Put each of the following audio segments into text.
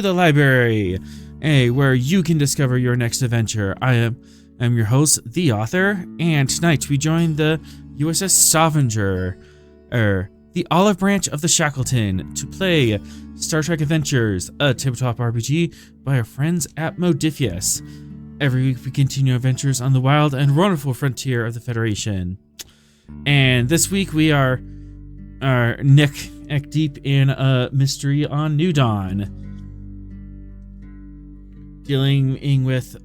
the library, where you can discover your next adventure. I am your host, the author, and tonight we join the USS Stavanger, the olive branch of the Shackleton, to play Star Trek Adventures, a tabletop RPG by our friends at Modifius. Every week we continue adventures on the wild and wonderful frontier of the Federation. And this week we are neck deep in a mystery on New Dawn, dealing with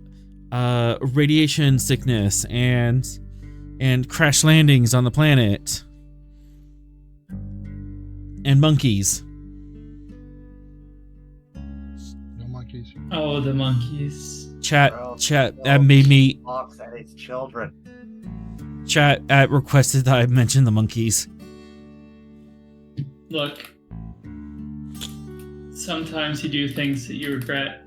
radiation sickness and crash landings on the planet and monkeys. No monkeys. Oh, the monkeys. Chat, that made me... Fox and its children. Chat requested that I mention the monkeys. Look, sometimes you do things that you regret.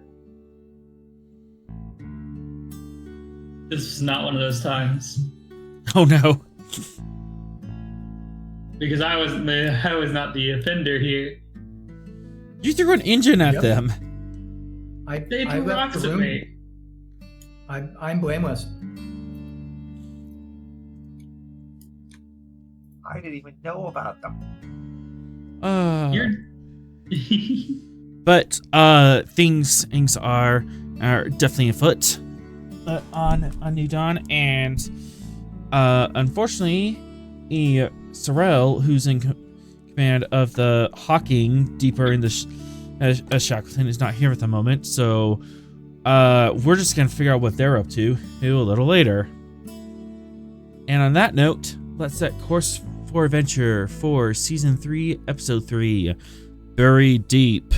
This was not one of those times. Oh no. Because I was not the offender here. You threw an engine at them. They threw rocks at me. I'm blameless. I didn't even know about them. But things are definitely afoot on New Dawn, and unfortunately, Sorrel, who's in command of the Hawking deeper in the Shackleton, is not here at the moment. So we're just gonna figure out what they're up to a little later. And on that note, let's set course for adventure for Season 3, Episode 3, Buried Deep.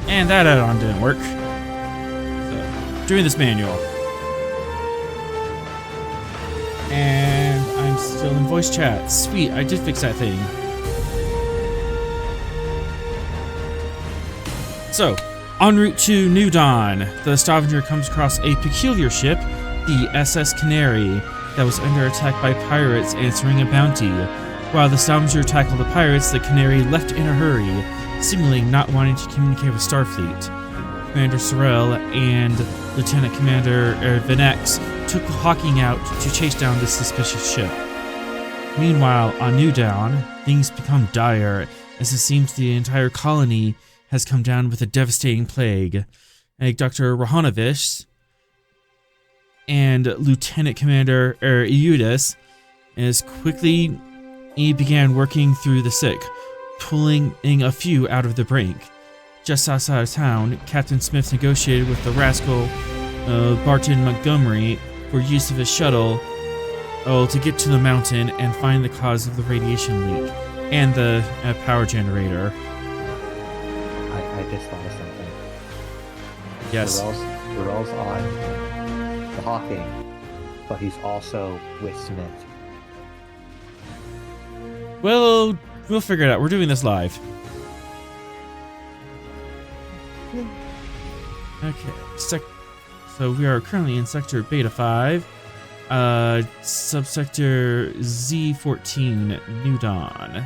And that add-on didn't work. So, doing this manual. And I'm still in voice chat. Sweet, I did fix that thing. So, en route to New Dawn, the Stavanger comes across a peculiar ship, the SS Canary, that was under attack by pirates answering a bounty. While the Stavanger tackled the pirates, the Canary left in a hurry, seemingly not wanting to communicate with Starfleet. Commander Sorrel and Lieutenant Commander Venex took Hawking out to chase down this suspicious ship. Meanwhile, on New Dawn, things become dire, as it seems the entire colony has come down with a devastating plague. And Dr. Rohanovich and Lieutenant Commander Eudes began working through the sick, pulling a few out of the brink. Just outside of town, Captain Smith negotiated with the rascal Barton Montgomery for use of his shuttle to get to the mountain and find the cause of the radiation leak and the power generator. I just thought of something. Yes. Burrell's on the Hawking, but he's also with Smith. Well, we'll figure it out. We're doing this live. Okay. So we are currently in sector Beta 5, subsector Z14, New Dawn.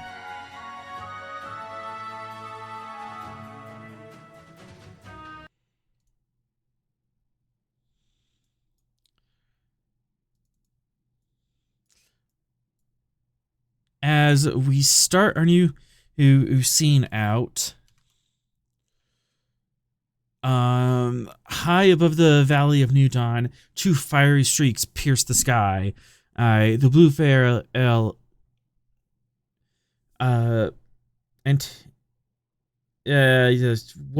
As we start our new scene out, high above the valley of New Dawn, two fiery streaks pierce the sky. The blue flare, what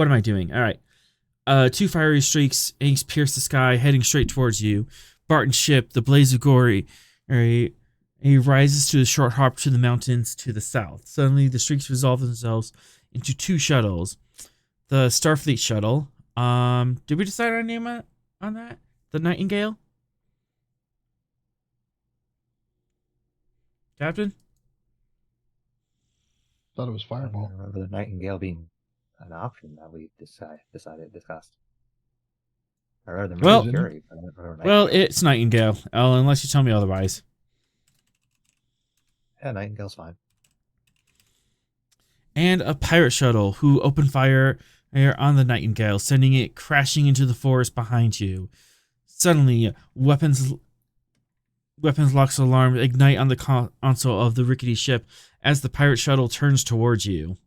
am I doing? All right. Two fiery streaks pierce the sky, heading straight towards you. Barton's ship, the Blaze of Glory, he rises to a short hop to the mountains to the south. Suddenly, the streaks resolve themselves into two shuttles. The Starfleet shuttle. Did we decide our name on that? The Nightingale? Captain? Thought it was I don't Fireball. remember the Nightingale being an option that we discussed. I remember the Well- Mercury, but I don't remember Well, Nightingale. it's Nightingale, unless you tell me otherwise. Yeah, Nightingale's fine. And a pirate shuttle who opened fire on the Nightingale, sending it crashing into the forest behind you. Suddenly, weapons locks alarm ignite on the console of the rickety ship as the pirate shuttle turns towards you.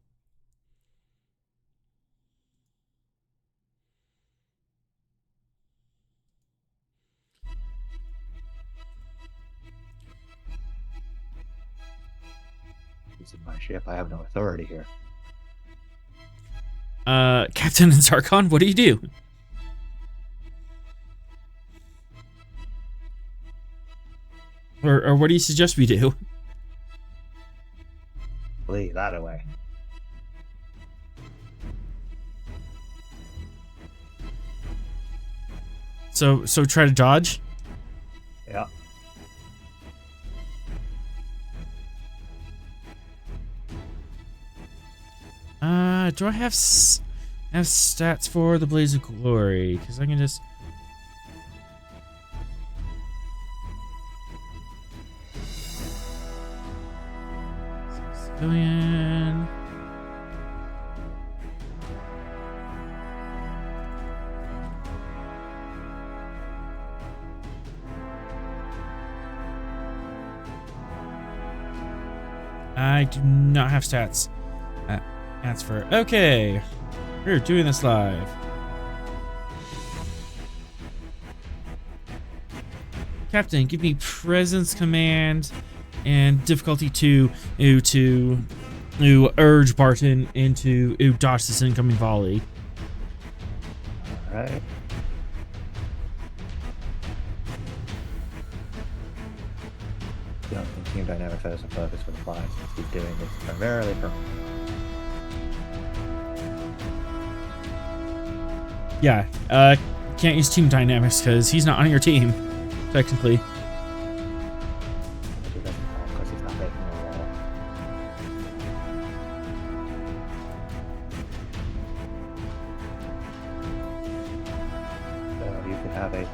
This is my ship. I have no authority here. Captain and Sarkon, what do you do? Or what do you suggest we do? Flee that away. So try to dodge? Yeah. Do I have stats for the Blaze of Glory? Because I can just... Civilian... I do not have stats. Transfer. Okay. We're doing this live. Captain, give me presence command and difficulty 2 to urge Barton into dodge this incoming volley. Alright. Team dynamics has a focus for the fly. He's doing this primarily for... Yeah, can't use team dynamics because he's not on your team, technically. He doesn't call because he's not making a wall. So you could have a...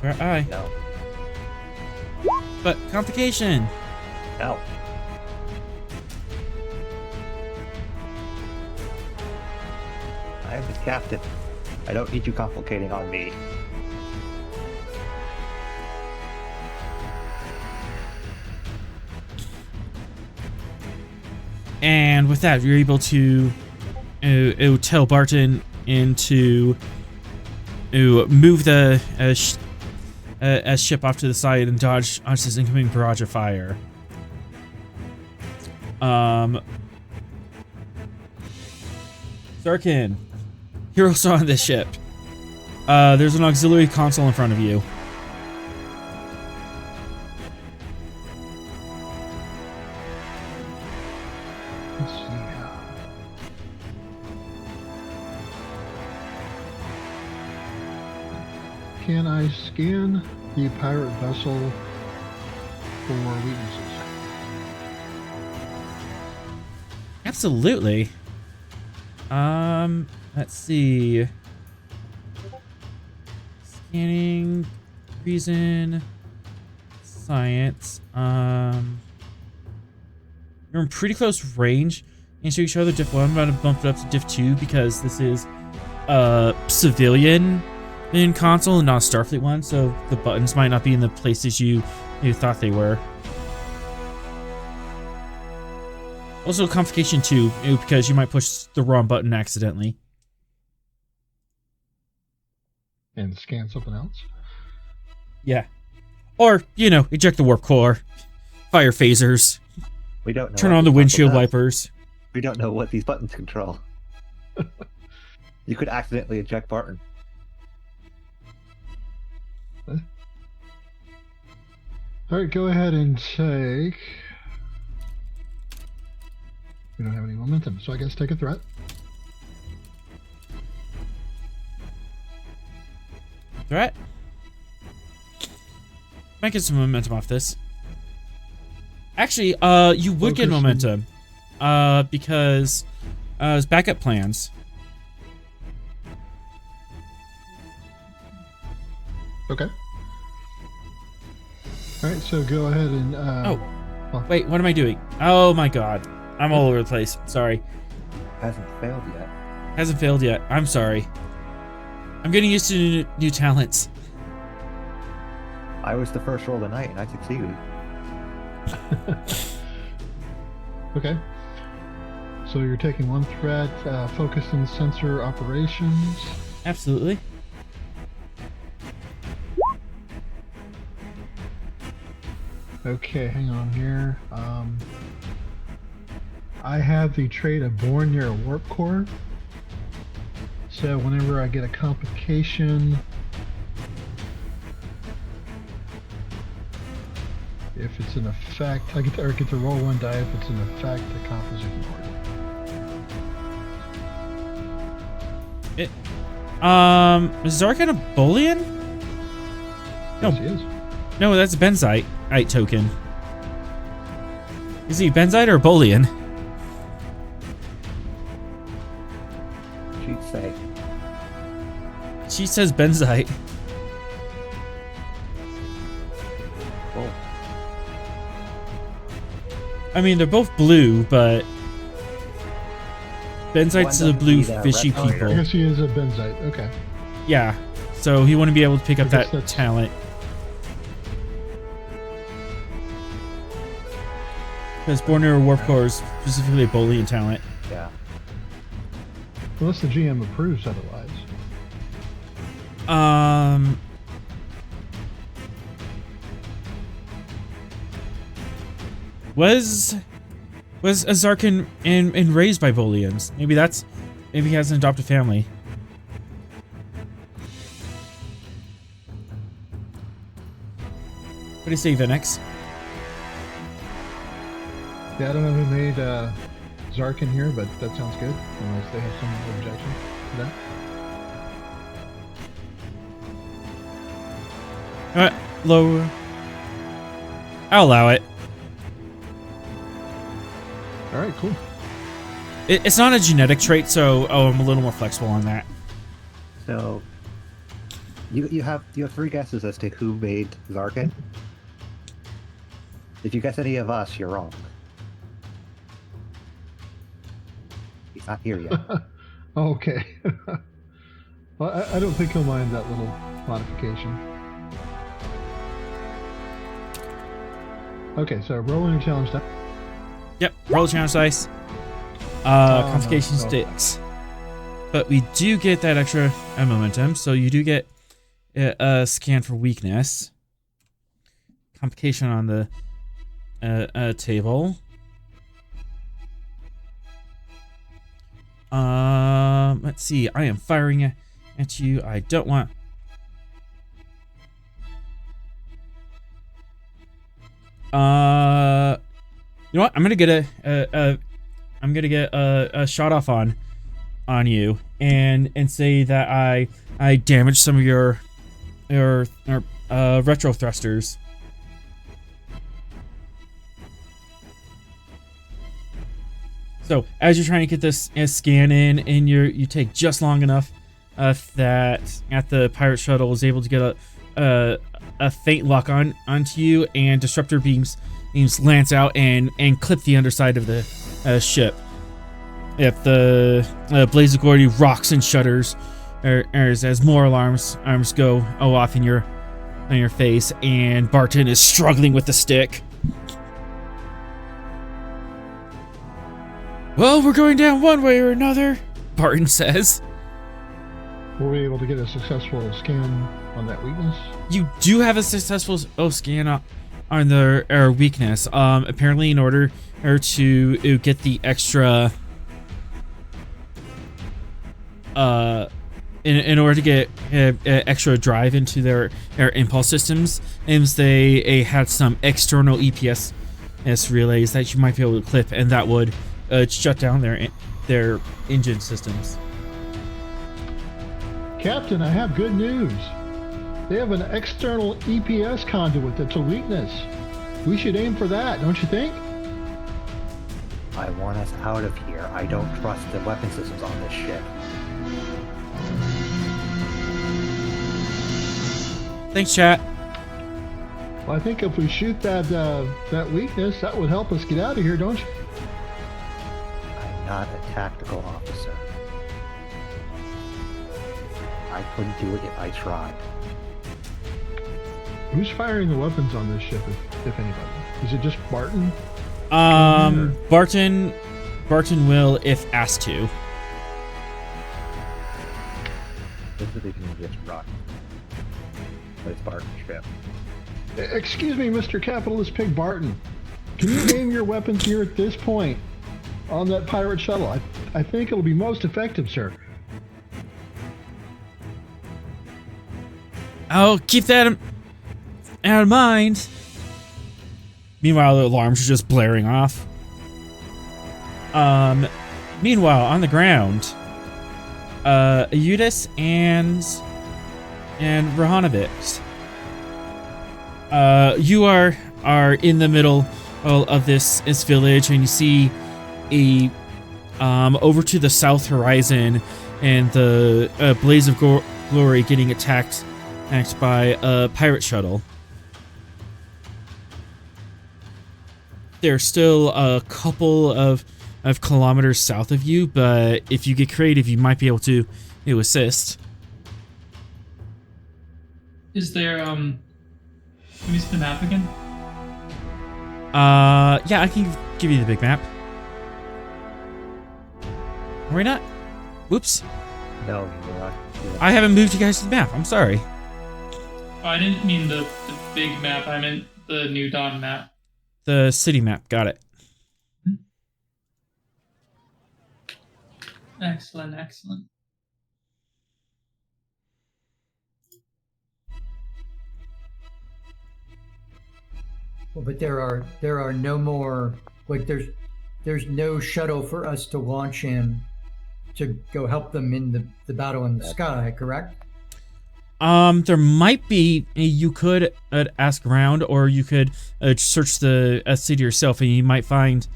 Where I? No. But complication. No. I am the captain. I don't need you complicating on me. And with that, you're able to tell Barton into move the ship off to the side and dodge his incoming barrage of fire. Sarkin, you're also on this ship. There's an auxiliary console in front of you. Let's see. Can I scan the pirate vessel for weaknesses? Absolutely. Let's see. Scanning, reason, science. You're in pretty close range into each other. Diff 1, I'm about to bump it up to Diff 2 because this is civilian in console and not a Starfleet one, so the buttons might not be in the places you thought they were. Also, complication 2, because you might push the wrong button accidentally. And scan something else? Yeah. Or, eject the warp core. Fire phasers. We don't know. Turn what on the this windshield console does. wipers. We don't know what these buttons control. You could accidentally eject Barton. Alright, go ahead and take... We don't have any momentum, so I guess take a threat. Threat? Might get some momentum off this. Actually, you would get Focus momentum. Because it's backup plans. Okay. Alright, so go ahead and... Wait, what am I doing? Oh my god. I'm all over the place. Sorry. Hasn't failed yet. Hasn't failed yet. I'm sorry. I'm getting used to new talents. I was the first roll tonight and I succeeded. Okay. So you're taking one threat, focus and sensor operations. Absolutely. Okay, hang on here. I have the trait of born near a warp core. So whenever I get a complication, if it's an effect, I get to roll one die. If it's an effect, the comp is ignored. Is Zarkin a Boolean? No. Yes, he is. No, that's a Benzite token. Is he Benzite or Boolean? She'd say. She says Benzite. Oh. I mean, they're both blue, but Benzite's the doesn't blue need a fishy respirator. I people. guess he is a benzite. Okay. Yeah, so he wouldn't be able to pick up I guess that that's- talent. Because Born Near a Warp Core is specifically a Boolean talent. Yeah. Unless the GM approves otherwise. Was Azarkin and raised by Booleans? Maybe he has an adopted family. What do you say, Vinex? Yeah, I don't know who made Zarkin here, but that sounds good. Unless they have some objection to that. Alright, low. I'll allow it. Alright, cool. It's not a genetic trait, so I'm a little more flexible on that. So you have three guesses as to who made Zarkin. If you guess any of us, you're wrong. He's not here yet. Okay. Well, I don't think he'll mind that little modification. Okay, so rolling a challenge die. Yep, roll challenge dice. no, Complication no. sticks. But we do get that extra momentum, so you do get a scan for weakness. Complication on the table. Let's see. I am firing at you. I don't want. You know what? I'm gonna get get a shot off on you and say that I damaged some of your retro thrusters. So as you're trying to get this scan in, and you take just long enough that the pirate shuttle is able to get a faint lock onto you, and disruptor beams lance out and clip the underside of the ship. If the blaze of glory rocks and shudders, as more alarms go off in your face, and Barton is struggling with the stick. Well, we're going down one way or another, Barton says. Were we able to get a successful scan on that weakness? You do have a successful scan on the weakness. Apparently, in order to get the extra, in order to get extra drive into their impulse systems, they had some external EPS relays that you might be able to clip, and that would shut down their engine systems. Captain, I have good news. They have an external EPS conduit that's a weakness. We should aim for that, don't you think? I want us out of here. I don't trust the weapon systems on this ship. Thanks, chat. Well, I think if we shoot that weakness, that would help us get out of here, don't you? I'm not a tactical officer. I couldn't do it if I tried. Who's firing the weapons on this ship, if anybody? Is it just Barton? Barton will if asked to. This is they can just run. But it's Barton's ship. Excuse me, Mr. Capitalist Pig Barton. Can you aim your weapons here at this point on that pirate shuttle? I think it'll be most effective, sir. I'll keep that out of mind. Meanwhile, the alarms are just blaring off. Meanwhile, on the ground, Eudes and Rahanovic, you are in the middle of this village, and you see over to the south horizon, and the blaze of glory getting attacked by a pirate shuttle. They're still a couple of kilometers south of you, but if you get creative, you might be able to assist. Is there can we see the map again? Yeah, I can give you the big map. Are we not? Whoops. No, you're not. I haven't moved you guys to the map. I'm sorry. Oh, I didn't mean the big map. I meant the New Dawn map. The city map. Got it. Excellent, excellent. Well, but there are no more, like there's no shuttle for us to launch in to go help them in the battle in the sky, correct? There might be. You could ask around, or you could search the city yourself, and you might find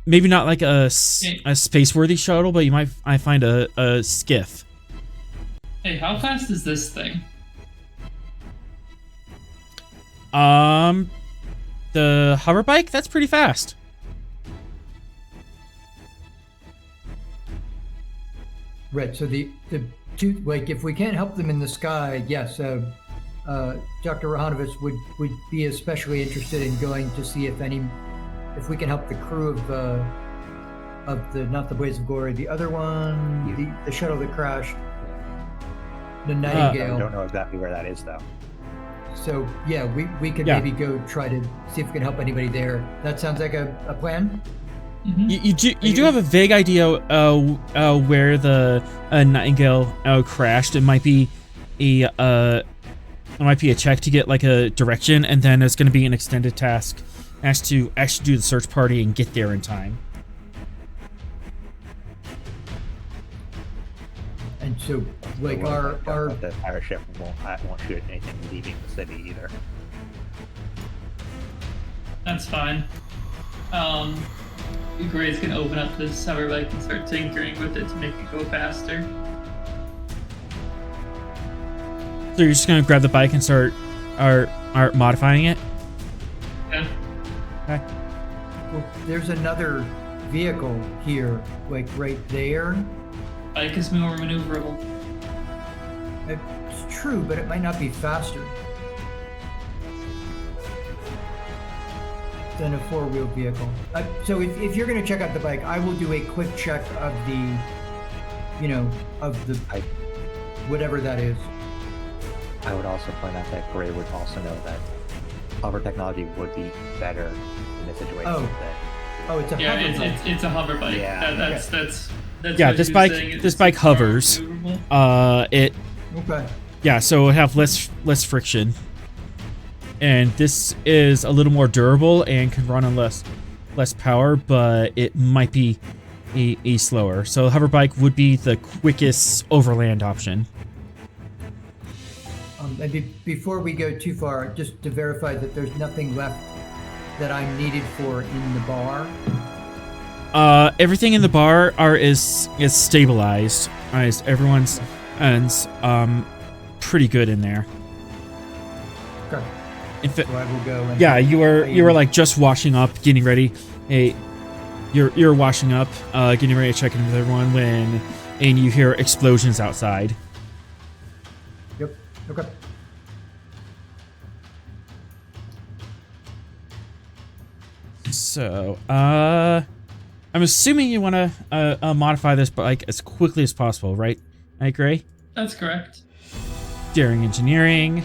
maybe not like a space-worthy shuttle, but you might find a skiff. Hey, how fast is this thing? The hover bike, that's pretty fast. Right. So the two, like, if we can't help them in the sky, yes, Dr. Rahanovic would be especially interested in going to see if we can help the crew of the not the Blaze of Glory, the other one, the shuttle that crashed, the Nightingale. I don't know exactly where that is though. So yeah, we could maybe go try to see if we can help anybody there. That sounds like a plan. Mm-hmm. You do have a vague idea where the Nightingale crashed. It might be a check to get like a direction, and then it's going to be an extended task as to actually do the search party and get there in time. And so, like, The one that, our the pirate ship won't shoot anything leaving the city either. That's fine. Gray's gonna open up this hover bike and start tinkering with it to make it go faster. So you're just gonna grab the bike and start modifying it? Yeah. Okay. well, there's another vehicle here, like right there. Bike is more maneuverable. It's true, but it might not be faster than a four-wheel vehicle. So if you're going to check out the bike, I will do a quick check of the, of the whatever that is. I would also point out that Gray would also know that hover technology would be better in this situation. Oh, it's a Yeah, hover bike. it's a hover bike. Yeah. That's Yeah, what this he was bike saying. this bike hovers. Maneuverable. Okay. Yeah, so it would have less friction. And this is a little more durable and can run on less power, but it might be a slower. So hover bike would be the quickest overland option. And before we go too far, just to verify that there's nothing left that I'm needed for in the bar. Everything in the bar is stabilized. Everyone's pretty good in there. Okay. In fact, So I will go. And yeah, you were like just washing up, getting ready. You're washing up, getting ready to check in with everyone and you hear explosions outside. Yep. Okay. So, I'm assuming you want to modify this bike as quickly as possible, right? Right, Gray? That's correct. Daring engineering.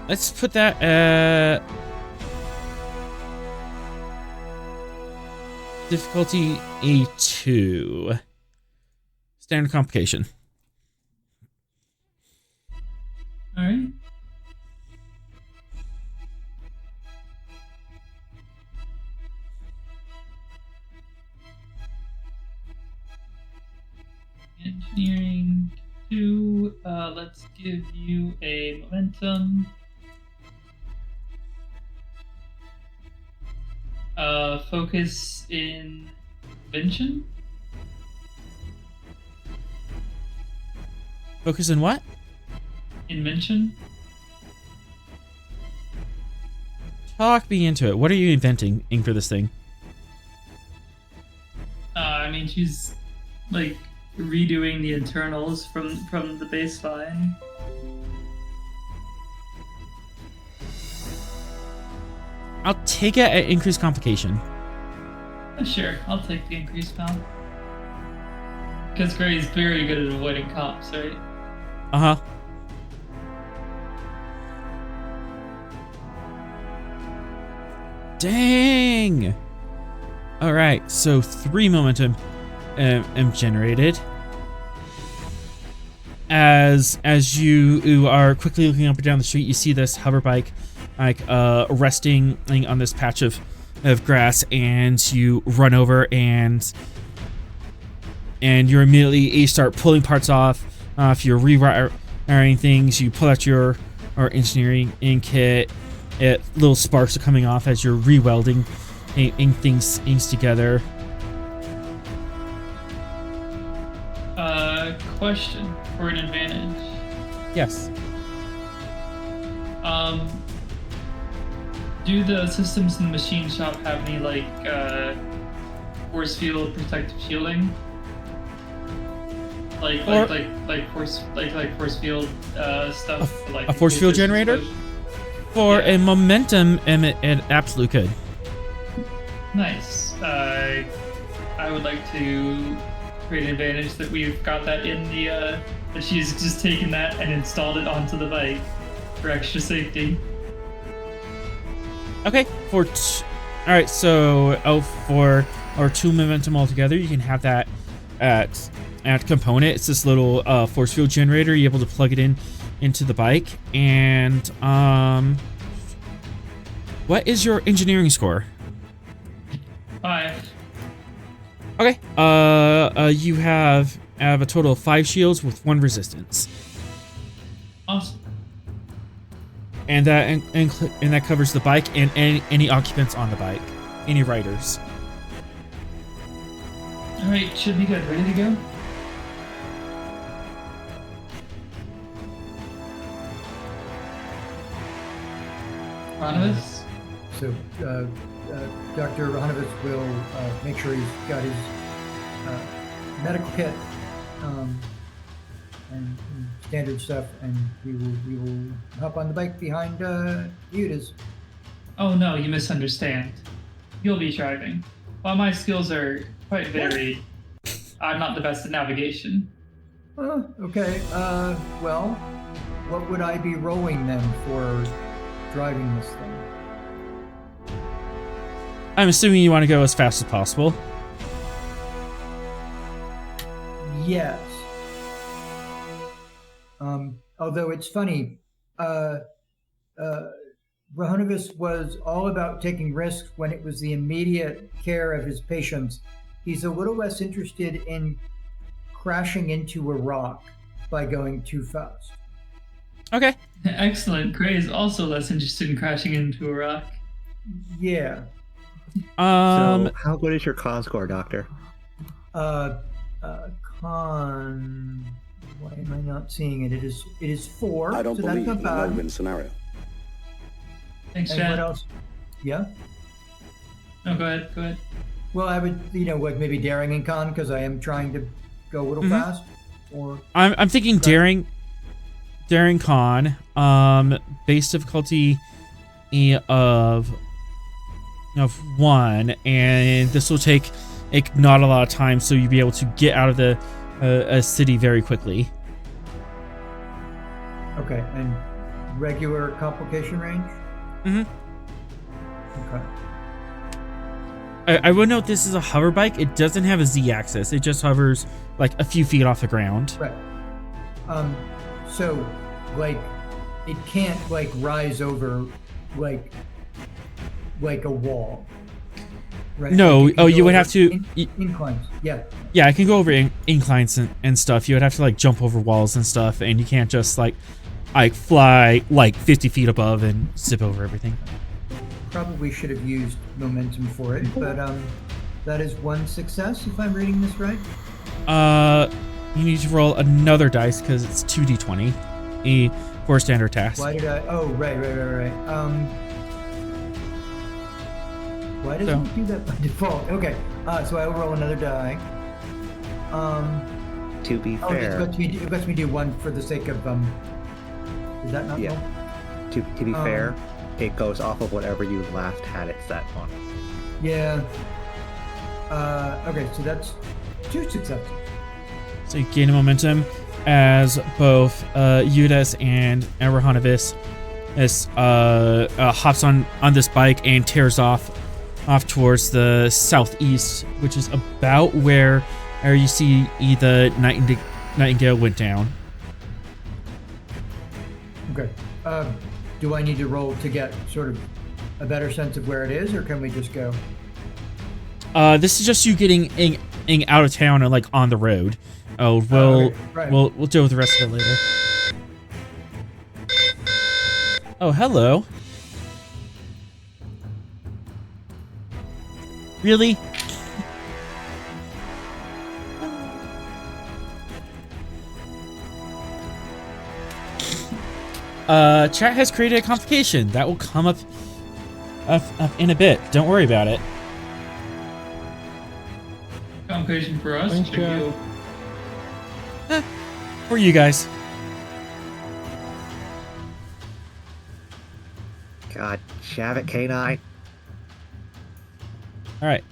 Let's put that at difficulty A2. Standard complication. All right. Engineering 2. Let's give you a momentum. Focus in invention. Focus in what? Invention. Talk me into it. What are you inventing for this thing? I mean, she's like redoing the internals from the baseline. I'll take it at increased complication. Sure, I'll take the increased comp. Because Gray's very good at avoiding comps, right? Uh-huh. Dang! Alright, so 3 momentum generated. As you are quickly looking up and down the street, you see this hover bike resting on this patch of grass, and you run over and you immediately start pulling parts off. If you're rewiring things, you pull out your engineering kit. Little sparks are coming off as you're rewelding things together. Question for an advantage. Yes. Do the systems in the machine shop have any like force field protective shielding? Like force field stuff. Like a force field generator? For a momentum, it absolutely could. Nice. I would like to create an advantage that we've got that in the that she's just taken that and installed it onto the bike for extra safety. Okay. All right. So for our 2 momentum altogether, you can have that at component. It's this little force field generator. You're able to plug it into the bike. And what is your engineering score? 5. Okay. You have a total of 5 shields with 1 resistance, Awesome. and that covers the bike and any occupants on the bike, any riders. Alright, should be good. Ready to go? Ronovus? So Dr. Rahanovitz will make sure he's got his medical kit and standard stuff, and we will hop on the bike behind Yuda's. Oh no, you misunderstand. You'll be driving. While my skills are quite varied, I'm not the best at navigation. Okay. Well, what would I be rolling then for driving this thing? I'm assuming you want to go as fast as possible. Yes. Although it's funny, Rahanovitz was all about taking risks when it was the immediate care of his patients. He's a little less interested in crashing into a rock by going too fast. Okay. Excellent. Gray is also less interested in crashing into a rock. Yeah. So, how good is your con score, Doctor? Con. Why am I not seeing it? It is 4. I don't so believe that's in not a bad. no-win scenario. Thanks, And what Chad. else? Yeah. No, go ahead. Go ahead. Well, I would, like maybe daring and con because I am trying to go a little fast. Or I'm thinking daring con, base difficulty of 1, and this will take not a lot of time, so you'll be able to get out of the a city very quickly. okay, and regular complication range. Mm-hmm. Okay. I would note this is a hover bike. It doesn't have a Z-axis. It just hovers like a few feet off the ground. Right. So, like, it can't like rise over like a wall. Right? No, Like, it can oh, go you would over have to- inclines. Yeah. Yeah, I can go over inclines and stuff. You would have to like jump over walls and stuff, and you can't just like fly like 50 feet above and zip over everything. Probably should have used momentum for it, but that is 1 success if I'm reading this right. You need to roll another dice because it's 2d20 for a standard task. Why did I? Oh, right. Why doesn't it do that by default? Okay, so I will roll another die. To be Oh, fair, it lets me do 1 for the sake of Is that not? Yeah. roll? to be fair, it goes off of whatever you last had it set on. Yeah. Okay, so that's 2 successes. So you gain a momentum as both Yudas and Rahanovitz hops on this bike and tears off towards the southeast, which is about where you see the Nightingale went down. Okay. Do I need to roll to get sort of a better sense of where it is, or can we just go? This is just you getting out of town and like on the road. Oh, okay. Right. we'll deal with the rest of it later. Oh, hello. Really? Chat has created a complication that will come up in a bit. Don't worry about it. Complication for us. Thanks, for Chad. you. For you guys. God, shove it, K9. All right.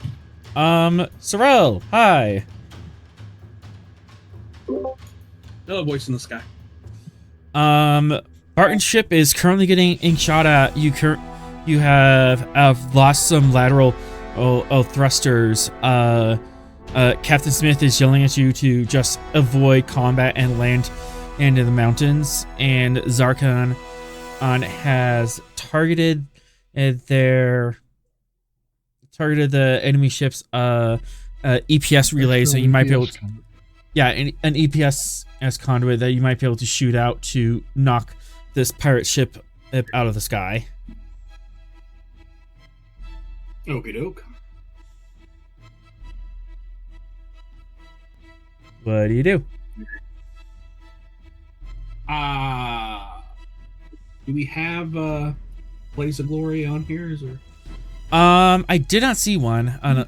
Sorrel, hi. Hello, voice in the sky. Barton's ship is currently getting shot at. You have lost some lateral thrusters. Captain Smith is yelling at you to just avoid combat and land into the mountains. And Zarkon has targeted their targeted the enemy ship's EPS relay, so you might be able to, an EPS as conduit that you might be able to shoot out to knock this pirate ship out of the sky. Okie doke. What do you do? Do we have Blaze of Glory on here? Is there? I did not see one on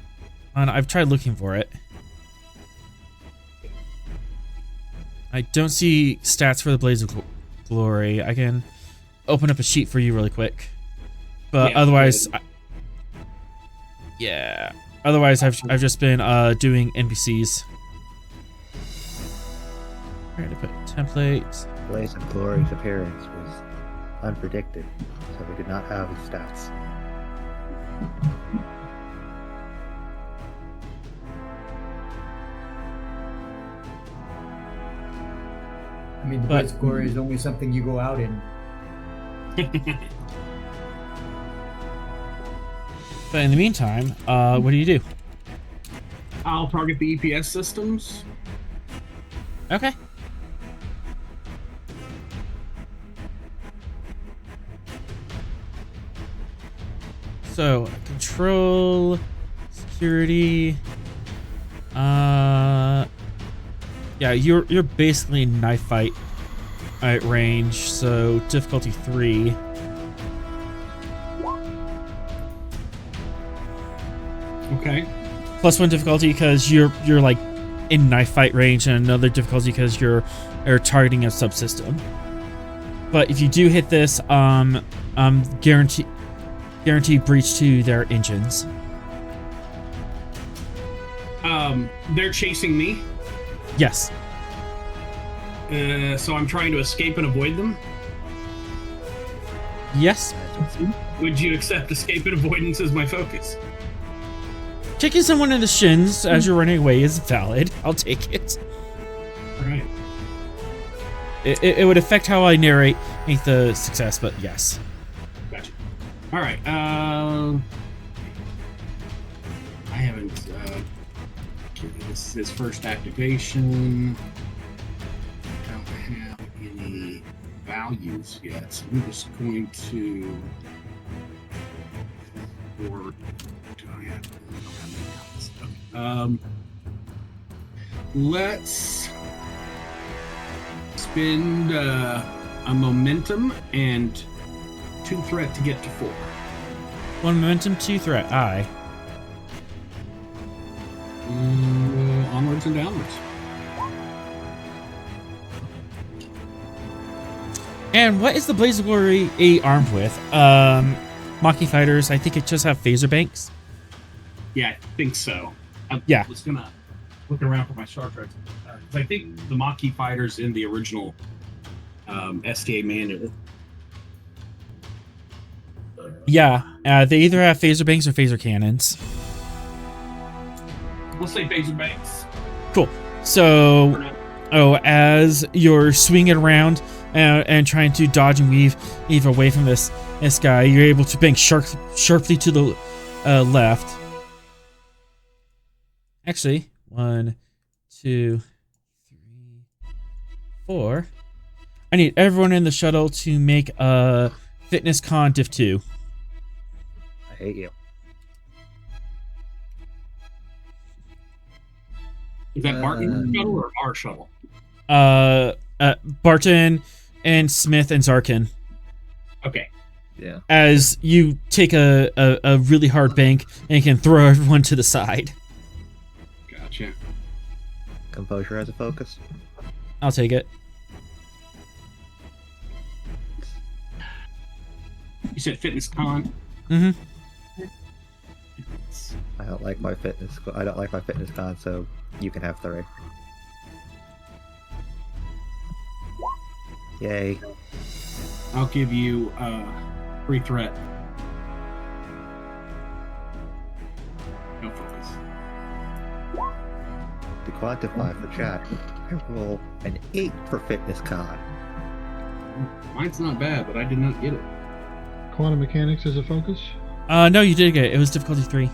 I've tried looking for it. I don't see stats for the Blaze of Glory. I can open up a sheet for you really quick. But Yeah, otherwise, otherwise I've just been doing NPCs. Trying to put templates. Blaze of Glory's appearance was unpredicted, so we did not have his stats. I mean, the Blaze of Glory is only something you go out in. But in the meantime, what do you do? I'll target the EPS systems. Okay. So, control, security. Yeah, you're basically knife fight at range, so difficulty 3. Okay. +1 difficulty because you're like in knife fight range, and another difficulty because you're targeting a subsystem. But if you do hit this, guarantee breach to their engines. They're chasing me, Yes. so I'm trying to escape and avoid them. Yes. Would you accept escape and avoidance as my focus? Kicking someone in the shins as you're running away is valid. I'll take it. All right. It would affect how I narrate the success, but yes. Gotcha. All right. I haven't. This is his first activation. I don't have any values yet, so I'm just going to. Or do I have? Let's spend a momentum and 2 threat to get to 4. 1 momentum, 2 threat. Aye. Onwards and downwards. And what is the Blaze of Glory armed with? Maki fighters. I think it just have phaser banks. Yeah, I think so. I was gonna look around for my Star Trek. 'Cause I think the Maki fighters in the original STA manual. Yeah, they either have phaser banks or phaser cannons. We'll say phaser banks. Cool. So, as you're swinging around and trying to dodge and weave away from this guy, you're able to bank sharply to the left. Actually, 1, 2, 3, 4. I need everyone in the shuttle to make a fitness con diff 2. I hate you. Is that Barton's shuttle or our shuttle? Barton and Smith and Zarkin. Okay. Yeah. As you take a really hard bank and can throw everyone to the side. Gotcha. Composure as a focus. I'll take it. You said fitness con. Mm-hmm. I don't like my fitness con, so you can have 3. Yay. I'll give you 3 threat. No focus. To quantify for chat, I roll an 8 for fitness con. Mine's not bad, but I did not get it. Quantum mechanics as a focus? No, you did get it. It was difficulty 3.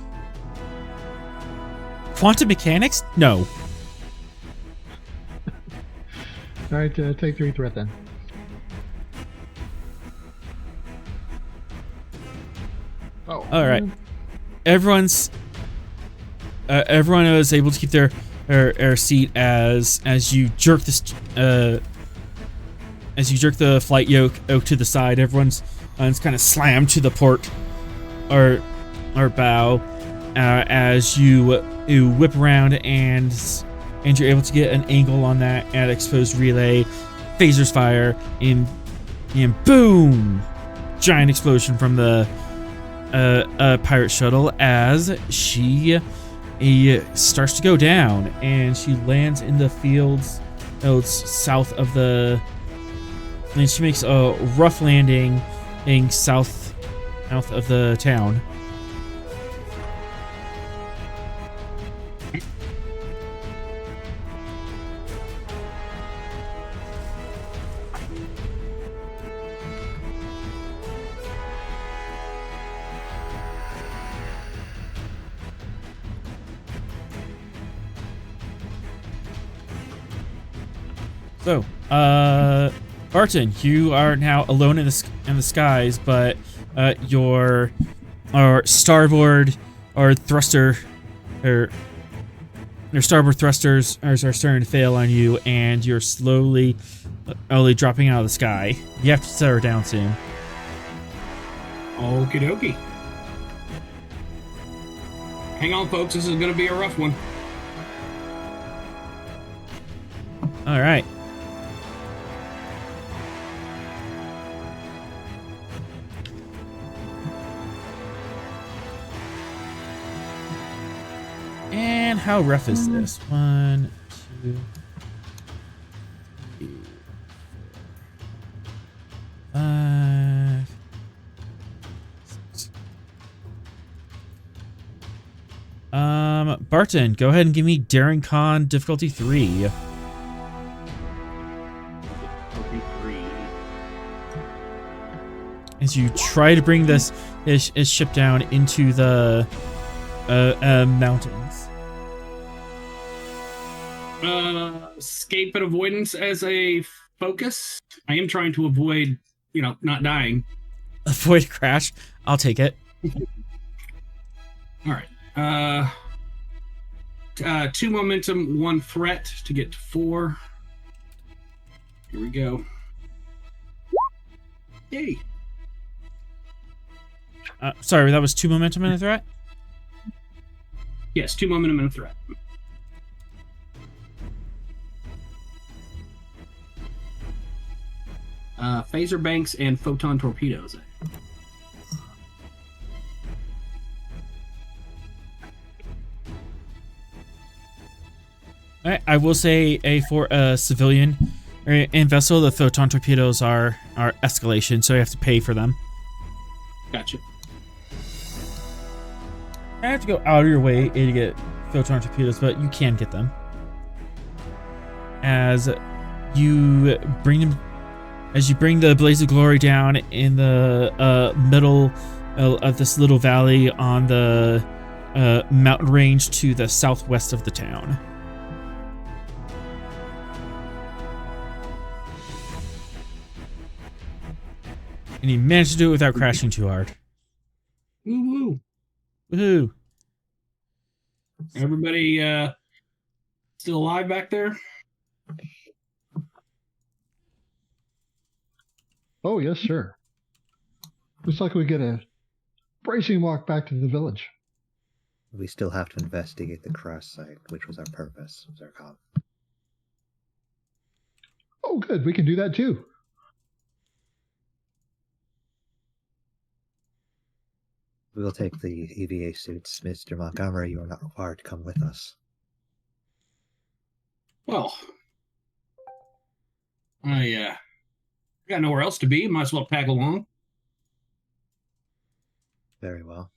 quantum mechanics? No. All right, take 3 threat then. Oh. All right. Everyone is able to keep their seat as you jerk this as you jerk the flight yoke to the side. Everyone's kind of slammed to the port or bow as you whip around and you're able to get an angle on that at exposed relay. Phasers fire and boom! Giant explosion from the pirate shuttle as she starts to go down, and she lands in the fields south of the. And she makes a rough landing in south of the town. So, Barton, you are now alone in the skies, but your starboard or thruster or your starboard thrusters are starting to fail on you, and you're slowly dropping out of the sky. You have to set her down soon. Okie dokie. Hang on, folks. This is going to be a rough one. All right. And how rough is this? 1, 2, 3, 4, 5, 6. Barton, go ahead and give me Daring Con difficulty 3. As you try to bring this ship down into the mountains. Escape and avoidance as a focus. I am trying to avoid, not dying. Avoid crash. I'll take it. All right. 2 momentum, 1 threat to get to 4. Here we go. Yay. Sorry, that was 2 momentum and a threat? Yes, 2 momentum and a threat. Phaser banks and photon torpedoes. I will say for a civilian and vessel, the photon torpedoes are escalation, so you have to pay for them. Gotcha. I have to go out of your way to get photon torpedoes, but you can get them. As you bring the blaze of glory down in the middle of this little valley on the mountain range to the southwest of the town. And you managed to do it without crashing too hard. Woo-woo. Woohoo. Everybody still alive back there? Oh, yes, sir. Looks like we get a bracing walk back to the village. We still have to investigate the crash site, which was our purpose, was our call. Oh, good. We can do that too. We will take the EVA suits. Mr. Montgomery, you are not required to come with us. Well, I got nowhere else to be. Might as well tag along. Very well.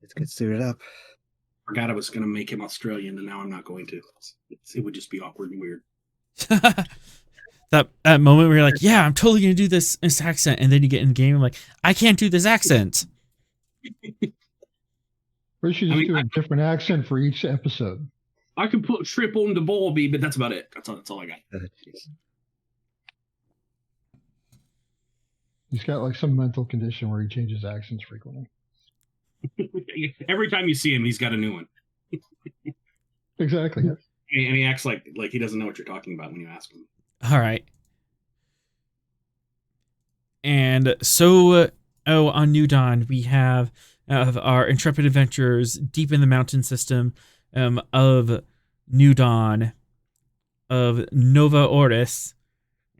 Let's get suited up. Forgot I was going to make him Australian, and now I'm not going to. It would just be awkward and weird. that moment where you're like, yeah, I'm totally gonna do this accent, and then you get in the game and like, I can't do this accent. We should just do a different accent for each episode. I could put trip on the Bobby, but that's about it. That's all I got. He's got like some mental condition where he changes accents frequently. Every time you see him, he's got a new one. Exactly. And he acts like he doesn't know what you're talking about when you ask him. All right. And so, on New Dawn, we have our intrepid adventurers deep in the mountain system of New Dawn, of Nova Oris,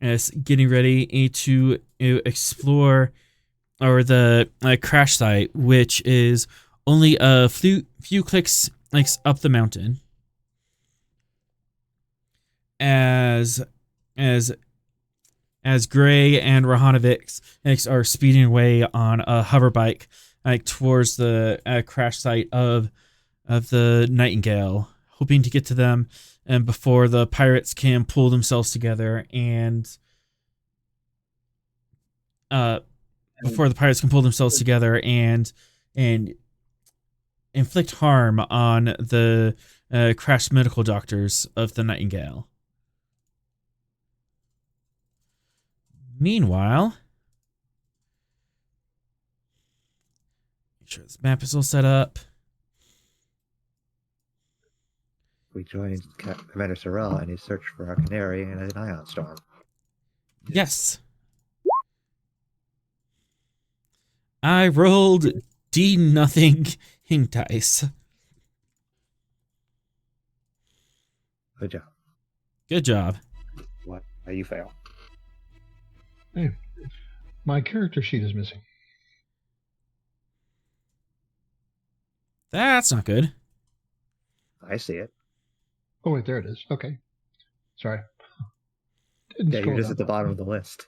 is getting ready to explore or the crash site, which is only a few clicks up the mountain. As Gray and Rahanovic are speeding away on a hoverbike towards the crash site of the Nightingale, hoping to get to them and before the pirates can pull themselves together and inflict harm on the crashed medical doctors of the Nightingale. Meanwhile, make sure this map is all set up. We joined Commander Sorrell in his search for our canary and an ion storm. Yes. I rolled D-nothing ink dice. Good job. Good job. What? How you fail? Hey, my character sheet is missing. That's not good. I see it. Oh, wait, there it is. Okay. Sorry. Yeah, you're just at the bottom of the list.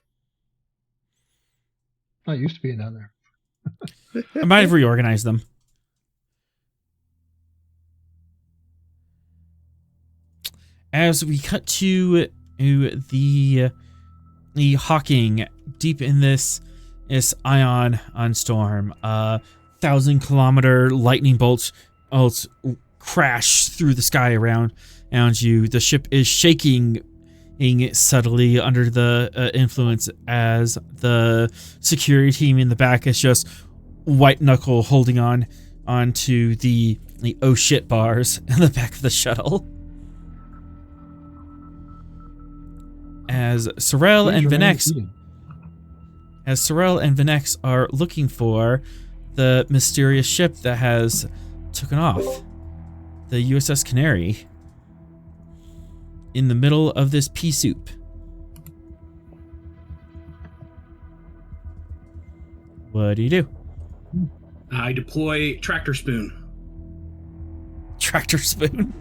Not used to being down there. I might have reorganized them. As we cut to the Hawking deep in this ion storm, 1,000-kilometer lightning bolts crash through the sky around you. The ship is shaking subtly under the influence as the security team in the back is just white knuckle holding onto the oh shit bars in the back of the shuttle. As Sorrel and Vinex are looking for the mysterious ship that has taken off, the USS Canary, in the middle of this pea soup. What do you do? I deploy tractor spoon. Tractor spoon?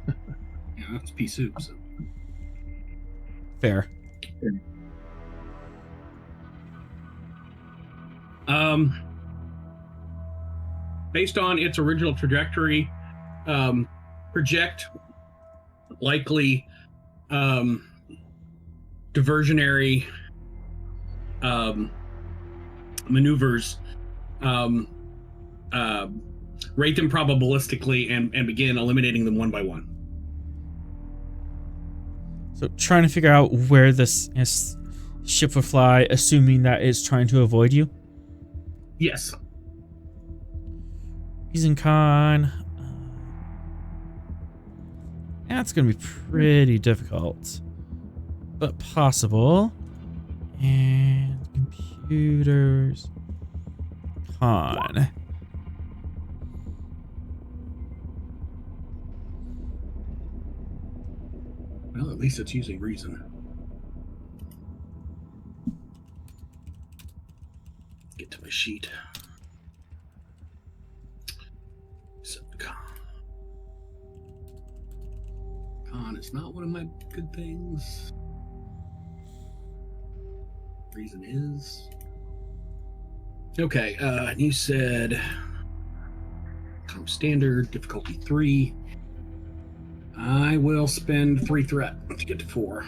Yeah, that's pea soup. So. Fair. Based on its original trajectory, project likely diversionary maneuvers, rate them probabilistically and begin eliminating them one by one. So trying to figure out where this ship will fly, assuming that it's trying to avoid you? Yes. Using con. That's going to be pretty difficult, but possible. And computers. Con. Well, at least it's using reason. Get to my sheet. Con is not one of my good things. Reason is. Okay, and you said standard, difficulty 3. I will spend 3 threat to get to 4.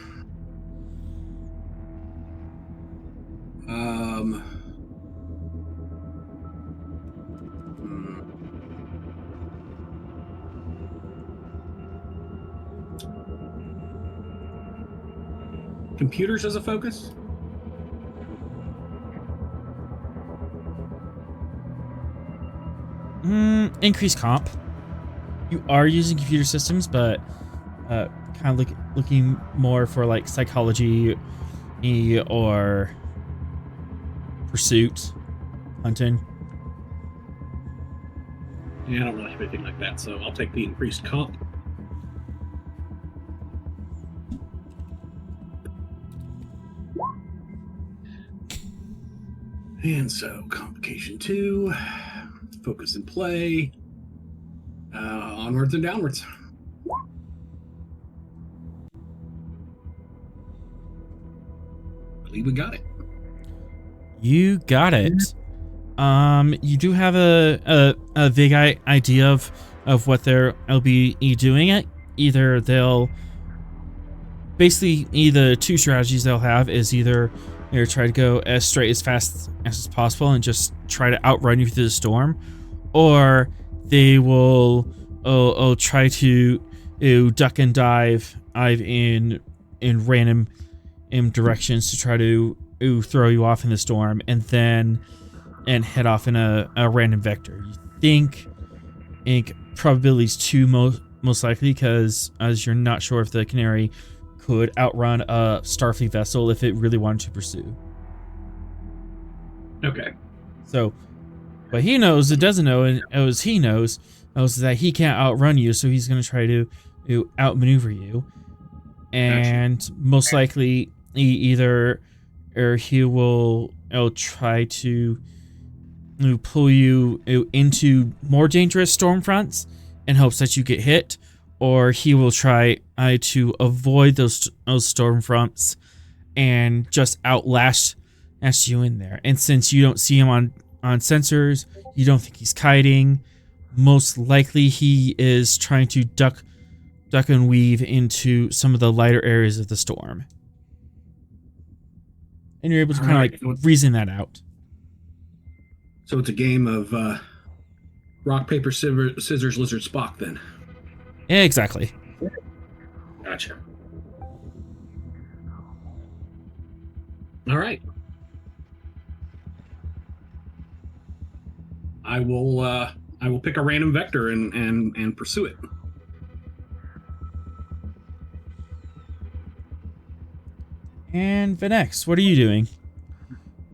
Computers as a focus? Increased comp. You are using computer systems, but kind of looking more for like psychology or pursuit, hunting. Yeah, I don't really have anything like that, so I'll take the increased comp. And so, complication 2, focus and play, onwards and downwards. I believe we got it. You got it. You do have a vague idea of what they'll be doing it. Either they'll either two strategies they'll have is either try to go as straight as fast as possible and just try to outrun you through the storm, or they will try to duck and dive in random directions to try to throw you off in the storm and head off in a random vector. You think probabilities 2 most likely, because as you're not sure if the Canary could outrun a Starfleet vessel if it really wanted to pursue. Okay. So what he knows, it doesn't know, and as he knows that he can't outrun you, so he's going to try to outmaneuver you. And most likely either he'll try to pull you into more dangerous storm fronts in hopes that you get hit, or he will try to avoid those storm fronts and just outlast you in there. And since you don't see him on sensors, you don't think he's kiting, most likely he is trying to duck and weave into some of the lighter areas of the storm. And you're able to kind of like reason that out. So it's a game of rock, paper, scissors, lizard, Spock, then. Yeah, exactly. Gotcha. All right. I will pick a random vector and pursue it. And Vinex, what are you doing?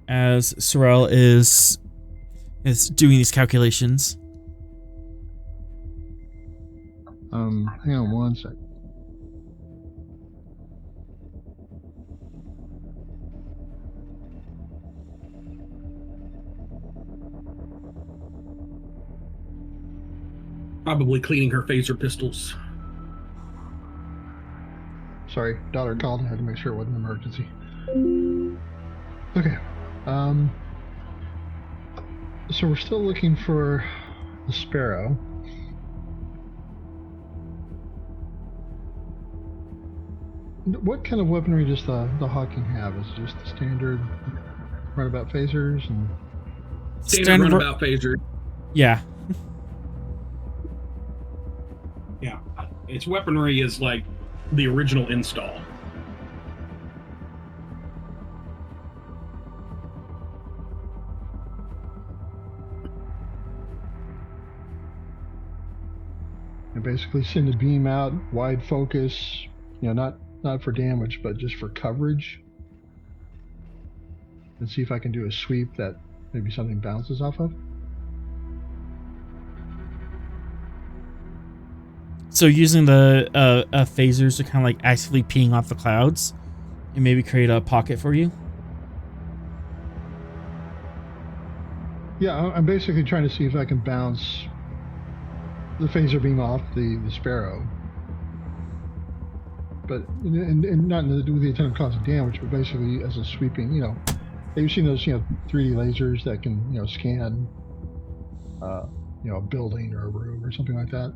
As Sorel is doing these calculations. Hang on one sec. Probably cleaning her phaser pistols. Sorry, daughter called. I had to make sure it wasn't an emergency. Okay. So we're still looking for the Sparrow. What kind of weaponry does the Hawking have? Is it just the standard runabout phasers and Standard runabout phaser. Yeah. Yeah. Its weaponry is like the original install. and basically send a beam out, wide focus, not for damage, but just for coverage, and see if I can do a sweep that maybe something bounces off of. So using the phasers to kind of like actively peeing off the clouds and maybe create a pocket for you? Yeah, I'm basically trying to see if I can bounce the phaser beam off the Sparrow. But and not with the intent of causing damage, but basically as a sweeping, you've seen those 3D lasers that can scan a building or a room or something like that.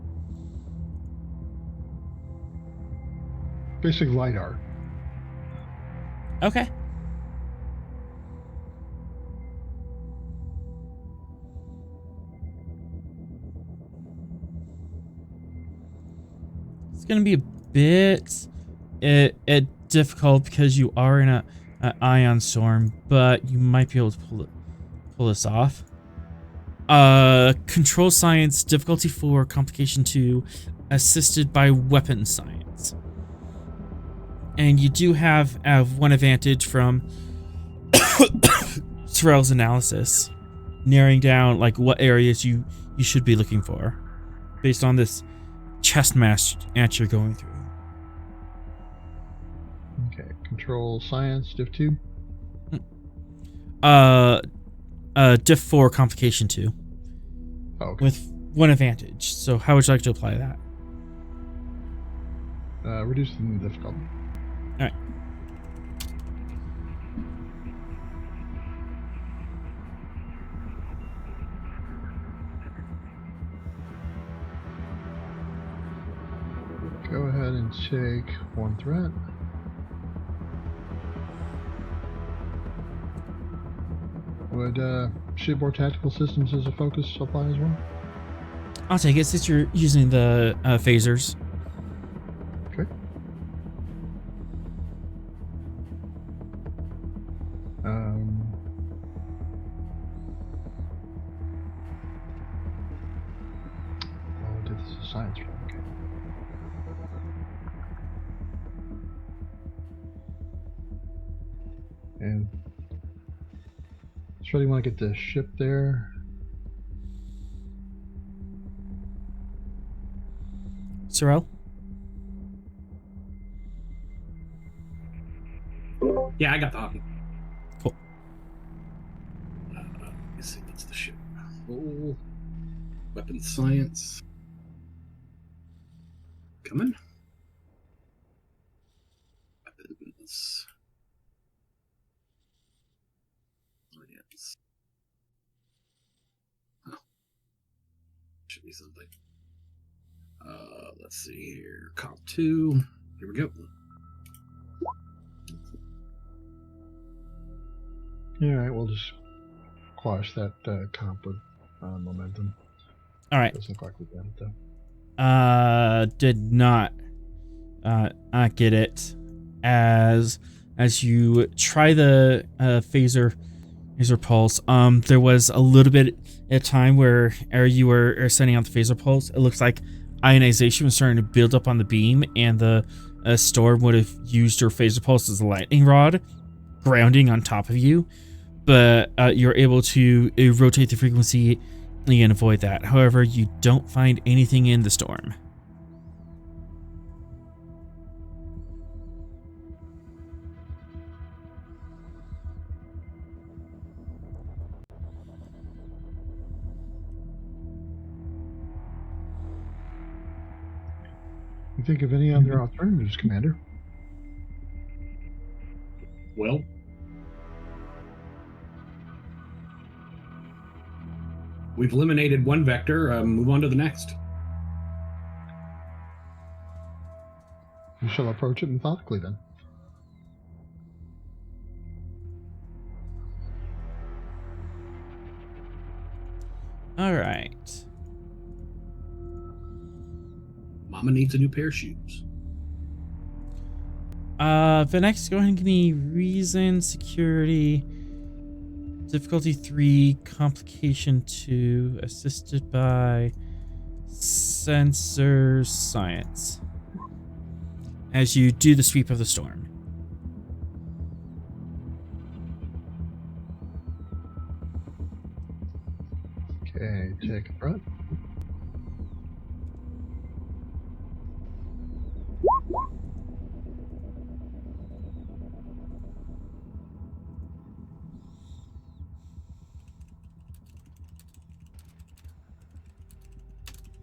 Basic LiDAR. Okay. It's gonna be a bit difficult because you are in a ion storm, but you might be able to pull this off. Control science, difficulty 4, complication 2, assisted by weapon science. And you do have one advantage from Sorrel's analysis, narrowing down like what areas you should be looking for based on this chest match you're going through. Okay, control science, diff 2. Diff 4, complication 2. Oh, okay. With one advantage. So how would you like to apply that? Reducing the difficulty. Alright. Go ahead and take 1 threat. Would shipboard tactical systems as a focus apply as well? I'll take it since you're using the phasers. Okay. Oh, this is a science roll. Okay. And so you want to get the ship there. Sorrel? Yeah, I got the hockey. Cool. Let's see, what's the ship? Oh, weapon science. Coming. Weapons. Science. Oh. Should be something. Let's see here. Comp 2. Here we go. Alright, we'll just quash that comp with momentum. Alright. Doesn't look like we got it though. Did not get it. As you try the phaser pulse, there was a little bit at a time where you were sending out the phaser pulse. It looks like ionization was starting to build up on the beam, and the storm would have used your phaser pulse as a lightning rod, grounding on top of you. But you're able to rotate the frequency and avoid that. However, you don't find anything in the storm. You think of any other alternatives, Commander? Well, we've eliminated one vector. Move on to the next. We shall approach it methodically then. All right. Mama needs a new pair of shoes. Venex, go ahead and give me reason, security, difficulty 3, complication 2, assisted by sensor science. As you do the sweep of the storm. Okay, take a breath.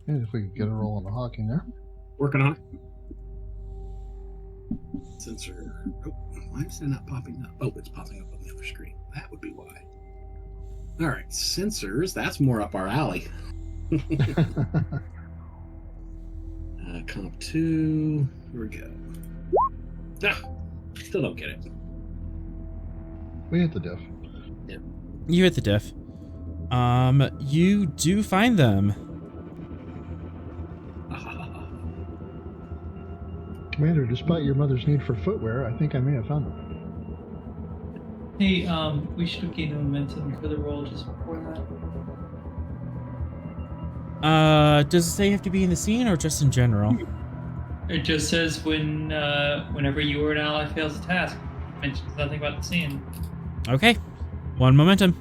And if we could get a roll on the hawking there. Working on it. Sensor. Oh, why is it not popping up? Oh, it's popping up on the other screen. That would be why. All right, sensors. That's more up our alley. Comp 2. Here we go. Still don't get it. We hit the diff. You hit the diff. You do find them. Commander, despite your mother's need for footwear, I think I may have found them. Hey, we should have gained momentum for the roll just before that. Does it say you have to be in the scene or just in general? It just says whenever you or an ally fails a task. It mentions nothing about the scene. Okay. 1 momentum.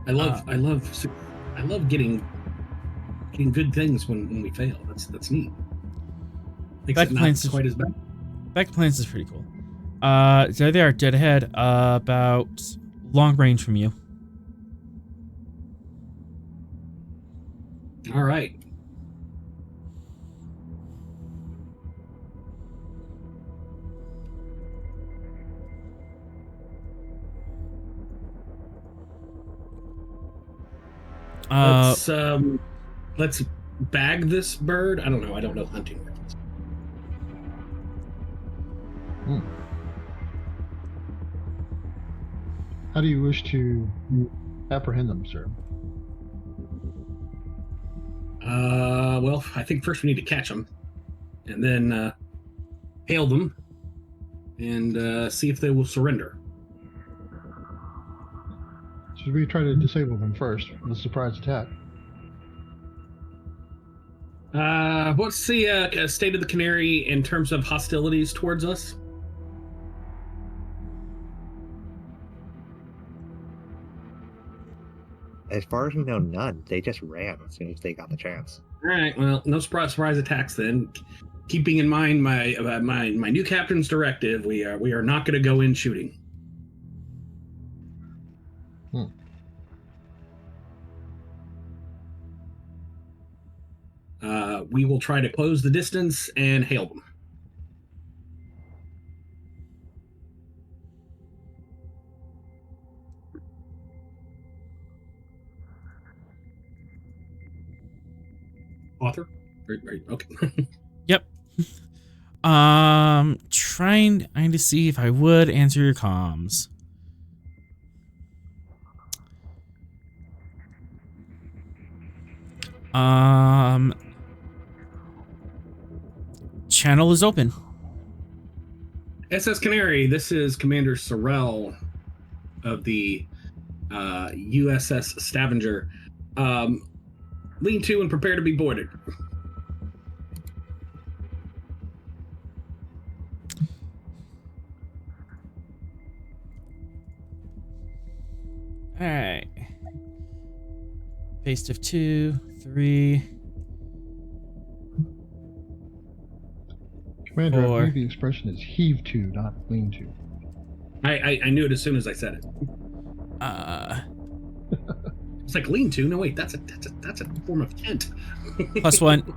I love getting good things when we fail. That's neat. Makes Back it not plans is- quite as bad. Back plans is pretty cool. There they are, dead ahead, about long range from you. All right. Let's bag this bird. I don't know. I don't know hunting weapons. How do you wish to apprehend them, sir? Well, I think first we need to catch them, and then hail them, and see if they will surrender. Should we try to disable them first with a surprise attack? What's the state of the Canary in terms of hostilities towards us? As far as we know, none. They just ran as soon as they got the chance. All right. Well, no surprise attacks then. Keeping in mind my new captain's directive, we are not going to go in shooting. We will try to close the distance and hail them. Author? Right, okay. Yep. Trying to see if I would answer your comms. Channel is open. SS Canary, this is Commander Sorrell of the USS Stavanger. Lean to and prepare to be boarded. Alright. Base of 2, 3. Commander, I Four. believe the expression is heave to, not lean to. I knew it as soon as I said it. It's like lean to. No, wait, that's a form of tent. +1.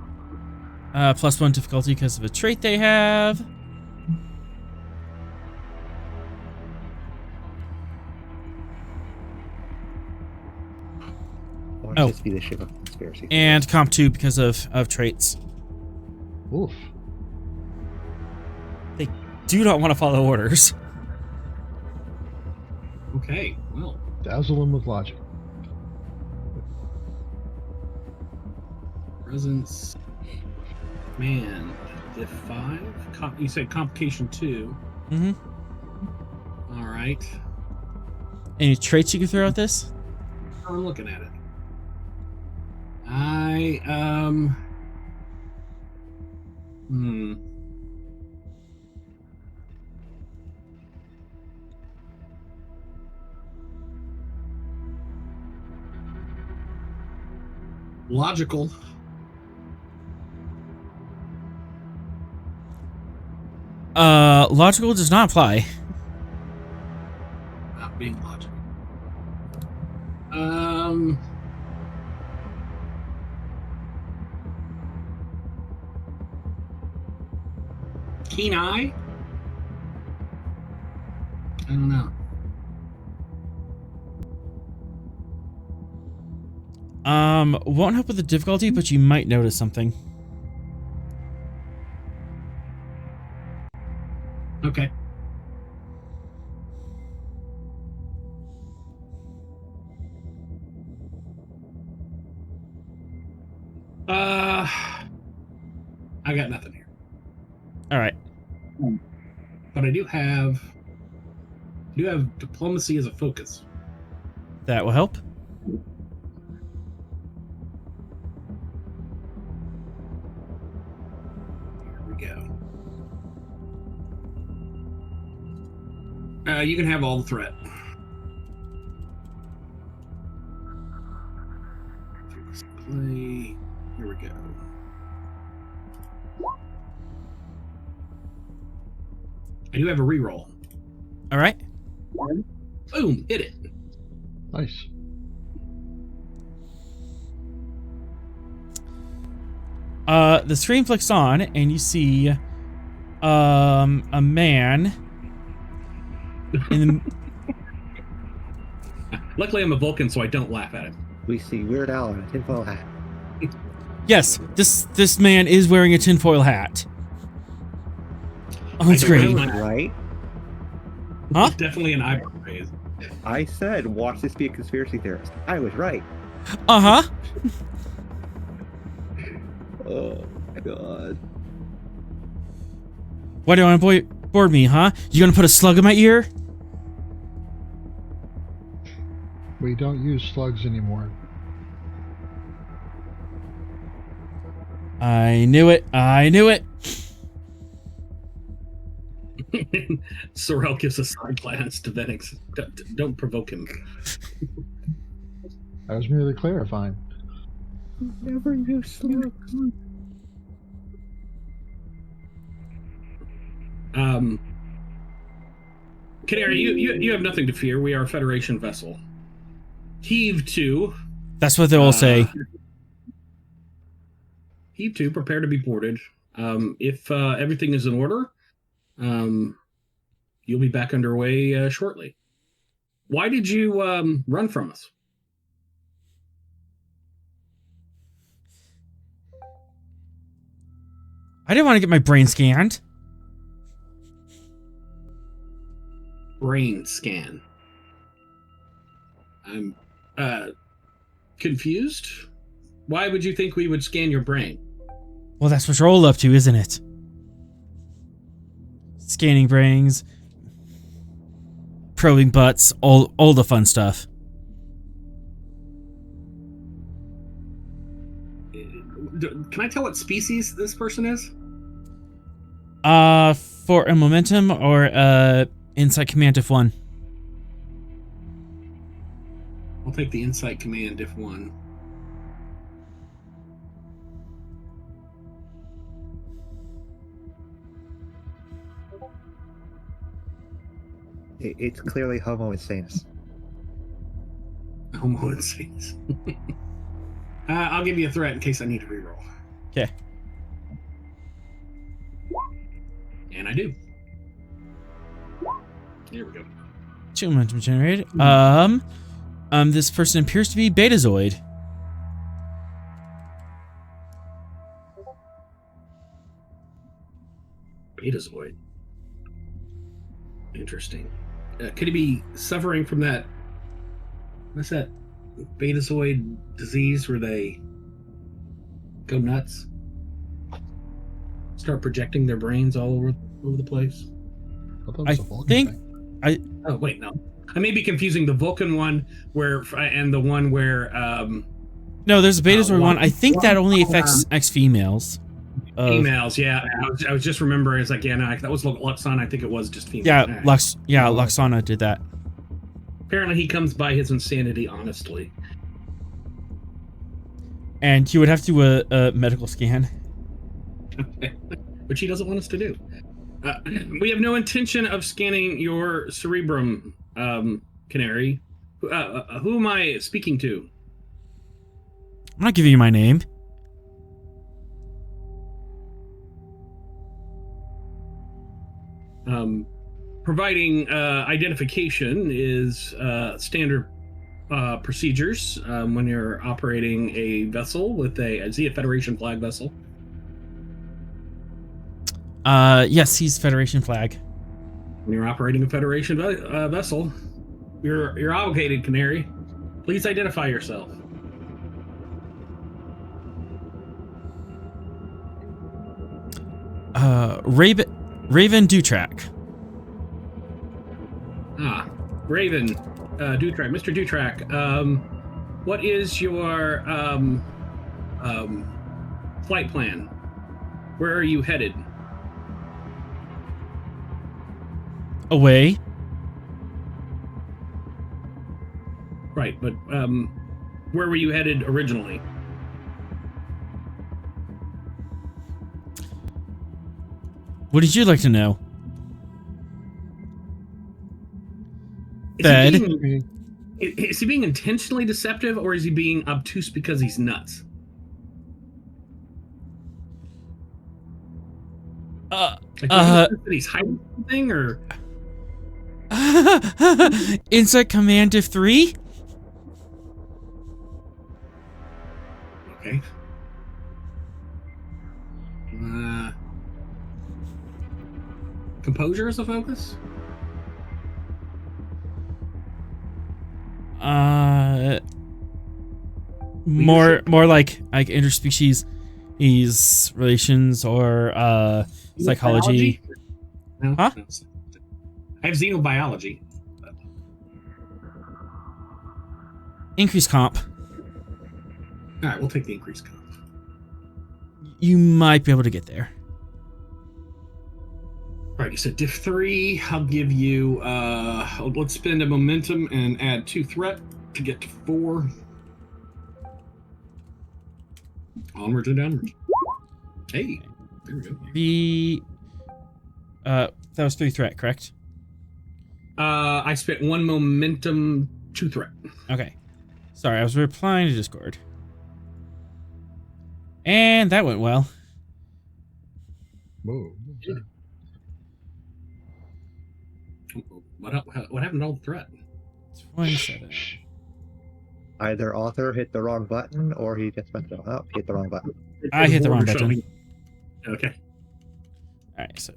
+1 difficulty because of a trait they have. Or Oh. just be the ship of conspiracy. And comp 2 because of traits. Oof. They do not want to follow orders. Okay, well, Dazzle them with logic. presence, man, diff 5. You said complication 2. Mm-hmm. All right, Any traits you can throw at this? I'm looking at it. Logical. Logical does not apply. Not being logical. Keen eye? I don't know. Won't help with the difficulty, but you might notice something. Okay. I got nothing here, All right. but I do have diplomacy as a focus. That will help. Here we go. You can have all the threat. Play. Here we go. I do have a reroll. All right. Boom! Hit it. Nice. The screen flicks on, and you see a man in the... Luckily, I'm a Vulcan, so I don't laugh at him. We see Weird Al in a tinfoil hat. Yes, this man is wearing a tinfoil hat. On I screen. don't know. Right? Huh? Definitely an eyebrow raise. I said, watch this be a conspiracy theorist. I was right. Uh-huh. Oh, God. Why do you want to board me, huh? You gonna put a slug in my ear? We don't use slugs anymore. I knew it. I knew it. Sorrel gives a side glance to Venix. Don't provoke him. I was merely clarifying. Never knew slugs. Canary, you have nothing to fear. We are a Federation vessel. Heave to. That's what they'll all say. Heave to. Prepare to be boarded. If everything is in order, you'll be back underway shortly. Why did you run from us? I didn't want to get my brain scanned. Brain scan. I'm confused. Why would you think we would scan your brain? Well, that's what you're all up to, isn't it? Scanning brains, probing butts, all the fun stuff. Can I tell what species this person is? For a momentum or insight command if one. I'll take the insight command if one. It's clearly Homo insanus. Homo insanus. I'll give you a threat in case I need to reroll. Okay. And I do. Here we go. 2 momentum generated. This person appears to be Betazoid. Betazoid. Interesting. Could he be suffering from that? What's that? Betazoid disease where they go nuts, start projecting their brains all over the place. I think Oh wait, no. I may be confusing the Vulcan one and the one where no, there's a Betazoid one. I think that only affects ex-females. females. Yeah, I was just remembering. It's like, yeah, no, that was Luxana. I think it was just females. Yeah, All right. Luxana did that. Apparently, he comes by his insanity honestly. And he would have to do a medical scan. Which he doesn't want us to do. We have no intention of scanning your cerebrum, Canary. Who am I speaking to? I'm not giving you my name. Providing identification is standard procedures when you're operating a vessel with a Federation flag vessel. Yes, he's Federation flag. When you're operating a Federation vessel, you're obligated, Canary. Please identify yourself. Raven Dutrak. Raven Dutrak. Mr. Dutrak, what is your flight plan? Where are you headed? Away. Right, but where were you headed originally? What did you like to know? Fed. Is he being intentionally deceptive, or is he being obtuse because he's nuts? That he's hiding something, or Inside Command of 3? okay. Composure is a focus? More like interspecies relations or psychology. No? Huh? No. I have xenobiology. Increased comp. All right, we'll take the increased comp. You might be able to get there. All right, you said diff 3. I'll give you, let's spend a momentum and add 2 threat to get to 4. Onwards and downwards. Hey, there we go. That was 3 threat, correct? I spent 1 momentum, 2 threat. Okay. Sorry, I was replying to Discord. And that went well. Whoa. What happened to all the threat? 27. Either author hit the wrong button or he just messed it up. Hit the wrong button. I hit the wrong button. Okay. Alright, so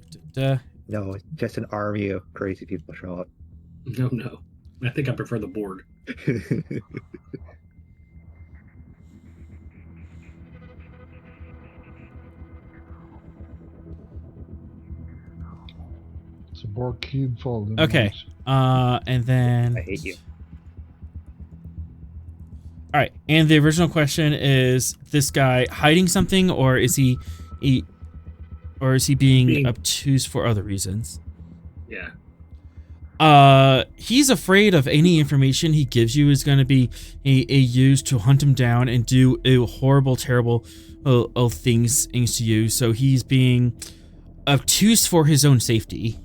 No, just an army of crazy people show up. No. I think I prefer the board. It's a Borg cube full of okay. And then I hate you. All right, and the original question is: this guy hiding something, or is he being obtuse for other reasons? Yeah. He's afraid of any information he gives you is going to be used to hunt him down and do horrible, terrible things to you. So he's being obtuse for his own safety.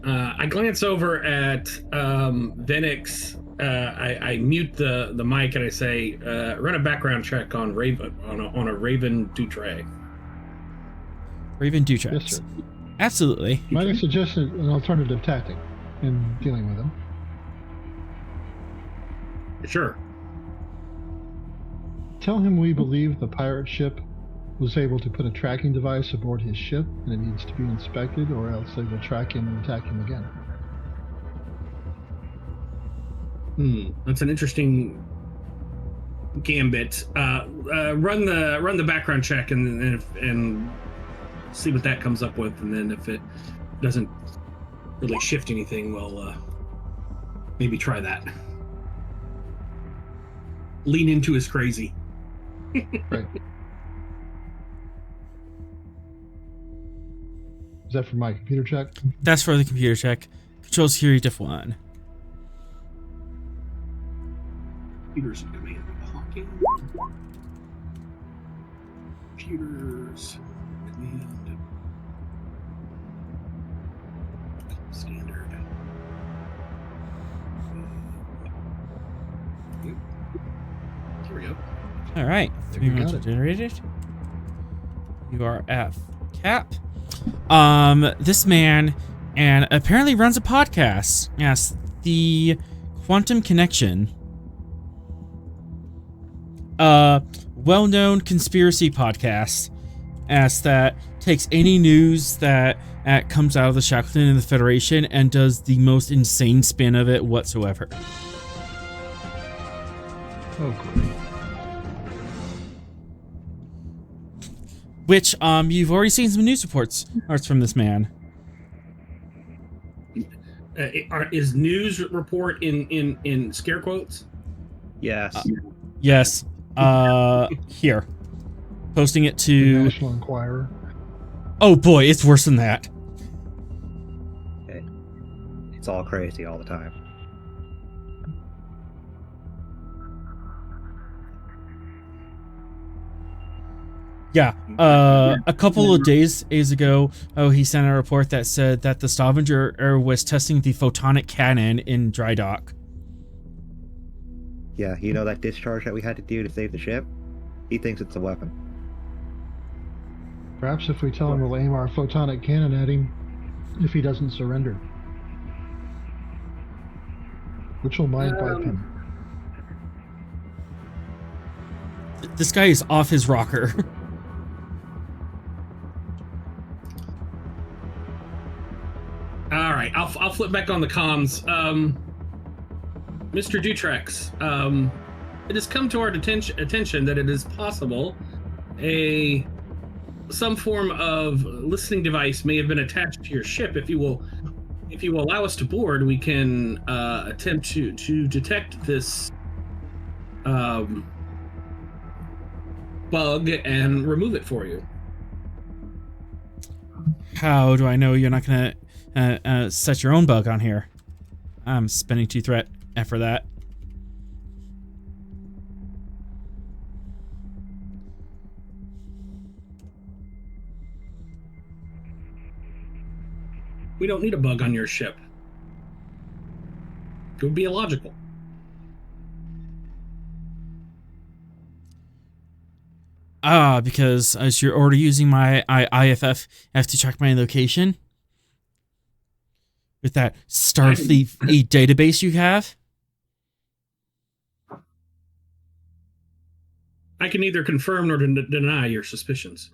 I glance over at Venix. I mute the mic and I say, "Run a background check on Raven on a Raven Dutray." Raven Dutray. Yes, sir. Absolutely. Might I suggest an alternative tactic in dealing with him? Sure. Tell him we believe the pirate ship was able to put a tracking device aboard his ship and it needs to be inspected, or else they will track him and attack him again. That's an interesting gambit. Run the background check and see what that comes up with, and then if it doesn't really shift anything, we'll maybe try that. Lean into his crazy. Right. Is that for my computer check? That's for the computer check. Control security diff 1. Computers in command. Hawking. Computers. Command. Standard. Here we go. All right. 3 You minutes got it. generated. You are at cap. This man and apparently runs a podcast. Yes, the Quantum Connection. Well-known conspiracy podcast that takes any news that comes out of the Shackleton and the Federation and does the most insane spin of it whatsoever. Oh, great. Which, you've already seen some news reports from this man. Is news report in scare quotes? Yes. Yes. Here. Posting it The to... National Enquirer. Oh boy, it's worse than that. Okay. It's all crazy all the time. Yeah, a couple of days ago, he sent a report that said that the Stavanger was testing the photonic cannon in dry dock. Yeah, you know that discharge that we had to do to save the ship? He thinks it's a weapon. Perhaps if we tell him we'll aim our photonic cannon at him, if he doesn't surrender. Which will mind wipe him. This guy is off his rocker. All right, I'll flip back on the comms. Mr. Dutrex, it has come to our attention that it is possible some form of listening device may have been attached to your ship. If you will allow us to board, we can attempt to detect this bug and remove it for you. How do I know you're not gonna set your own bug on here? I'm spending 2 threat for that. We don't need a bug on your ship. It would be illogical. Because as you're already using my IFF to check my location with that Starfleet database you have. I can neither confirm nor deny your suspicions.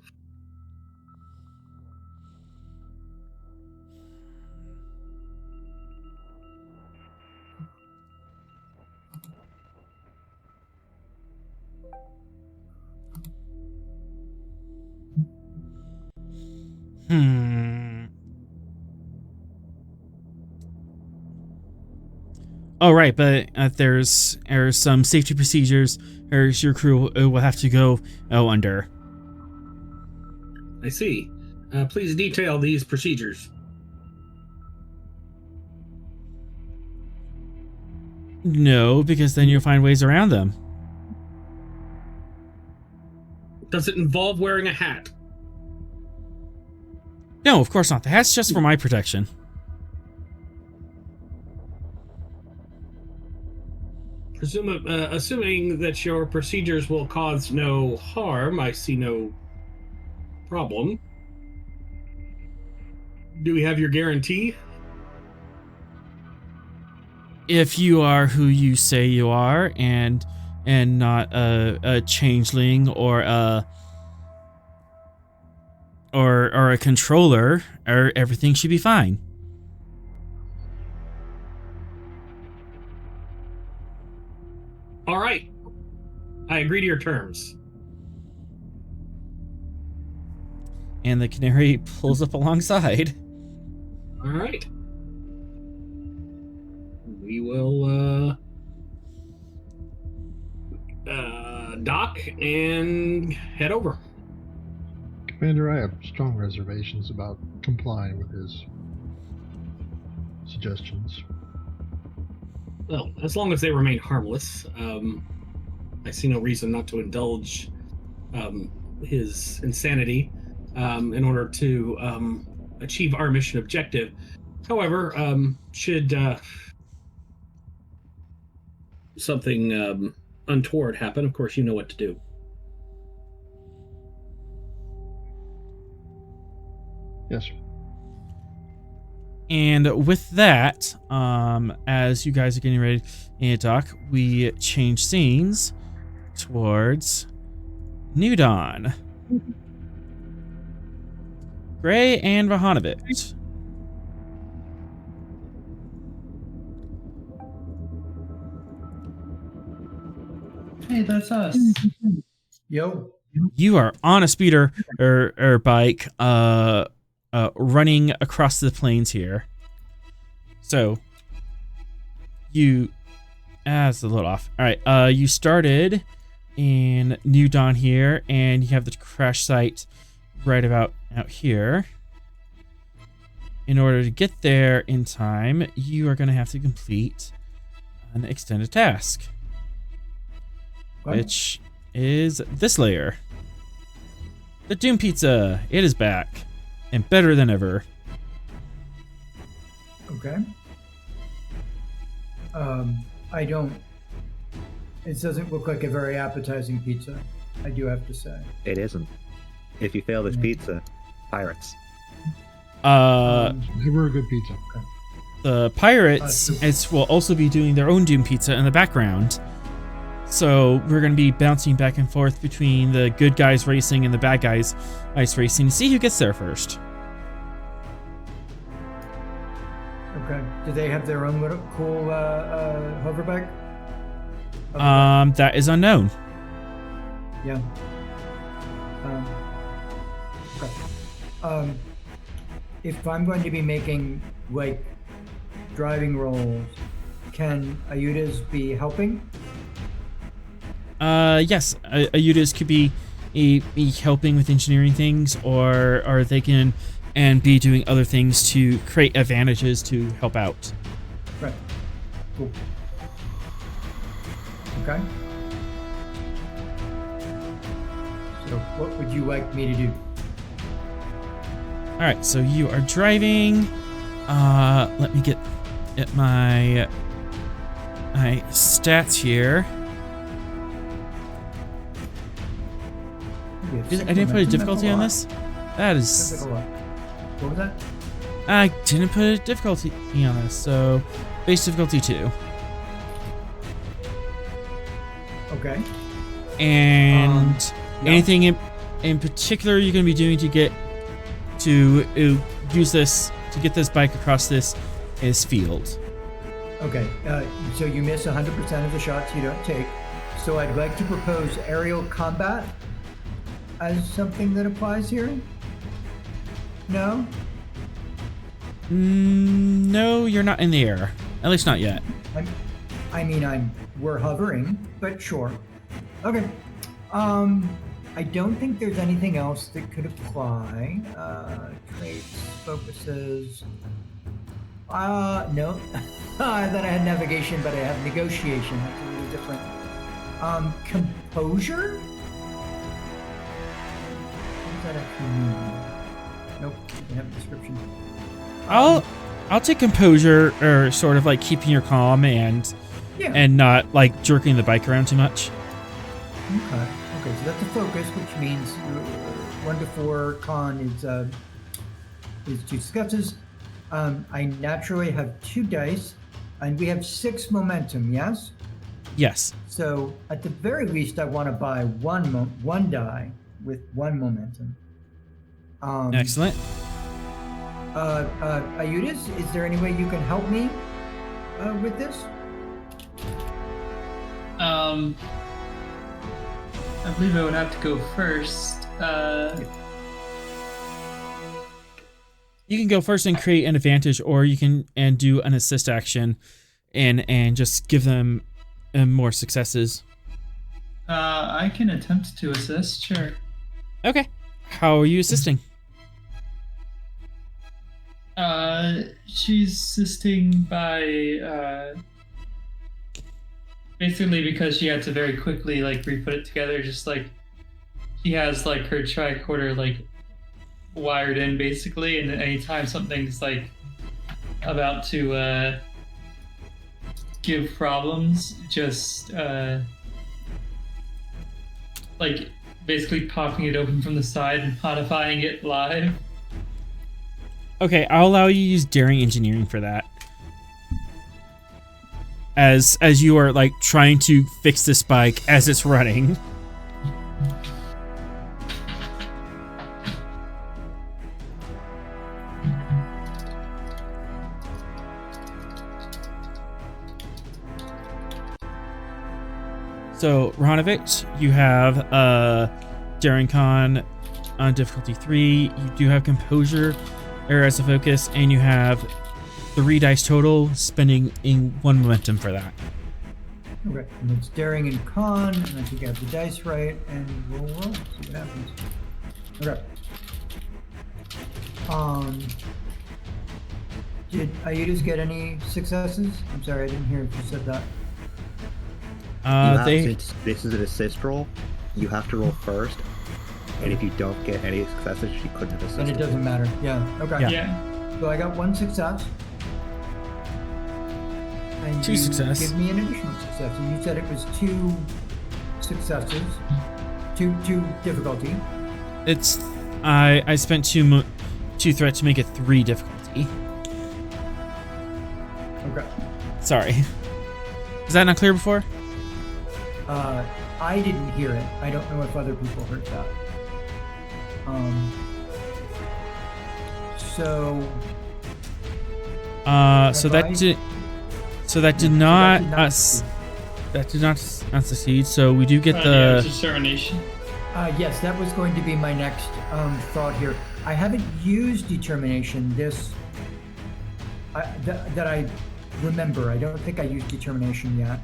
Oh, right, but there's some safety procedures your crew will have to go under. I see. Please detail these procedures. No, because then you'll find ways around them. Does it involve wearing a hat? No, of course not. The hat's just for my protection. Assuming that your procedures will cause no harm, I see no problem. Do we have your guarantee? If you are who you say you are, and not a changeling or a controller, everything should be fine. All right. I agree to your terms. And the Canary pulls up alongside. All right. We will dock and head over. Commander, I have strong reservations about complying with his suggestions. Well, as long as they remain harmless, I see no reason not to indulge his insanity in order to achieve our mission objective. However, should something untoward happen, of course you know what to do. Yes, sir. And with that, as you guys are getting ready to dock, we change scenes towards New Dawn. Gray and Vahanovic. Hey, that's us. Yo. You are on a speeder or bike, running across the plains here. So you, it's a little off. All right, you started in New Dawn here, and you have the crash site right about out here. In order to get there in time, you are going to have to complete an extended task, which is this layer. The Doom Pizza. It is back and better than ever. Okay. I don't. It doesn't look like a very appetizing pizza, I do have to say. It isn't. If you fail this pizza, pirates. They were a good pizza. The pirates will also be doing their own Doom Pizza in the background. So we're going to be bouncing back and forth between the good guys racing and the bad guys ice racing to see who gets there first. Okay. Do they have their own little cool hoverback? That is unknown. Yeah. Okay. If I'm going to be making like driving rolls, can Ayudas be helping? Yes, Ayudas could be helping with engineering things, or they can and be doing other things to create advantages to help out. Right. Cool. Okay. So what would you like me to do? All right, so you are driving. Let me get my stats here. I didn't put a difficulty on this. That is. What was that? I didn't put a difficulty on this, so base difficulty 2. Okay. And yeah. anything in particular you're going to be doing to get to use this to get this bike across this is field. Okay. So you miss 100% of the shots you don't take. So I'd like to propose aerial combat as something that applies here. No? No, you're not in the air. At least not yet. We're hovering, but sure. Okay. I don't think there's anything else that could apply. Traits, focuses. No. I thought I had navigation, but I have negotiation. That's a little different. Composure? What does that actually mean? Nope, doesn't have a description. I'll take composure, or sort of like keeping your calm and not like jerking the bike around too much. Okay, so that's a focus, which means 1 to 4 con is 2 successes. I naturally have 2 dice, and we have 6 momentum. Yes. Yes. So at the very least, I want to buy one die with 1 momentum. Excellent. Ayudas, is there any way you can help me with this? I believe I would have to go first. You can go first and create an advantage, or you can do an assist action and just give them more successes. I can attempt to assist, sure. Okay. How are you assisting? She's assisting by basically because she had to very quickly like re-put it together, just like she has like her tricorder like wired in basically, and anytime something's like about to give problems, just like basically popping it open from the side and modifying it live. Okay, I'll allow you to use daring engineering for that. As you are like trying to fix this bike as it's running. So, Rahanovic, you have Daring Con on difficulty 3. You do have Composure Error as a focus, and you have 3 dice total, spending in 1 momentum for that. Okay, and it's Daring and Con, and I think I have the dice right, and roll, see what happens. Okay. Did Aidas get any successes? I'm sorry, I didn't hear if you said that. Since this is an assist roll, you have to roll first, and if you don't get any successes, she couldn't have assisted. And it doesn't matter. Yeah. Okay. Yeah. So I got 1 success. And 2 you success. Give me an additional success. And you said it was 2 successes, 2 difficulty. It's I spent 2 threat to make it 3 difficulty. Okay. Sorry. Is that not clear before? I didn't hear it. I don't know if other people heard that. So that did not succeed. So we do get the determination. Yes, that was going to be my next thought here. I haven't used determination that I remember. I don't think I used determination yet.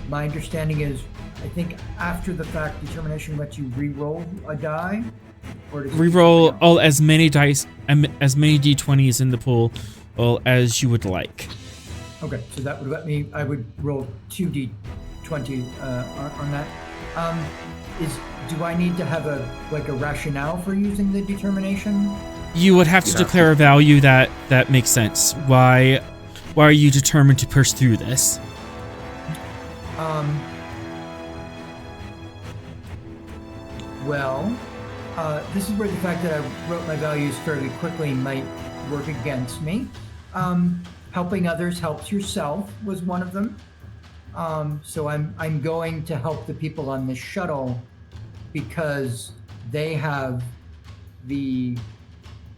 My understanding is, I think after the fact, determination lets you re-roll a die, or does it re-roll as many dice, as many d20s in the pool, as you would like. Okay, so that would let me. I would roll 2d20 on that. Do I need to have a rationale for using the determination? You would have to declare a value that makes sense. Why are you determined to push through this? Well, this is where the fact that I wrote my values fairly quickly might work against me. Helping others helps yourself was one of them. So I'm going to help the people on the shuttle because they have the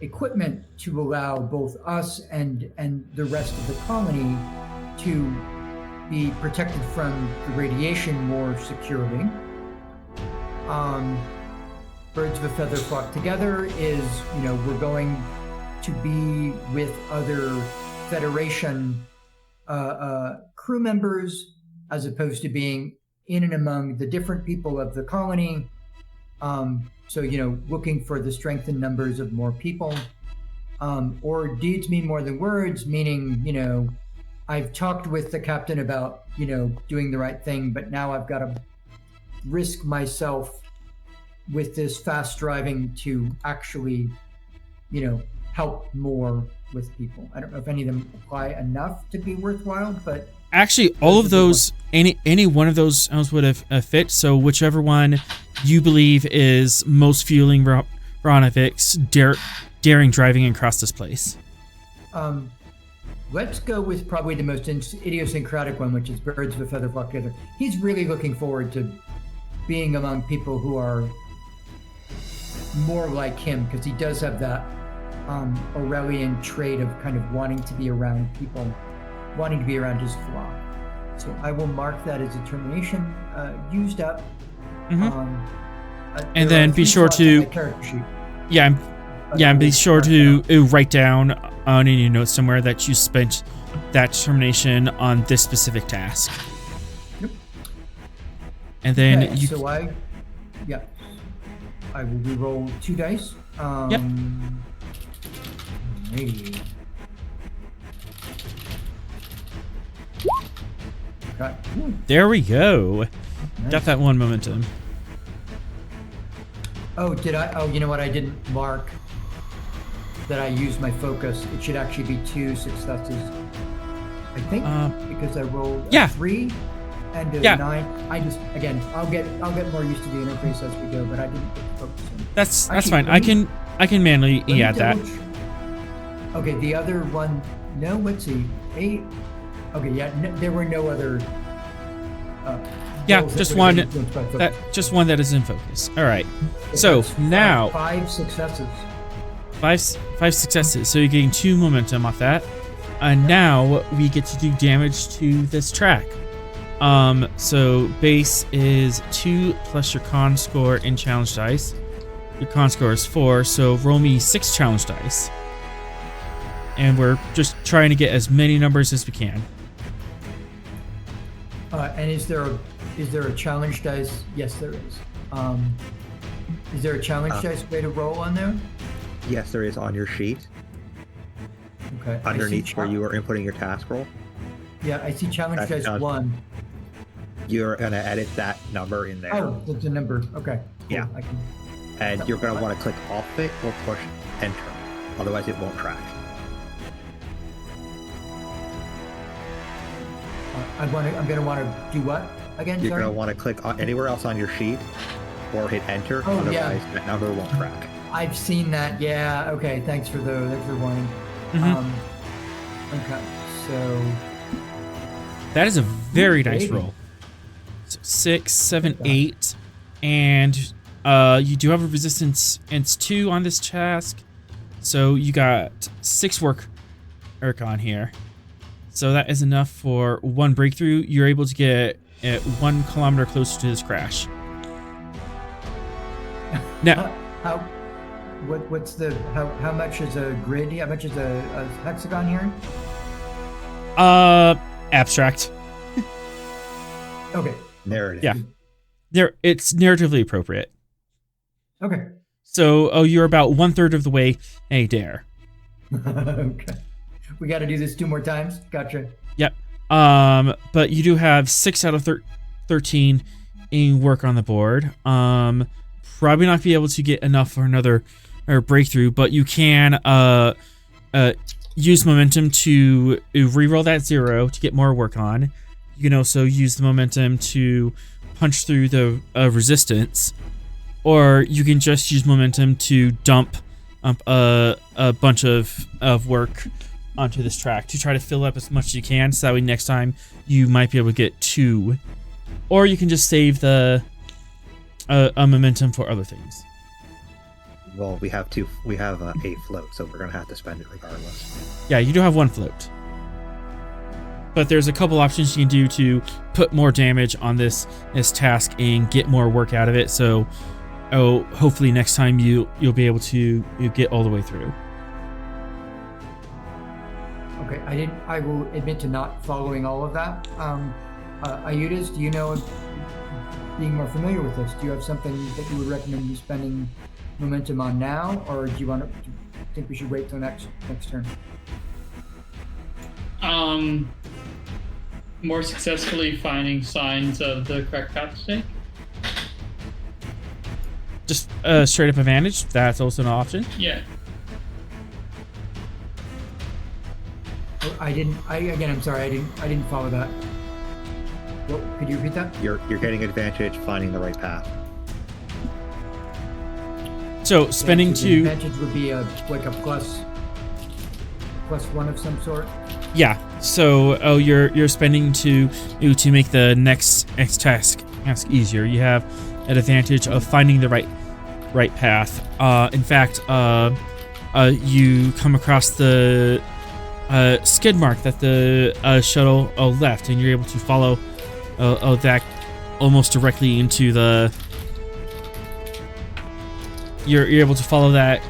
equipment to allow both us and the rest of the colony to be protected from the radiation more securely. Birds of a feather flock together is, we're going to be with other Federation crew members as opposed to being in and among the different people of the colony. So, looking for the strength in numbers of more people. Or deeds mean more than words, meaning, I've talked with the captain about, doing the right thing, but now I've got to risk myself with this fast driving to actually, help more with people. I don't know if any of them apply enough to be worthwhile, but actually all of those, any one of those would have fit. So whichever one you believe is most fueling Ronovic's daring driving across this place. Let's go with probably the most idiosyncratic one, which is birds of a feather flock together. He's really looking forward to being among people who are more like him, because he does have that Aurelian trait of kind of wanting to be around people, wanting to be around his flock. So I will mark that as determination used up. Mm-hmm. And then be sure to be sure to write down on any notes somewhere that you spent that determination on this specific task. Yep. And then okay, so I will re-roll 2 dice. Yep. Maybe. Okay. There we go. Nice. Got that 1 momentum. Oh, did I? Oh, you know what? I didn't mark that I used my focus. It should actually be 2 successes, I think, because I rolled a 3 and a 9. I just, again, I'll get more used to the interface as we go, but I didn't put the focus in. That's fine. I can manually add that. Okay, the other one. No, let's see. 8. Okay, yeah, there were no other. Just one. Just one that is in focus. All right. So now 5 successes. 5 successes. So you're getting 2 momentum off that. And now we get to do damage to this track. So base is 2 plus your con score in challenge dice. Your con score is 4, so roll me 6 challenge dice. And we're just trying to get as many numbers as we can. And is there a challenge dice? Yes, there is. Is there a challenge dice way to roll on there? Yes, there is on your sheet. Okay. Underneath where you are inputting your task roll. Yeah, I see challenge dice 1. You're gonna edit that number in there. Oh, that's a number. Okay. Cool. Yeah. I can... And you're gonna want to click off it or push enter. Otherwise it won't track. I'm gonna want to do what again? You're Sorry? gonna want to click on anywhere else on your sheet or hit enter. Oh, otherwise yeah. that number won't track. I've seen that. Yeah. Okay. Thanks for the warning. Okay. So That is a very nice Maybe. roll. So 6, 7, Okay. 8, and you do have a resistance and it's 2 on this task, so you got 6 work on here. So that is enough for 1 breakthrough. You're able to get 1 kilometer closer to this crash. Now, how much is a grid? How much is a hexagon here? abstract. Okay. Narrative. Yeah. It's narratively appropriate. Okay. So, you're about 1/3 of the way. Hey, dare. Okay. We got to do this 2 more times. Gotcha. Yep. But you do have 6 out of 13 in work on the board. Probably not be able to get enough for another breakthrough, but you can use momentum to reroll that 0 to get more work on. You can also use the momentum to punch through the resistance, or you can just use momentum to dump a bunch of work onto this track to try to fill up as much as you can, so that way next time you might be able to get 2, or you can just save the a momentum for other things. Well, we have a float, so we're gonna have to spend it regardless. Yeah, you do have 1 float, but there's a couple options you can do to put more damage on this task and get more work out of it. So, hopefully next time you'll be able to get all the way through. Okay. I will admit to not following all of that. Ayudas, do you know, being more familiar with this, do you have something that you would recommend you spending momentum on now, or do you think we should wait till next turn? More successfully finding signs of the correct path to take. Just straight up advantage. That's also an option. Yeah. I'm sorry. I didn't follow that. Could you repeat that? You're getting advantage finding the right path. So spending so the 2. advantage would be like a plus 1 of some sort. Yeah. So you're spending to make the next task easier. You have an advantage of finding the right path. In fact, you come across the skid mark that the shuttle left, and you're able to follow that almost directly into the. You're able to follow that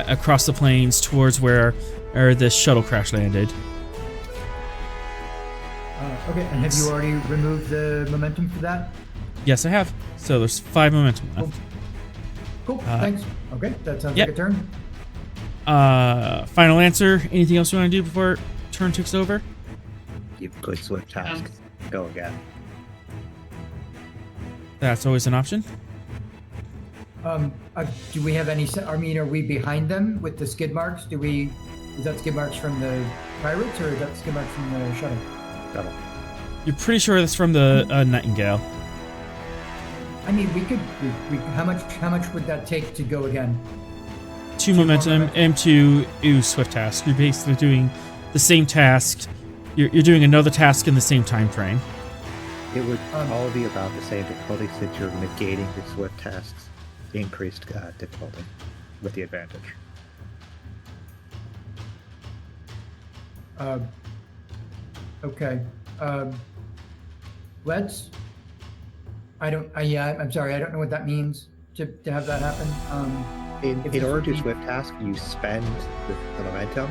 across the plains towards where the shuttle crash landed. Okay, and have you already removed the momentum for that? Yes, I have. So there's 5 momentum left. Cool. Thanks. Okay, that sounds yep. like a turn. Final answer. Anything else you want to do before turn takes over? You click swift task. Go again. That's always an option. Do we have any? I mean, are we behind them with the skid marks? Is that skid marks from the pirates, or is that skid marks from the shuttle? Shuttle. You're pretty sure that's from the Nightingale. I mean, we could. How much would that take to go again? 2 momentum and 2 swift task. You're basically doing the same task. You're doing another task in the same time frame. It would all be about the same difficulty since you're negating the swift tasks increased difficulty with the advantage. Okay. let's. I'm sorry. I don't know what that means to have that happen. In order to swift task, you spend the momentum,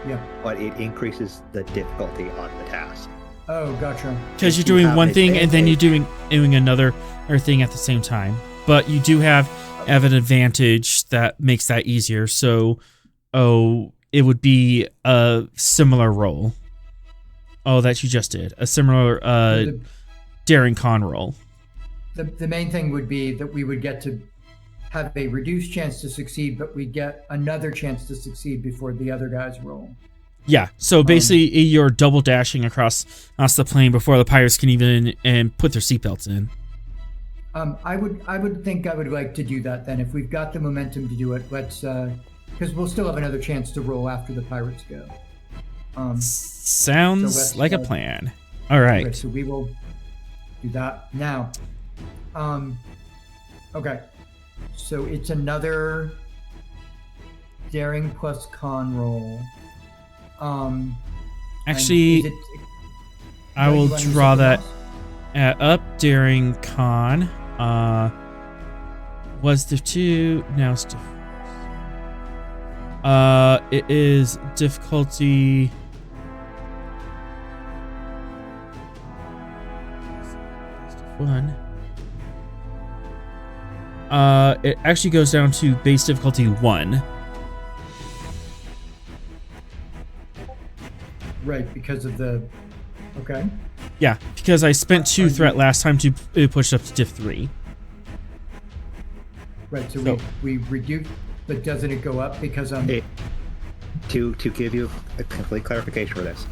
Yeah. but it increases the difficulty on the task. Oh, gotcha. Because you're You doing have one an thing and then you're advantage. doing another thing at the same time. But you do have an advantage that makes that easier. So, it would be a similar roll. Oh, that you just did. A similar daring con roll. The main thing would be that we would get to have a reduced chance to succeed, but we get another chance to succeed before the other guys roll. Yeah, so basically you're double dashing across the plane before the pirates can even put their seatbelts in. I would think I would like to do that then. If we've got the momentum to do it, let's because we'll still have another chance to roll after the pirates go. Sounds like a plan. All right. Okay, so we will do that now. Okay. So it's another daring plus con roll. Actually, is it- I you will wanna use draw something that else? up. Daring con. Was the two now? It is difficulty. One. It actually goes down to base difficulty 1. Right, because of the. Okay. Yeah, because I spent 2 threat last time to push up to diff 3. Right, so So- we reduce, but doesn't it go up because To give you a complete clarification for this,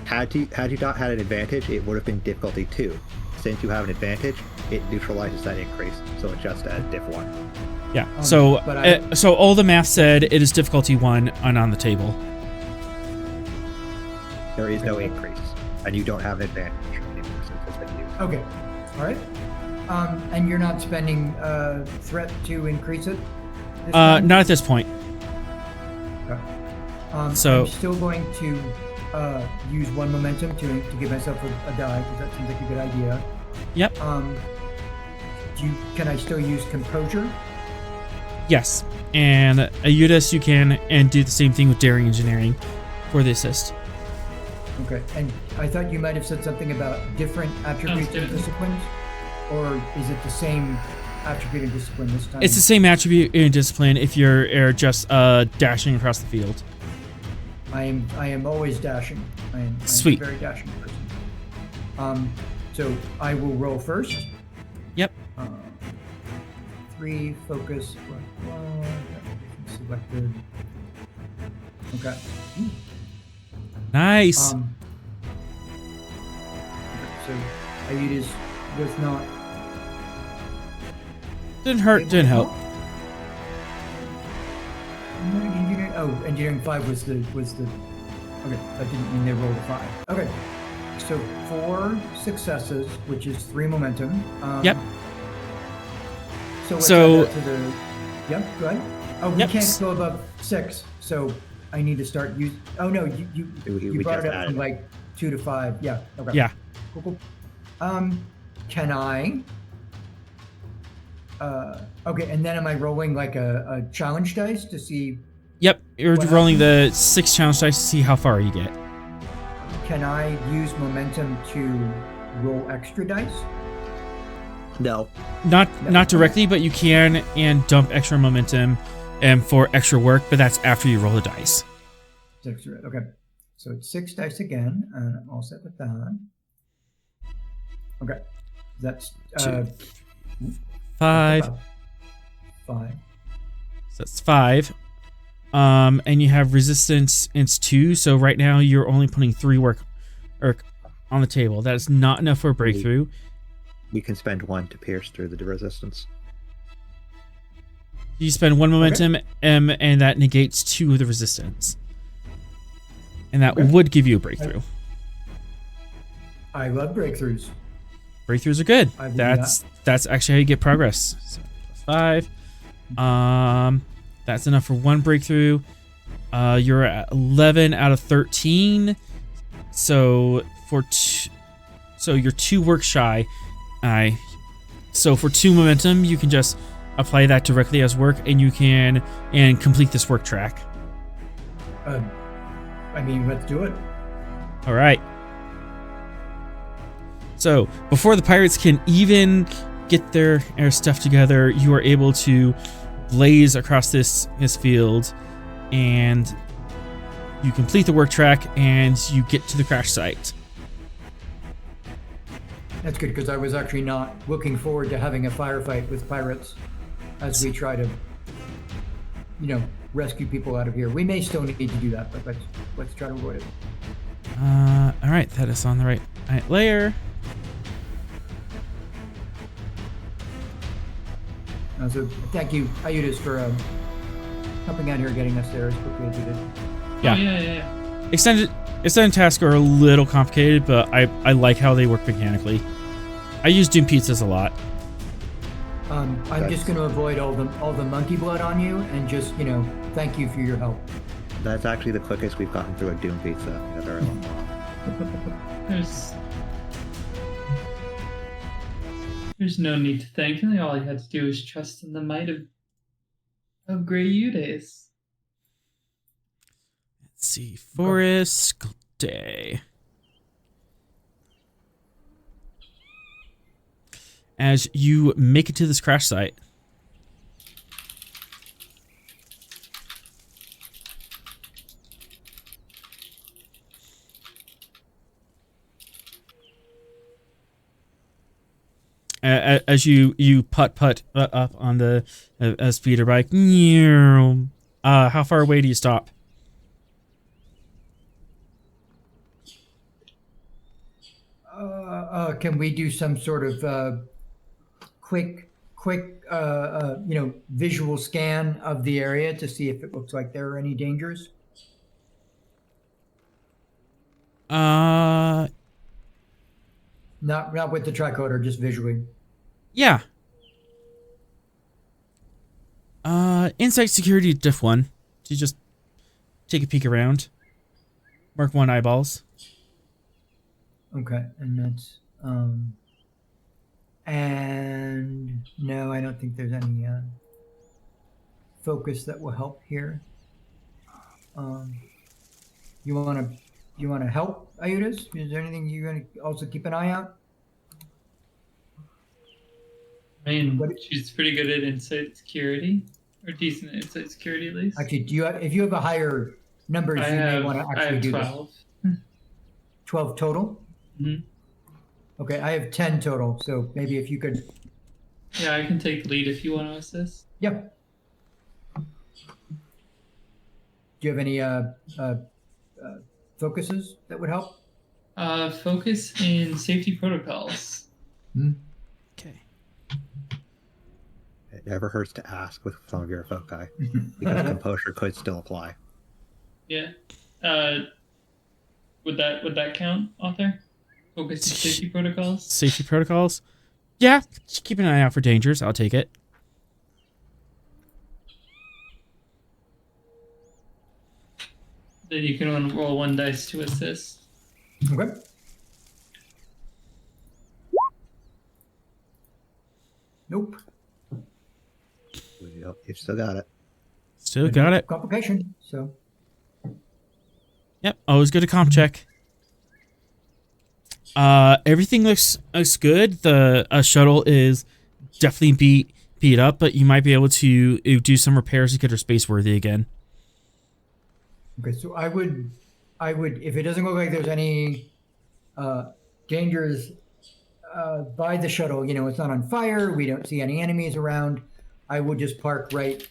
had you not had an advantage, it would have been difficulty 2. Since you have an advantage, it neutralizes that increase, so it's just at diff 1. Yeah. So but so all the math said it is difficulty 1 and on the table. There is no increase, and you don't have an advantage. Since it's been used. Okay. All right. And you're not spending threat to increase it? this time? Not at this point. so- I'm still going to use 1 momentum to give myself a die, because that seems like a good idea. Yep. Can I still use composure? Yes. And Eudes, you can and do the same thing with daring engineering for the assist. Okay. And I thought you might have said something about different attributes and good. disciplines, or is it the same attribute and discipline this time? It's the same attribute in discipline if you're just dashing across the field. I am always dashing. I'm Sweet. a very dashing person. So I will roll first. Yep. 3 focus. Selected. Okay. Nice. So Aedes was not. Didn't hurt, didn't help. Engineering 5 was the. Okay, that didn't mean they rolled a 5. Okay, so 4 successes, which is 3 momentum. Yep. So let's So- add that to the. Yep. Go ahead. Oh, we Yep. can't go above 6, so I need to start using. Oh no, you We brought just it up added from it. like 2 to 5. Yeah. Okay. Yeah. Cool. Can I? Okay, and then am I rolling like a challenge dice to see? Yep. You're What rolling the 6 challenge dice to see how far you get. Can I use momentum to roll extra dice? No, Not directly, but you can and dump extra momentum for extra work, but that's after you roll the dice. 6, okay. So it's 6 dice again, and I'm all set with that. Okay. That's 5. 5. So that's 5. And you have resistance ins 2, so right now you're only putting 3 work on the table. That is not enough for a breakthrough. we can spend 1 to pierce through the resistance. You spend 1 momentum, and that negates 2 of the resistance. And that would give you a breakthrough. I love breakthroughs. Breakthroughs are good. I will do That's actually how you get progress. So plus 5. That's enough for 1 breakthrough. You're at 11 out of 13. So for So you're 2 work shy. So for 2 momentum, you can just apply that directly as work, and you can complete this work track. I mean, let's do it. All right. So before the pirates can even get their stuff together, you are able to blaze across this field, and you complete the work track, and you get to the crash site. That's good, because I was actually not looking forward to having a firefight with pirates as we try to, rescue people out of here. We may still need to do that, but let's try to avoid it. All right, that is on the right layer. So thank you, Iudis, for helping out here, getting us there as quickly as you did. Yeah. Oh, yeah. Extended tasks are a little complicated, but I like how they work mechanically. I use Doom Pizzas a lot. I'm just going to avoid all the monkey blood on you, and just thank you for your help. That's actually the quickest we've gotten through a Doom Pizza in a very long while. There's no need to thank me. All you had to do was trust in the might of Grey Udays. Let's see, Forest Day. As you make it to this crash site, as you putt up on the speeder bike, how far away do you stop? Can we do some sort of quick visual scan of the area to see if it looks like there are any dangers? Not with the tricorder, just visually. Yeah. Insight security diff 1. So you just take a peek around. Mark 1 eyeballs. Okay, and that's and no, I don't think there's any focus that will help here. You want to help, Iudis? Is there anything you're going to also keep an eye out? I mean, she's pretty good at insight security, or decent at insight security at least. Actually, if you have a higher number, you may want to actually do 12. this. 12 total? Mm-hmm. Okay, I have 10 total, so maybe if you could... Yeah, I can take the lead if you want to assist. Yep. Do you have any focuses that would help? Focus in safety protocols. Okay. It never hurts to ask with some of your foci, because composure could still apply. Yeah. Would that count, author? Focus in safety protocols? Safety protocols? Yeah, just keep an eye out for dangers. I'll take it. Then you can roll 1 dice to assist. Okay. Nope. You've still got it. Still got it. Complication, so... Yep, always good to comp check. Everything looks good. The shuttle is definitely beat up, but you might be able to do some repairs to get her space worthy again. Okay, so I would, if it doesn't look like there's any dangers by the shuttle, it's not on fire, we don't see any enemies around, I would just park right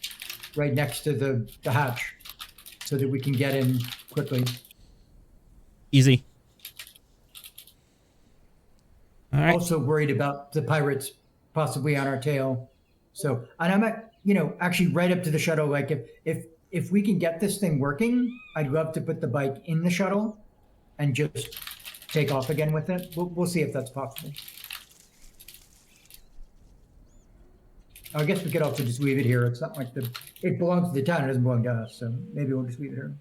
next to the hatch so that we can get in quickly. Easy. All right. Also worried about the pirates possibly on our tail. So, and I'm actually right up to the shuttle. Like if we can get this thing working, I'd love to put the bike in the shuttle and just take off again with it. We'll see if that's possible. I guess we could also just leave it here. It's not like it belongs to the town. It doesn't belong to us. So maybe we'll just leave it here.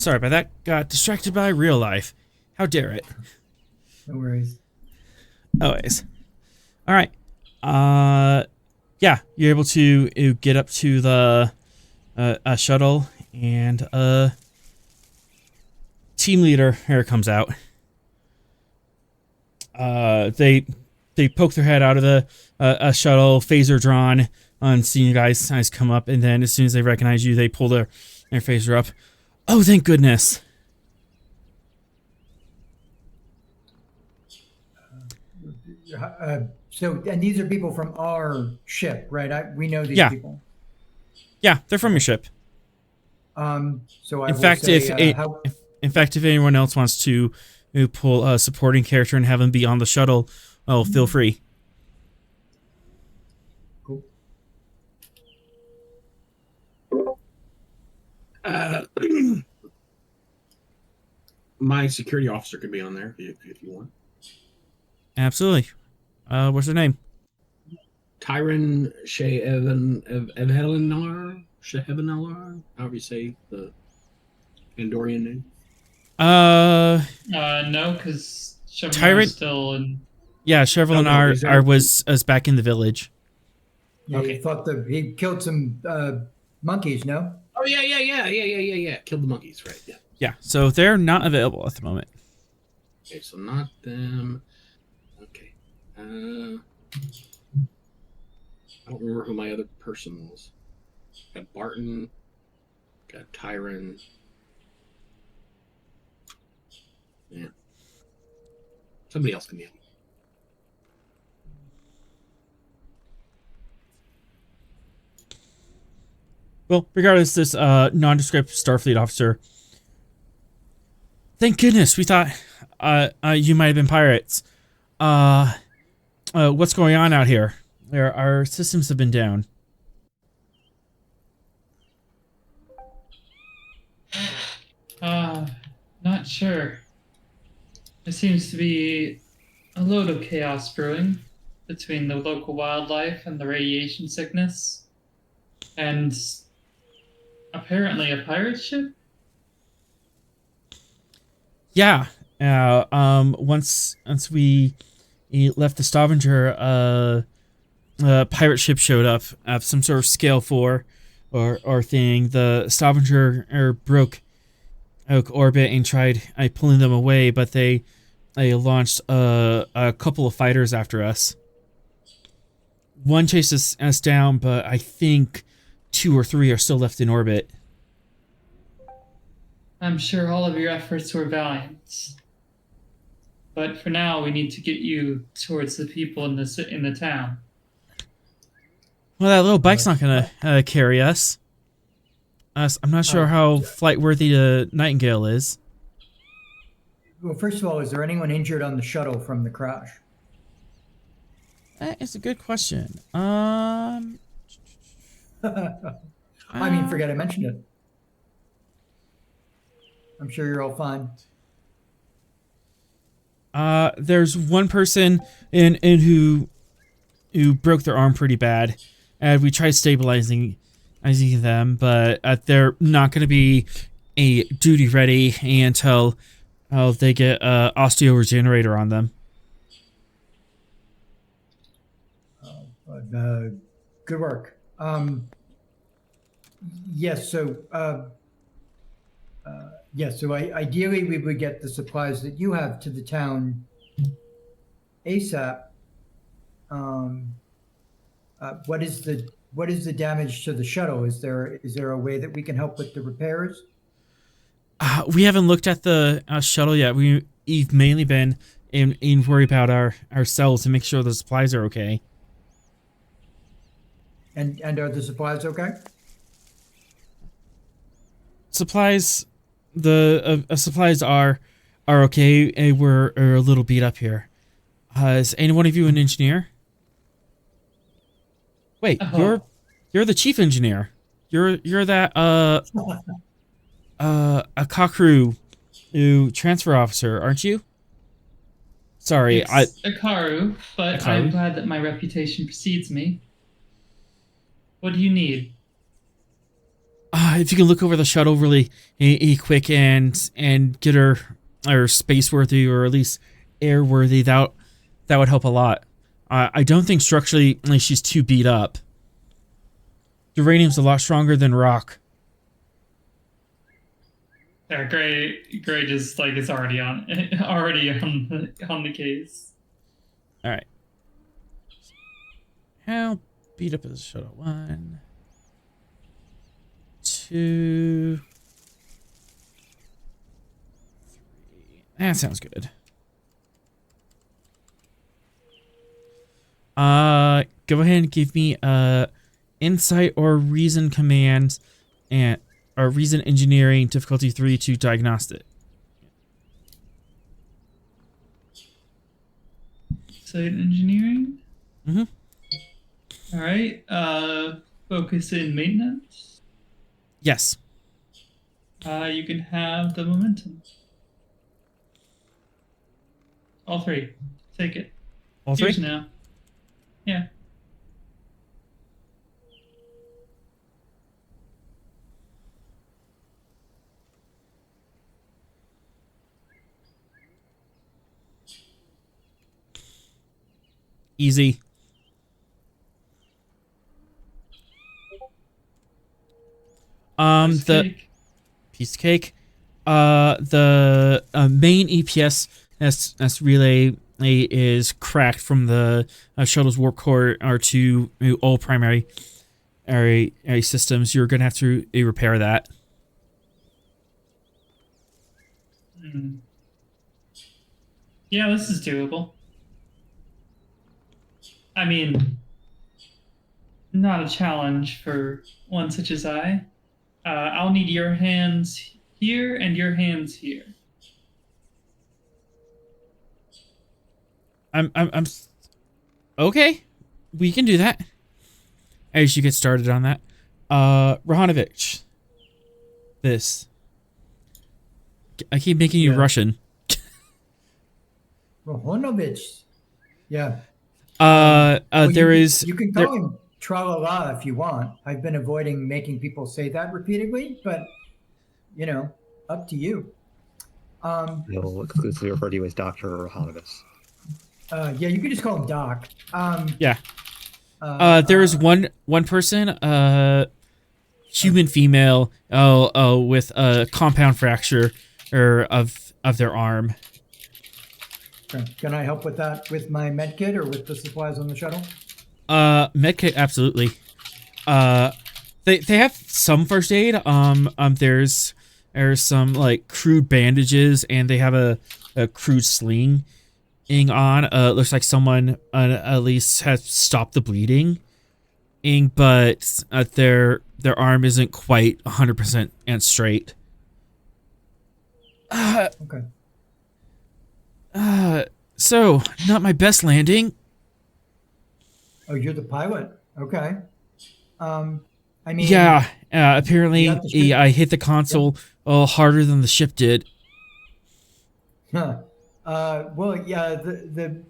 Sorry about that. Got distracted by real life. How dare it? No worries. Always. All right. Yeah, you're able to get up to the shuttle, and team leader here comes out. They poke their head out of the shuttle, phaser drawn, on seeing you guys come up, and then as soon as they recognize you, they pull their phaser up. Oh, thank goodness. So, and these are people from our ship, right? We know these Yeah. people. Yeah, they're from your ship. So I In will fact, say, if anyone else wants to pull a supporting character and have them be on the shuttle, oh, feel free. Cool. My security officer could be on there if you want. Absolutely. What's her name? Tyron Shehevenar, however you say the Andorian name. No, because Tyrant- is still in. Yeah, Chevrolet was back in the village. Yeah, Okay. he thought he killed some monkeys. No. Oh yeah. Killed the monkeys, right? Yeah. Yeah, so they're not available at the moment. Okay, so not them. Okay. I don't remember who my other person was. Got Barton. Got Tyron. Yeah. Somebody else can be on. Well, regardless, this nondescript Starfleet officer. Thank goodness, we thought you might have been pirates. What's going on out here? Our systems have been down. Not sure. There seems to be a load of chaos brewing between the local wildlife and the radiation sickness. And apparently a pirate ship? Yeah. Once we left the Stavanger, a pirate ship showed up of some sort of scale 4 or thing. The Stavanger broke orbit and tried pulling them away, but they launched a couple of fighters after us. One chased us down, but I think 2 or 3 are still left in orbit. I'm sure all of your efforts were valiant. But for now, we need to get you towards the people in the town. Well, that little bike's not gonna carry us. I'm not sure how flight worthy Nightingale is. Well, first of all, is there anyone injured on the shuttle from the crash? That is a good question. I mean, forget I mentioned it. I'm sure you're all fine. There's one person in who broke their arm pretty bad, and we tried stabilizing them, but they're not going to be a duty ready until they get osteo regenerator on them. Good work. Yes. So. Yes. So ideally, we would get the supplies that you have to the town ASAP. What is the damage to the shuttle? Is there a way that we can help with the repairs? We haven't looked at the shuttle yet. We've mainly been in worry about ourselves to make sure the supplies are okay. And are the supplies okay? Supplies, the supplies are okay. We're a little beat up here. Is any one of you an engineer? Wait, you're the chief engineer. You're that a Kakru transfer officer, aren't you? Sorry, It's Akaru, but Akaru? I'm glad that my reputation precedes me. What do you need? if you can look over the shuttle really quick and get her space worthy or at least air worthy, that would help a lot. I don't think structurally she's too beat up. Uranium's a lot stronger than rock. Yeah, Gray just like it's already on the case. All right. How beat up is the shuttle? 1, 2, 3. That sounds good. Go ahead and give me insight or reason command or reason engineering difficulty 3 to diagnostic. Site engineering. Mm-hmm. All right. Focus in maintenance. Yes. You can have the momentum. All 3. Take it. All 3? Yours now. Yeah. Easy. Piece of cake. The main EPS that's relay is cracked from the shuttle's warp core or to all primary area systems. You're gonna have to repair that. Yeah, this is doable. I mean, not a challenge for one such as I. I'll need your hands here and your hands here. I'm okay. We can do that. As you get started on that, Rahanovich. This. I keep making you Russian. Rahanovich. Yeah. There is. You can call him Tra-la-la if you want. I've been avoiding making people say that repeatedly, but up to you. He'll exclusively refer to you as Dr. Rahanovich. Yeah, you can just call him Doc. Yeah. There is one person, human female, with a compound fracture of their arm. Okay. Can I help with that with my med kit or with the supplies on the shuttle? Med kit, absolutely. They have some first aid. There's some like crude bandages, and they have a crude sling on. Looks like someone at least has stopped the bleeding. But their arm isn't quite 100% and straight. Okay. So not my best landing. Oh, you're the pilot. Okay. I mean. Yeah. Apparently, I hit the console harder than the ship did. Huh. Well, yeah. The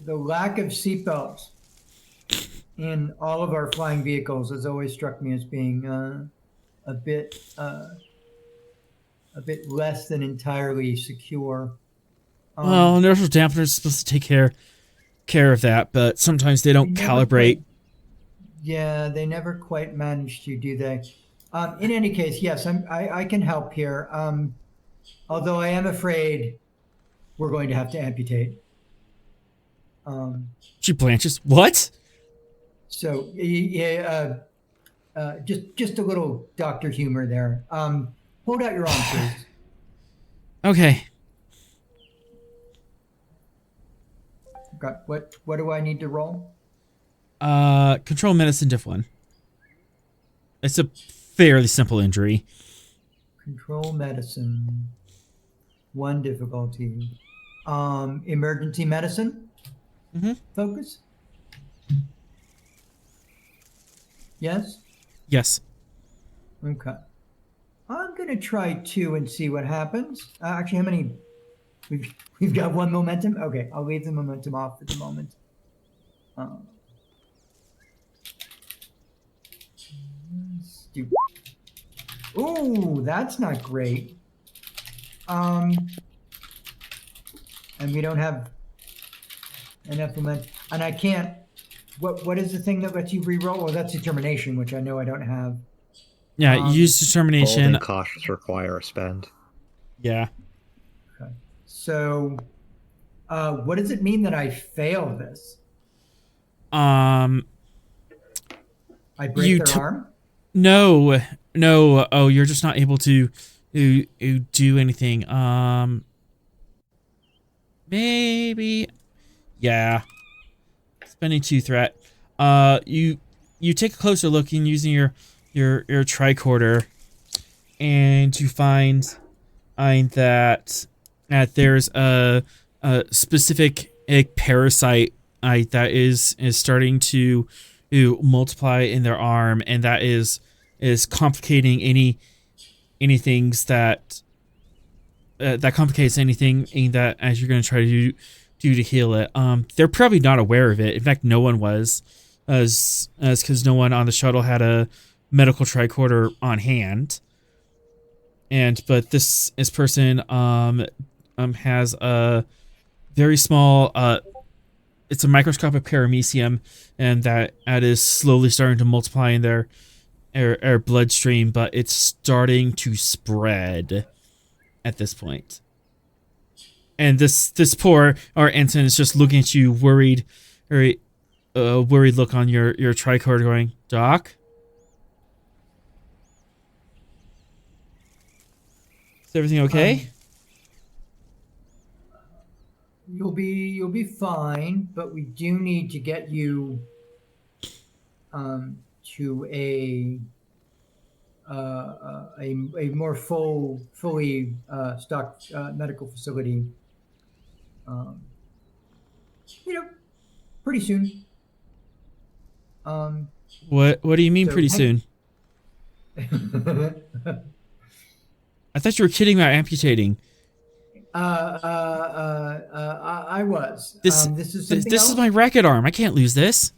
lack of seatbelts in all of our flying vehicles has always struck me as being a bit less than entirely secure. Well, inertial dampener is supposed to take care of that, but sometimes they don't calibrate. Yeah, they never quite manage to, do they? In any case, yes, I can help here. Although I am afraid we're going to have to amputate. She blanches. What? So yeah, just a little doctor humor there. Hold out your arm, please. Okay. Okay. What do I need to roll? Control medicine diff 1. It's a fairly simple injury. Control medicine. 1 difficulty. Emergency medicine. Mm-hmm. Focus. Yes. Yes. Okay. I'm gonna try 2 and see what happens. Actually, how many? We've got 1 momentum. Okay, I'll leave the momentum off at the moment. Ooh, that's not great. And we don't have enough moment, and I can't. What is the thing that lets you reroll? Well, that's determination, which I know I don't have. Yeah, use Bold determination. and cautious require a spend. Yeah. Okay. So, what does it mean that I fail this? Um. I break their arm? No. Oh, you're just not able to do anything. Maybe. Yeah. Spending 2 threat. You take a closer look in using your tricorder, and you find that there's a specific parasite that is starting to multiply in their arm, and that is complicating any things that complicates anything that as you're going to try to do to heal it. They're probably not aware of it. In fact, no one was, as because no one on the shuttle had a medical tricorder on hand. But this person has a very small it's a microscopic paramecium, and that is slowly starting to multiply in their bloodstream, but it's starting to spread at this point. And this poor ensign is just looking at you, worried look on your tricorder, going, "Doc, is everything okay?" You'll be fine, but we do need to get you to a more fully stocked medical facility. Pretty soon. What do you mean, pretty soon? I thought you were kidding about amputating. I was. This is my racket arm. I can't lose this.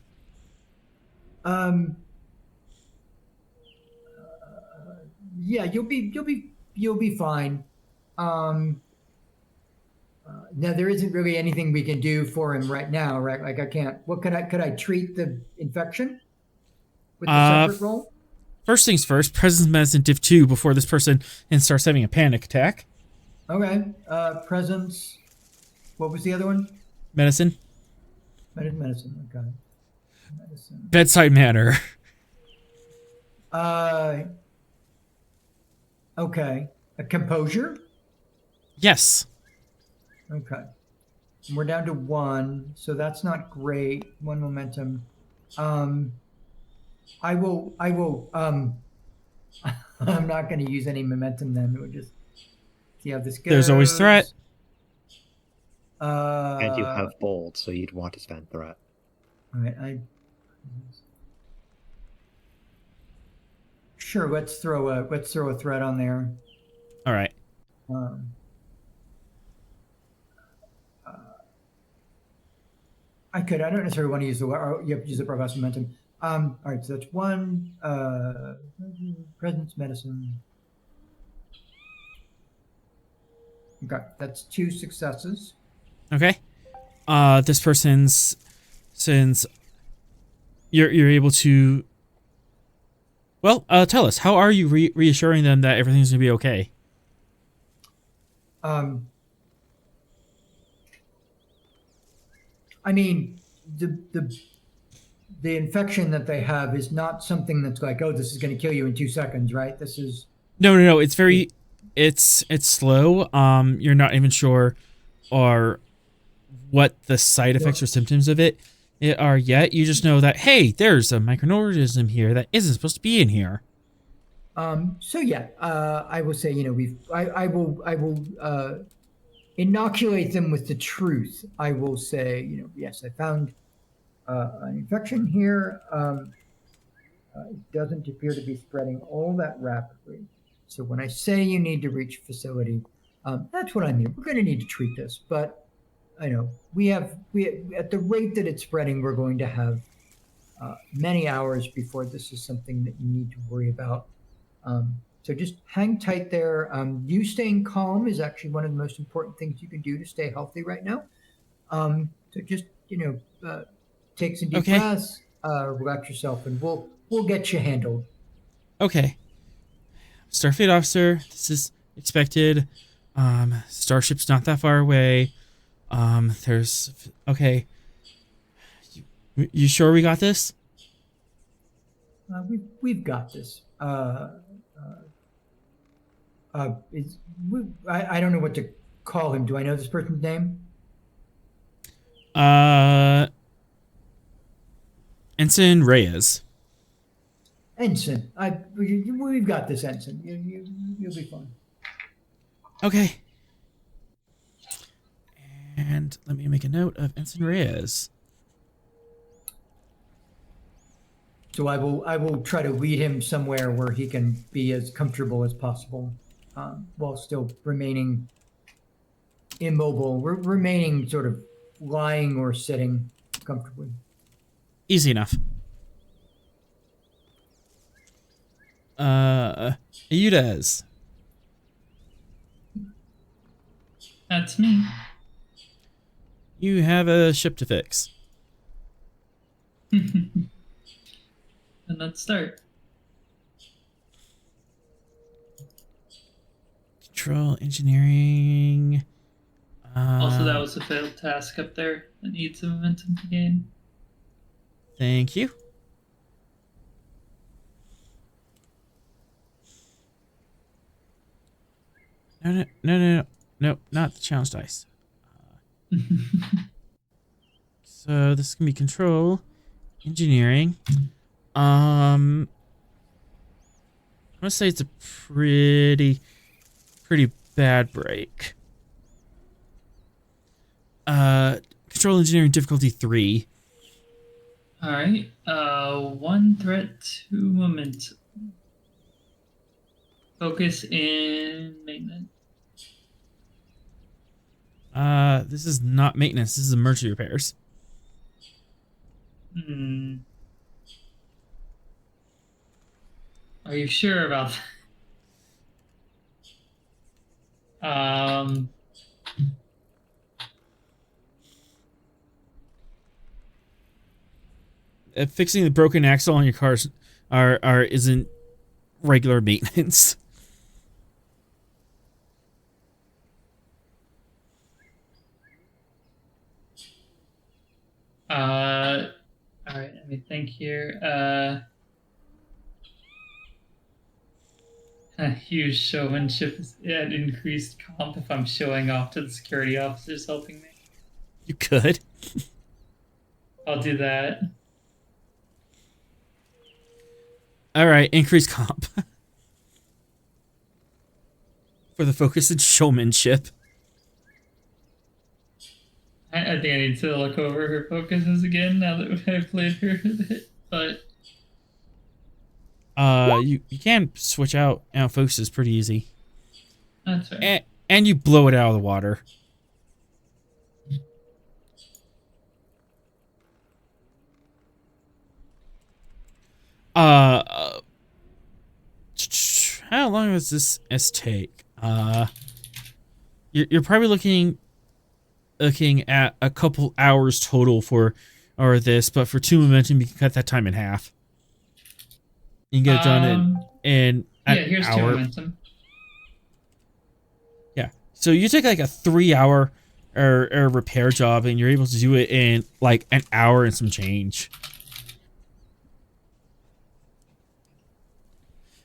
Yeah, you'll be fine. Now there isn't really anything we can do for him right now, right? Like I can't. What could I treat the infection with the separate roll? First things first, presence medicine div 2 before this person starts having a panic attack. Okay. Presence. What was the other one? Medicine. Medicine. Okay. Medicine. Bedside manner. Okay. A composure? Yes. Okay. And we're down to 1, so that's not great. 1 momentum. I will I'm not going to use any momentum then. We'll just see how this goes. There's always threat. And you have bold, so you'd want to spend threat. All right. Sure. Let's throw a threat on there. All right. I don't necessarily want to use you have to use the progress momentum. All right. So that's 1. Presence medicine. Okay, that's 2 successes. Okay. This person's, since you're able to, well, tell us, how are you reassuring them that everything's gonna be okay? I mean, the infection that they have is not something that's like, oh, this is going to kill you in 2 seconds, right? This is no. It's very, it's slow. You're not even sure, or what the side effects or symptoms of it are yet. You just know that, hey, there's a microorganism here that isn't supposed to be in here. So yeah, I will say, I will inoculate them with the truth. I will say, yes, I found an infection here. It doesn't appear to be spreading all that rapidly. So when I say you need to reach facility, that's what I mean. We're going to need to treat this, but we at the rate that it's spreading, we're going to have many hours before this is something that you need to worry about. So just hang tight there. You staying calm is actually one of the most important things you can do to stay healthy right now. So just take some deep Okay. breaths, relax yourself, and we'll get you handled. Okay. Starfleet officer, this is expected. Starship's not that far away. There's okay. You sure we got this? We've got this. I don't know what to call him. Do I know this person's name? Ensign Reyes. Ensign. We've got this, Ensign. You'll be fine. Okay. And let me make a note of Ensign Reyes. So I will try to lead him somewhere where he can be as comfortable as possible, while still remaining immobile, remaining sort of lying or sitting comfortably. Easy enough. Eudez. That's me. You have a ship to fix. And let's start. Control engineering. Also, that was a failed task up there that needs some momentum to gain. Thank you. No, not the challenge dice. So this is gonna be control engineering. I'm gonna say it's a pretty bad break. Control engineering difficulty 3. All right. One threat, 2 momentum. Focus in maintenance. This is not maintenance. This is emergency repairs. Are you sure about that? Fixing the broken axle on your cars isn't regular maintenance. All right, let me think here. Huge showmanship at increased comp if I'm showing off to the security officers helping me. You could. I'll do that. All right, increase comp. For the focus and showmanship. I think I need to look over her focuses again now that I've played her a bit, but... You can switch out focuses pretty easy. That's right. And you blow it out of the water. How long does this take? You're probably looking at a couple hours total for this, but for 2 momentum, you can cut that time in half. You can get it done in an here's hour. 2 momentum. Yeah, so you take like a 3-hour or repair job, and you're able to do it in like an hour and some change.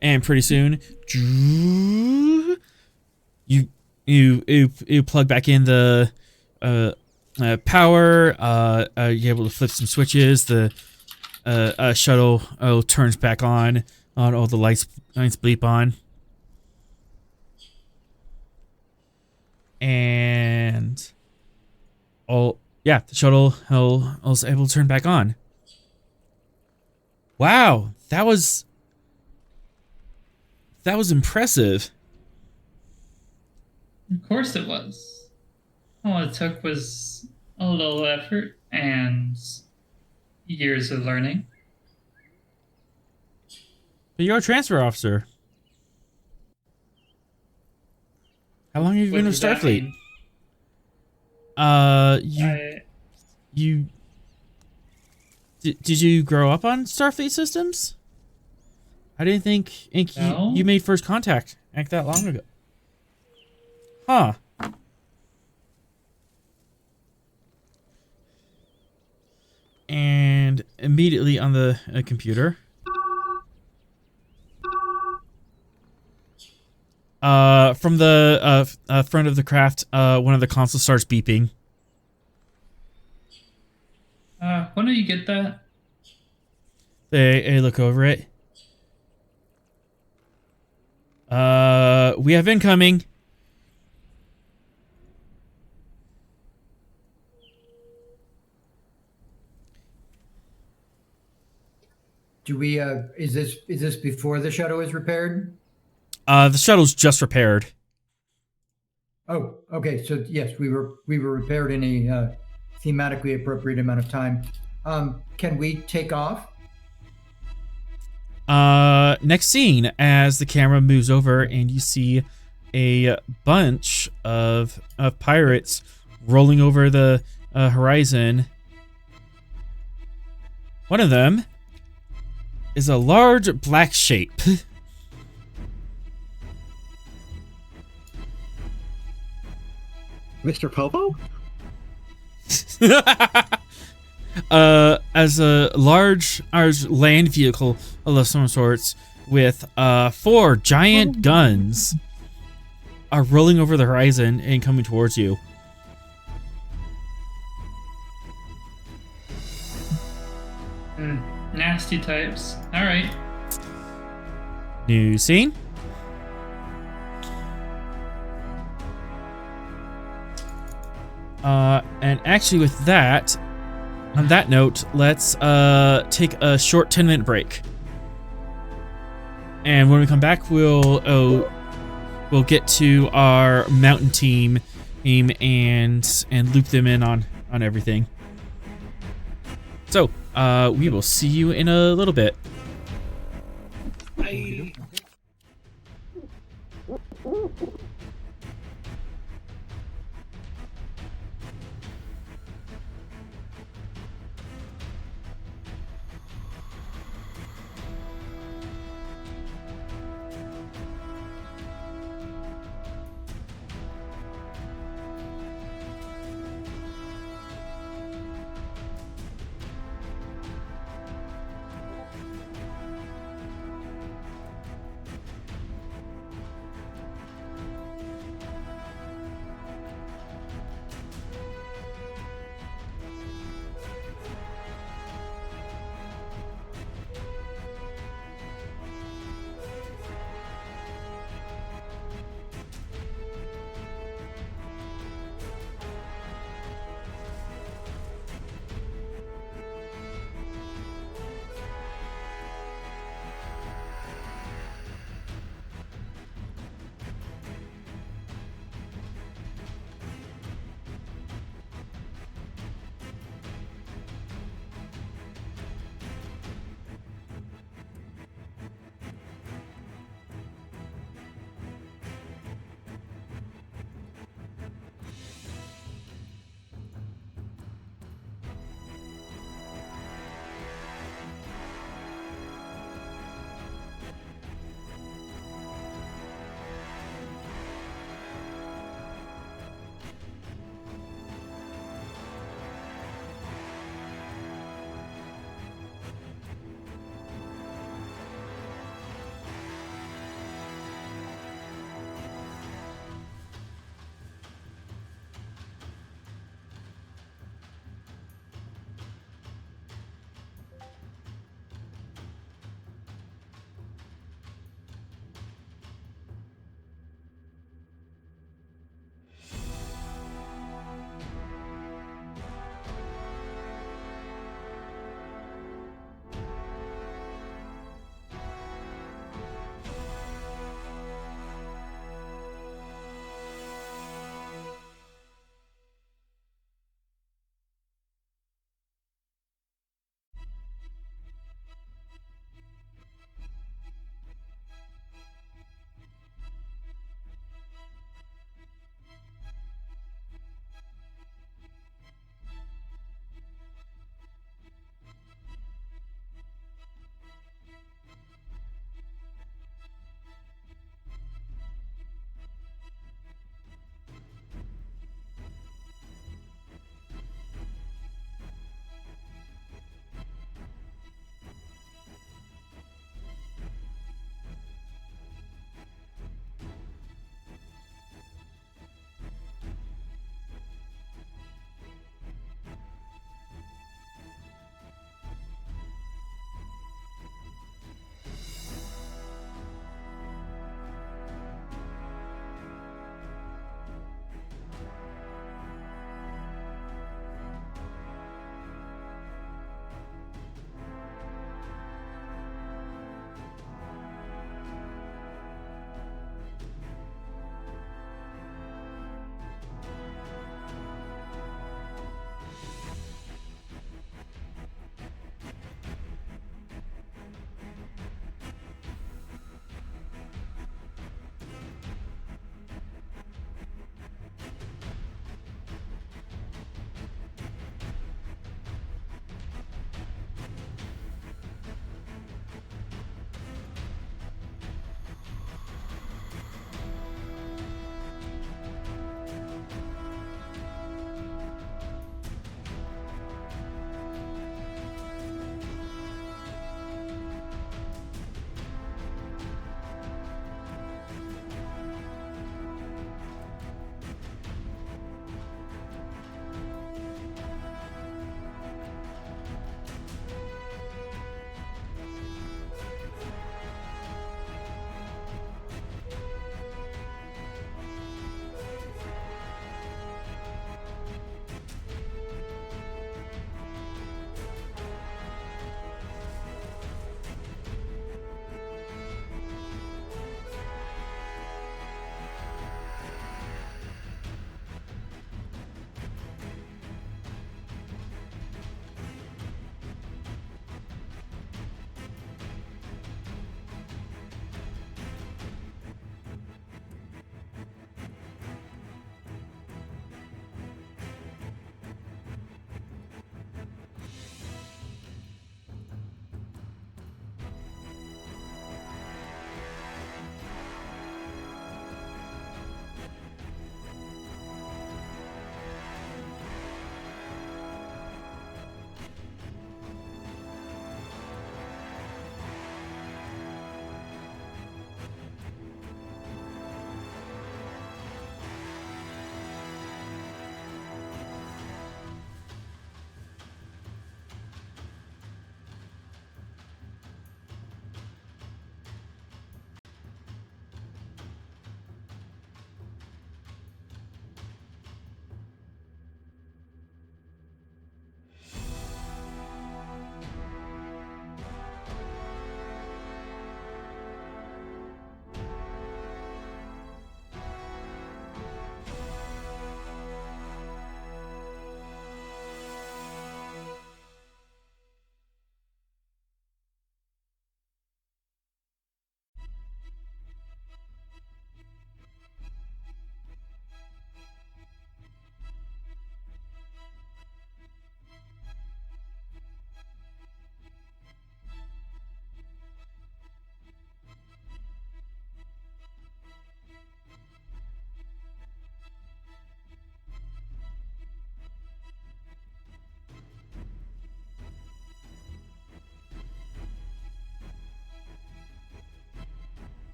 And pretty soon, you plug back in the power. You're able to flip some switches. The shuttle turns back on. All the lights bleep on. And the shuttle was able to turn back on. Wow, that was impressive. Of course it was. All it took was a little effort and years of learning. But you're a transfer officer. How long have you been with What does that Starfleet? mean? Did you grow up on Starfleet systems? I didn't think No. you made first contact that long ago. Huh. And immediately on the computer. From the front of the craft, one of the consoles starts beeping. When do you get that? They look over it. We have incoming. Do we? Is this before the shuttle is repaired? The shuttle's just repaired. Oh, okay. So yes, we were repaired in a thematically appropriate amount of time. Can we take off? Next scene, as the camera moves over and you see a bunch of pirates rolling over the horizon. One of them is a large black shape. Mr. Popo? As a large land vehicle of some sorts with 4 giant guns are rolling over the horizon and coming towards you. Nasty types. All right. New scene. And actually with that, on that note, let's take a short 10-minute break. And when we come back, we'll get to our mountain team and loop them in on everything. So, we will see you in a little bit. Bye.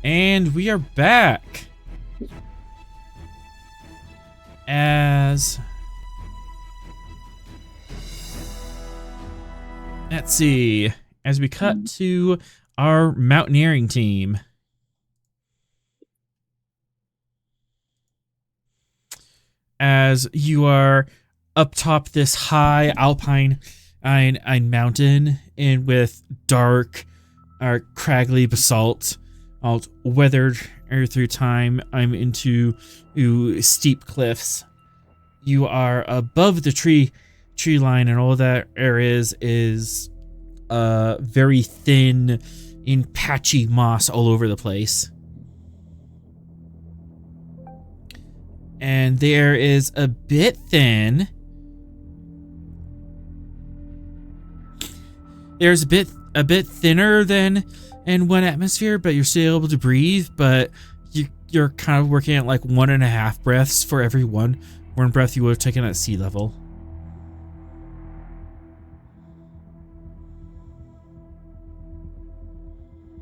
And we are back. Let's see. As we cut to our mountaineering team. As you are up top this high alpine mountain and with dark, craggly basalt, all weathered through time, I'm into steep cliffs. You are above the tree line, and all that area is very thin and patchy moss all over the place. And there is a bit thin. There's a bit thinner than in one atmosphere, but you're still able to breathe. But you're kind of working at like 1.5 breaths for every one breath you would have taken at sea level.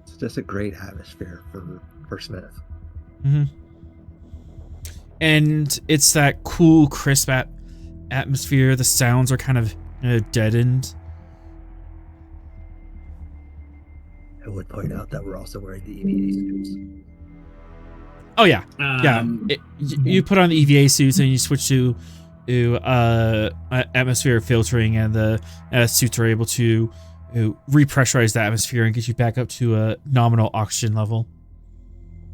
It's just a great atmosphere for Smith. Mm-hmm. And it's that cool, crisp atmosphere. The sounds are kind of deadened. I would point out that we're also wearing the EVA suits. Oh yeah, you put on the EVA suits and you switch to atmosphere filtering, and the suits are able to repressurize the atmosphere and get you back up to a nominal oxygen level.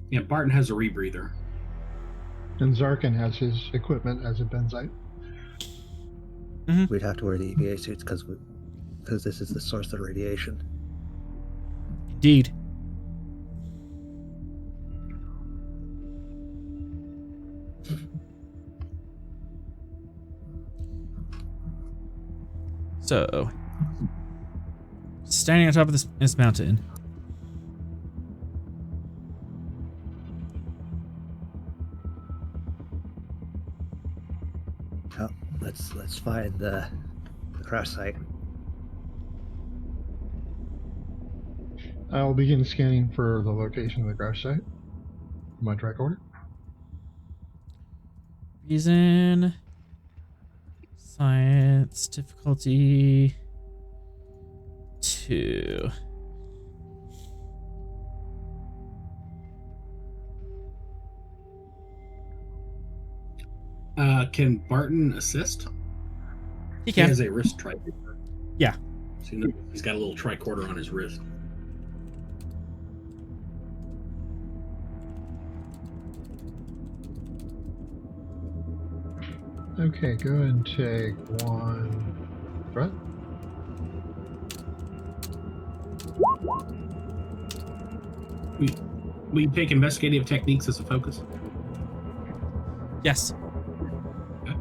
Yeah, Barton has a rebreather. And Zarkin has his equipment as a benzite. Mm-hmm. We'd have to wear the EVA suits because this is the source of the radiation. Indeed. So, standing on top of this mountain. Oh, let's find the crash site. I'll begin scanning for the location of the crash site. My tricorder. Reason. Science. Difficulty 2. Can Barton assist? He can. He has a wrist tricorder. Yeah. So he's got a little tricorder on his wrist. Okay, go ahead and take one breath. We take investigative techniques as a focus. Yes. Okay.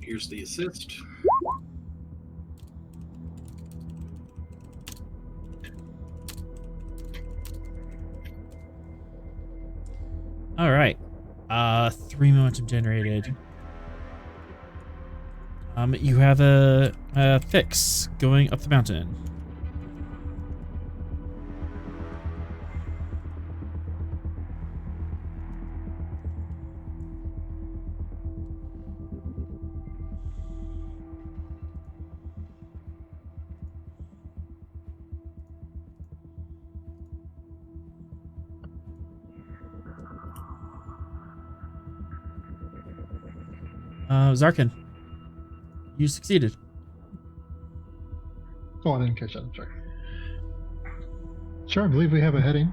Here's the assist. All right. 3 momentum generated. You have a fix going up the mountain. Zarkin, you succeeded. Oh, I didn't catch that. I'm sorry. Sure, I believe we have a heading.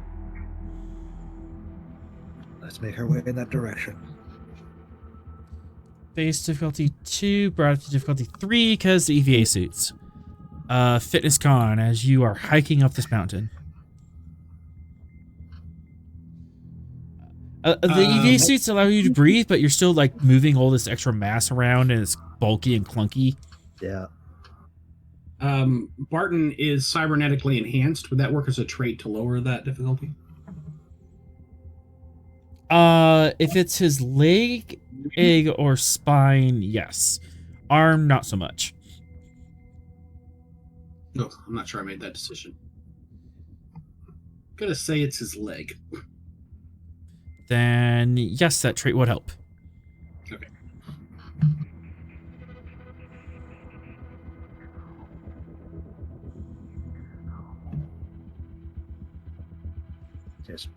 Let's make our way in that direction. Base difficulty 2, brought up to difficulty 3 because the EVA suits. Fitness con as you are hiking up this mountain. The EVA suits allow you to breathe, but you're still like moving all this extra mass around, and it's bulky and clunky. Yeah. Barton is cybernetically enhanced. Would that work as a trait to lower that difficulty? If it's his leg, egg, or spine, yes. Arm, not so much. No, I'm not sure I made that decision. I'm gonna say it's his leg. Then yes, that trait would help. Okay.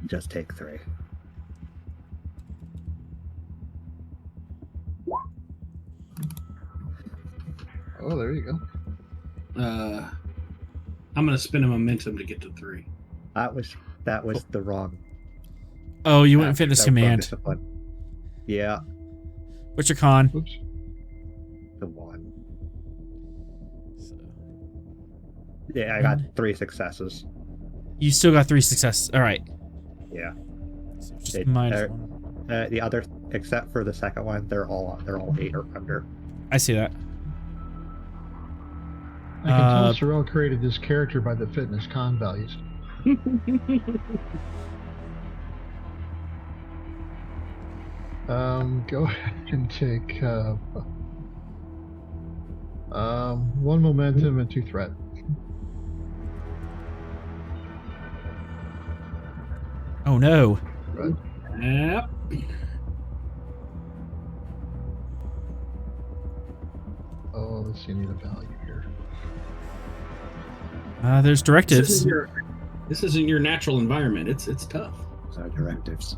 Just take 3. Oh, there you go. I'm gonna spin a momentum to get to 3. That was the wrong. Oh, you went fitness that was wrong command. discipline. Yeah, What's your con? Oops. the 1. Yeah, I got 3 successes. You still got 3 successes. All right. Yeah. So just It- minus 1. The other, except for the second one, they're all 8 or under. I see that. I can tell Sorrel created this character by the fitness con values. Go ahead and take 1 momentum and 2 threat. Oh no. Yep. Oh, let's see, I need a value here. There's directives. This isn't your natural environment. It's tough. Those are directives.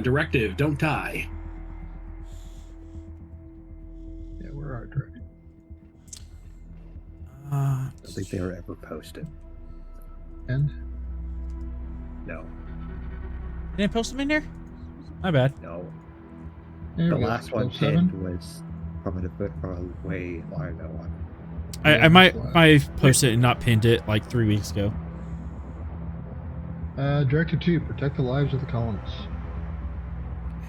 Directive: don't die. Yeah, where are directives? I don't think they were ever posted. And No, Did I post them in there? My bad. no. there The we go. last one 12-7. pinned was from a way long ago one. I might post it and not pinned it like 3 weeks ago. Directive 2, protect the lives of the colonists.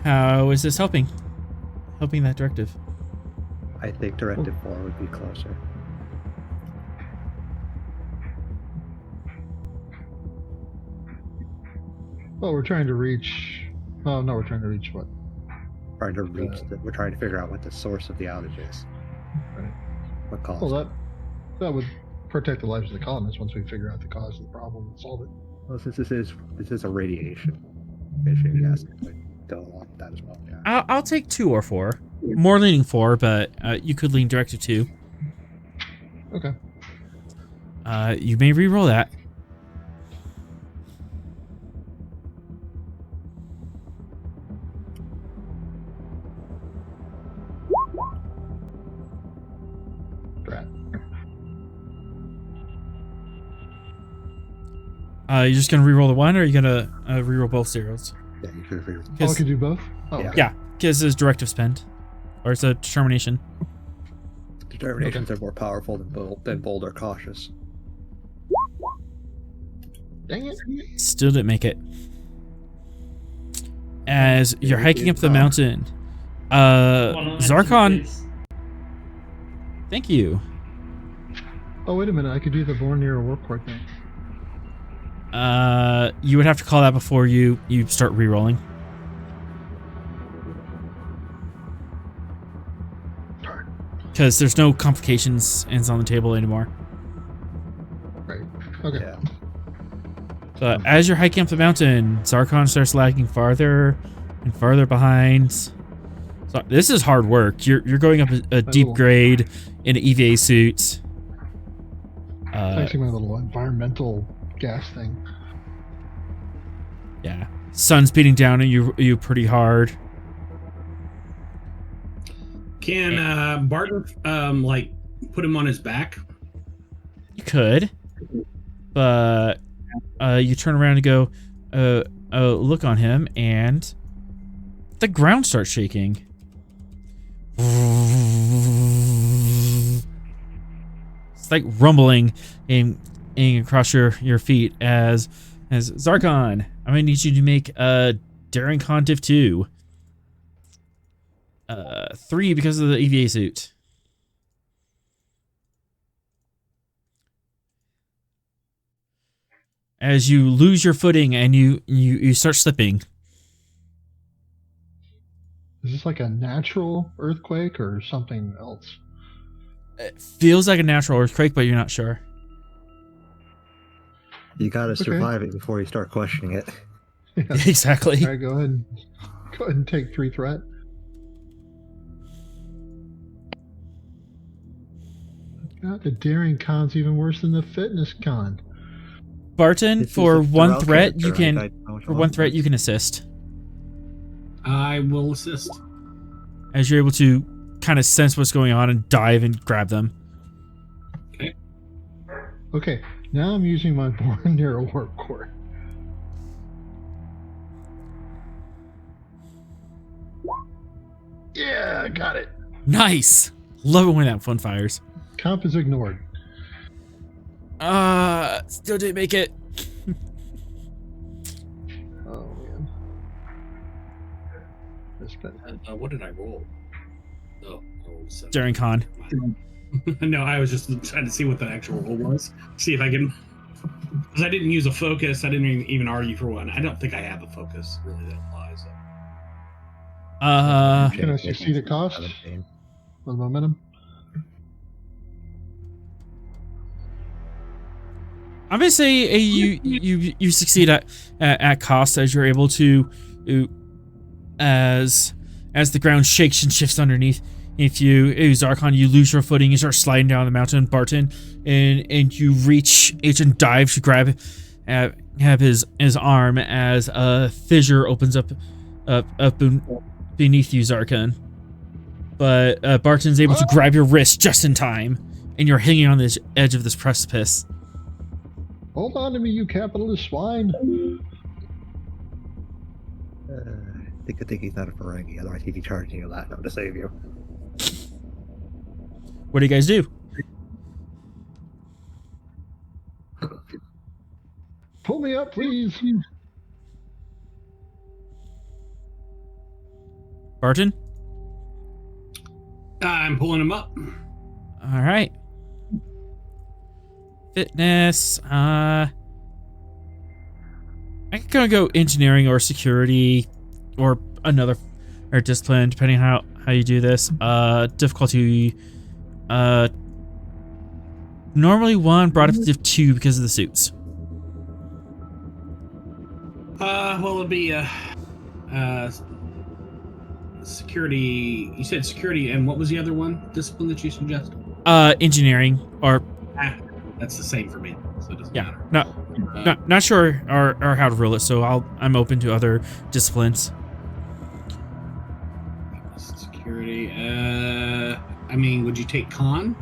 How is this helping? Helping that directive. I think Directive 4 would be closer. Well, we're trying to reach. Oh no, we're trying to reach what? We're trying to figure out what the source of the outage is. Right. What caused Well, it. that would protect the lives of the colonists once we figure out the cause of the problem and solve it. Well, since this is a radiation issue, yes, it would go along with that as well. Yeah. I'll take 2 or 4. More leaning 4, but you could lean directive 2. Okay. You may re-roll that. Drat. You're just gonna re-roll the 1, or are you gonna re-roll both zeros? Yeah, you could agree. Oh, I could do both? Oh, Yeah. okay. Yeah, because it's directive spend, or it's a determination. Determinations are more powerful than bold or cautious. Dang it. Still didn't make it. As you're hiking up the mountain, One on that, Zarkon, please. thank you. Oh, wait a minute. I could do the Born Near a Warport thing. You would have to call that before you start re-rolling. Darn. Because there's no complications ends on the table anymore. Right. Okay. Yeah. So as you're hiking up the mountain, Zarkon starts lagging farther and farther behind. So this is hard work. You're going up a deep little- grade in an EVA suit. It's actually my little environmental gas thing. Yeah, sun's beating down on you pretty hard. Can Barton like put him on his back? You could, but you turn around and go, look on him, and the ground starts shaking. It's like rumbling in across your feet as Zarkon, I'm gonna need you to make a daring con diff 2. 3 because of the EVA suit. As you lose your footing and you start slipping. Is this like a natural earthquake or something else? It feels like a natural earthquake, but you're not sure. You gotta survive it before you start questioning it. Yeah. Exactly. All right, go ahead and take 3 threat. God, the daring con's even worse than the fitness con. Barton, This is for a one throw threat, character, you can I don't know which for one. one threat you can assist. I will assist. As you're able to kind of sense what's going on and dive and grab them. Okay, now I'm using my Born Narrow Warp Core. Yeah, got it. Nice. Love it when that fun fires. Comp is ignored. Still didn't make it. Oh man. What did I roll? Oh, I rolled 7. Daring con. No, I was just trying to see what the actual roll was. See if I can. Because I didn't use a focus. I didn't even argue for one. I don't think I have a focus really that applies. Can I succeed at cost? 17. With momentum? I'm gonna say you succeed at cost as you're able to as the ground shakes and shifts underneath. If you Zarkon, you lose your footing, you start sliding down the mountain, Barton, and you reach and dive to grab have his arm as a fissure opens up beneath you, Zarkon. But Barton's able to grab your wrist just in time, and you're hanging on the edge of this precipice. Hold on to me, you capitalist swine. I think he's not a Ferengi, otherwise he'd be charging you Latinum to save you. What do you guys do? Pull me up, please. Barton? I'm pulling him up. All right. Fitness. I could kind of go engineering or security or another or discipline, depending how you do this. Difficulty. Normally 1, brought up to 2 because of the suits. Well, it'd be security. You said security, and what was the other one? Discipline that you suggested? Engineering or That's the same for me, so it doesn't matter. not sure or how to rule it. So I'm open to other disciplines. Security. I mean, would you take con?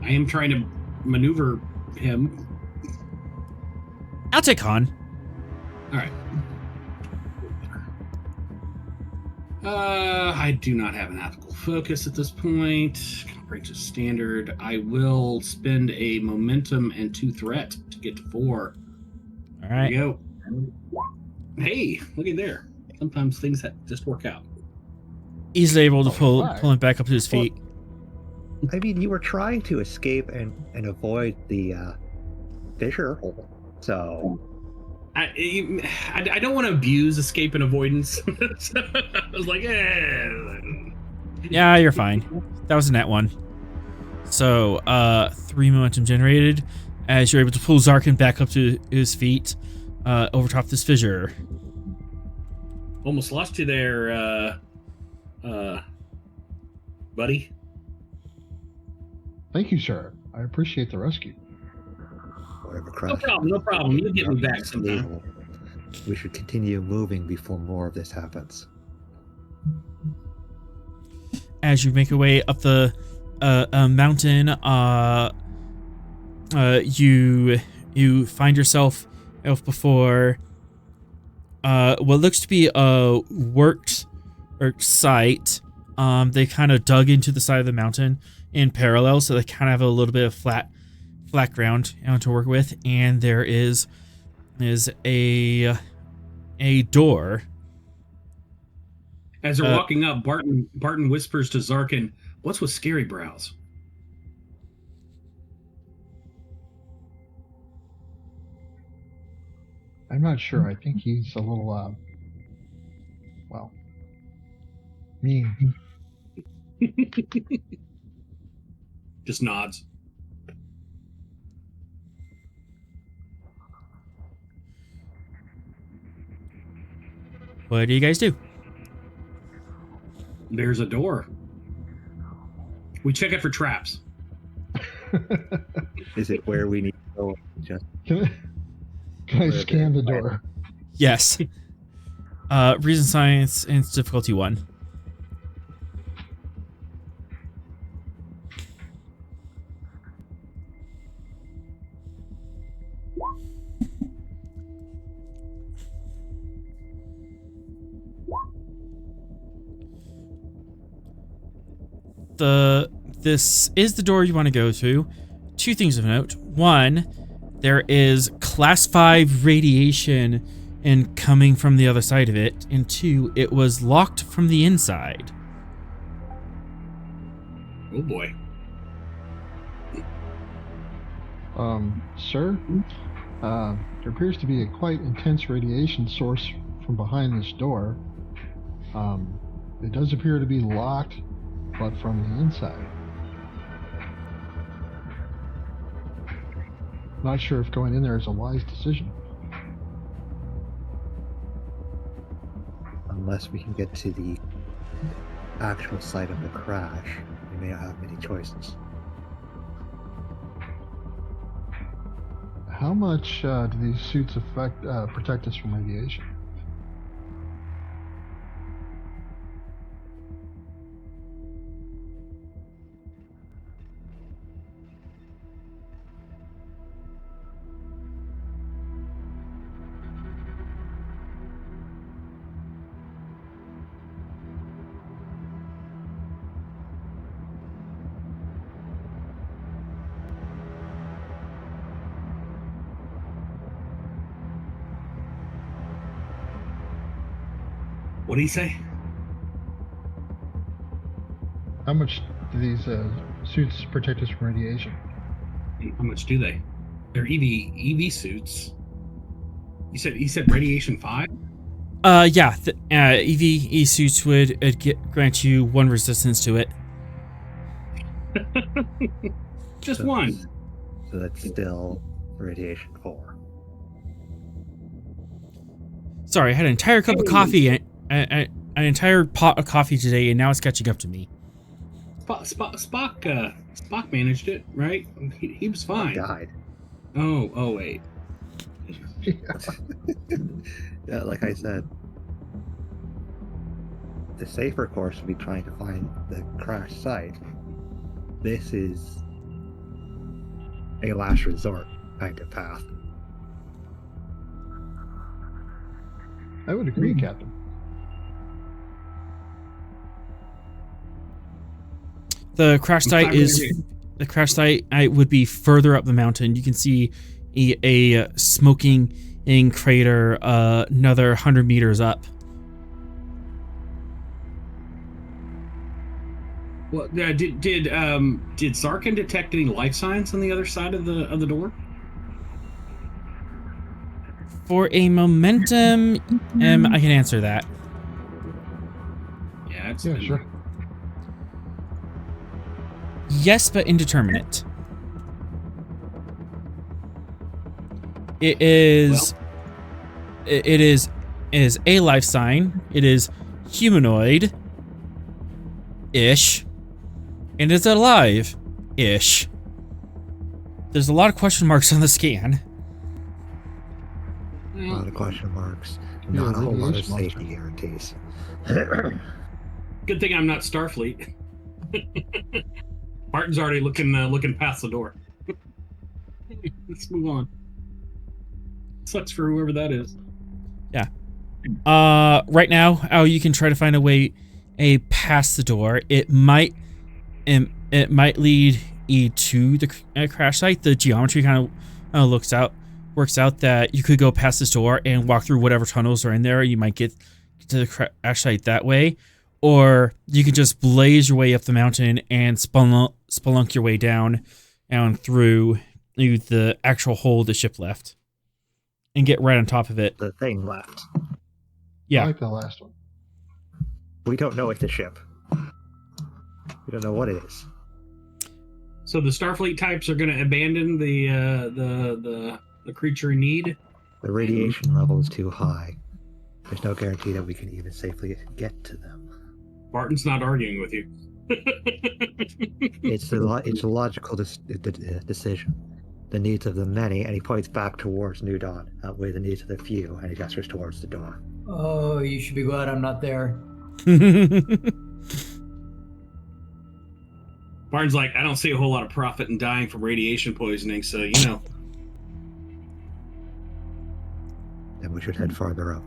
I am trying to maneuver him. I'll take con. All right. I do not have an ethical focus at this point. Bring to standard. I will spend a momentum and 2 threat to get to 4. All right. There you go. Hey, look at there. Sometimes things just work out. Easily able to pull him back up to his feet. I mean, you were trying to escape and avoid the fissure hole, so... I don't want to abuse escape and avoidance. So I was like, Yeah, you're fine. That was a net 1. So, 3 momentum generated as you're able to pull Zarkon back up to his feet over top this fissure. Almost lost you there, buddy. Thank you, sir. I appreciate the rescue. Whatever, No problem. You'll get me back sometime. We should continue moving before more of this happens. As you make your way up the mountain, you find yourself before what looks to be a worked or site, they kind of dug into the side of the mountain in parallel, so they kind of have a little bit of flat ground to work with, and there is a door. As they're walking up, Barton whispers to Zarkin, "What's with scary brows?" I'm not sure. I think he's a little, mean. Just nods. What do you guys do? There's a door. We check it for traps. Is it where we need to go? Just Can I scan the door? Yes. Reason science and it's difficulty 1. This is the door you want to go through. 2 things of note. 1, there is class 5 radiation coming from the other side of it, and 2, it was locked from the inside. Oh boy. Sir, there appears to be a quite intense radiation source from behind this door. It does appear to be locked, but from the inside. Not sure if going in there is a wise decision. unless we can get to the actual site of the crash, we may not have many choices. How much do these suits protect us from radiation? What do you say? How much do these suits protect us from radiation? How much do they? They're EV suits. You said radiation 5? Yeah. EV suits would grant you 1 resistance to it. Just 1. So that's still radiation 4. Sorry, I had an entire cup of coffee and an entire pot of coffee today, and now it's catching up to me. Spock managed it, right? He was fine. Died. Oh wait. Yeah, like I said, the safer course would be trying to find the crash site. This is a last resort kind of path. I would agree, Captain. The crash site would be further up the mountain. You can see a smoking crater another 100 meters up. Well, did Zarkin detect any life signs on the other side of the door? For a momentum, I can answer that. Yeah, Sure. Yes, but indeterminate. It is a life sign. It is humanoid-ish, and it's alive-ish. There's a lot of question marks on the scan. A lot of question marks. Not a whole lot of safety guarantees. Good thing I'm not Starfleet. Martin's already looking past the door. Let's move on. Sucks for whoever that is. Yeah. Right now, you can try to find a way past the door. It might lead you to the crash site. The geometry kind of works out that you could go past this door and walk through whatever tunnels are in there. You might get to the crash site that way, or you can just blaze your way up the mountain and spelunk your way down through the actual hole the ship left and get right on top of it. The thing left. Yeah. I like the last one. We don't know it's a ship. We don't know what it is. So the Starfleet types are going to abandon the creature in need. The radiation level is too high. There's no guarantee that we can even safely get to them. Barton's not arguing with you. It's a logical decision. The needs of the many, and he points back towards New Dawn, outweigh the needs of the few, and he gestures towards the door. Oh, you should be glad I'm not there. Barton's like, I don't see a whole lot of profit in dying from radiation poisoning, so, you know. Then we should head farther up.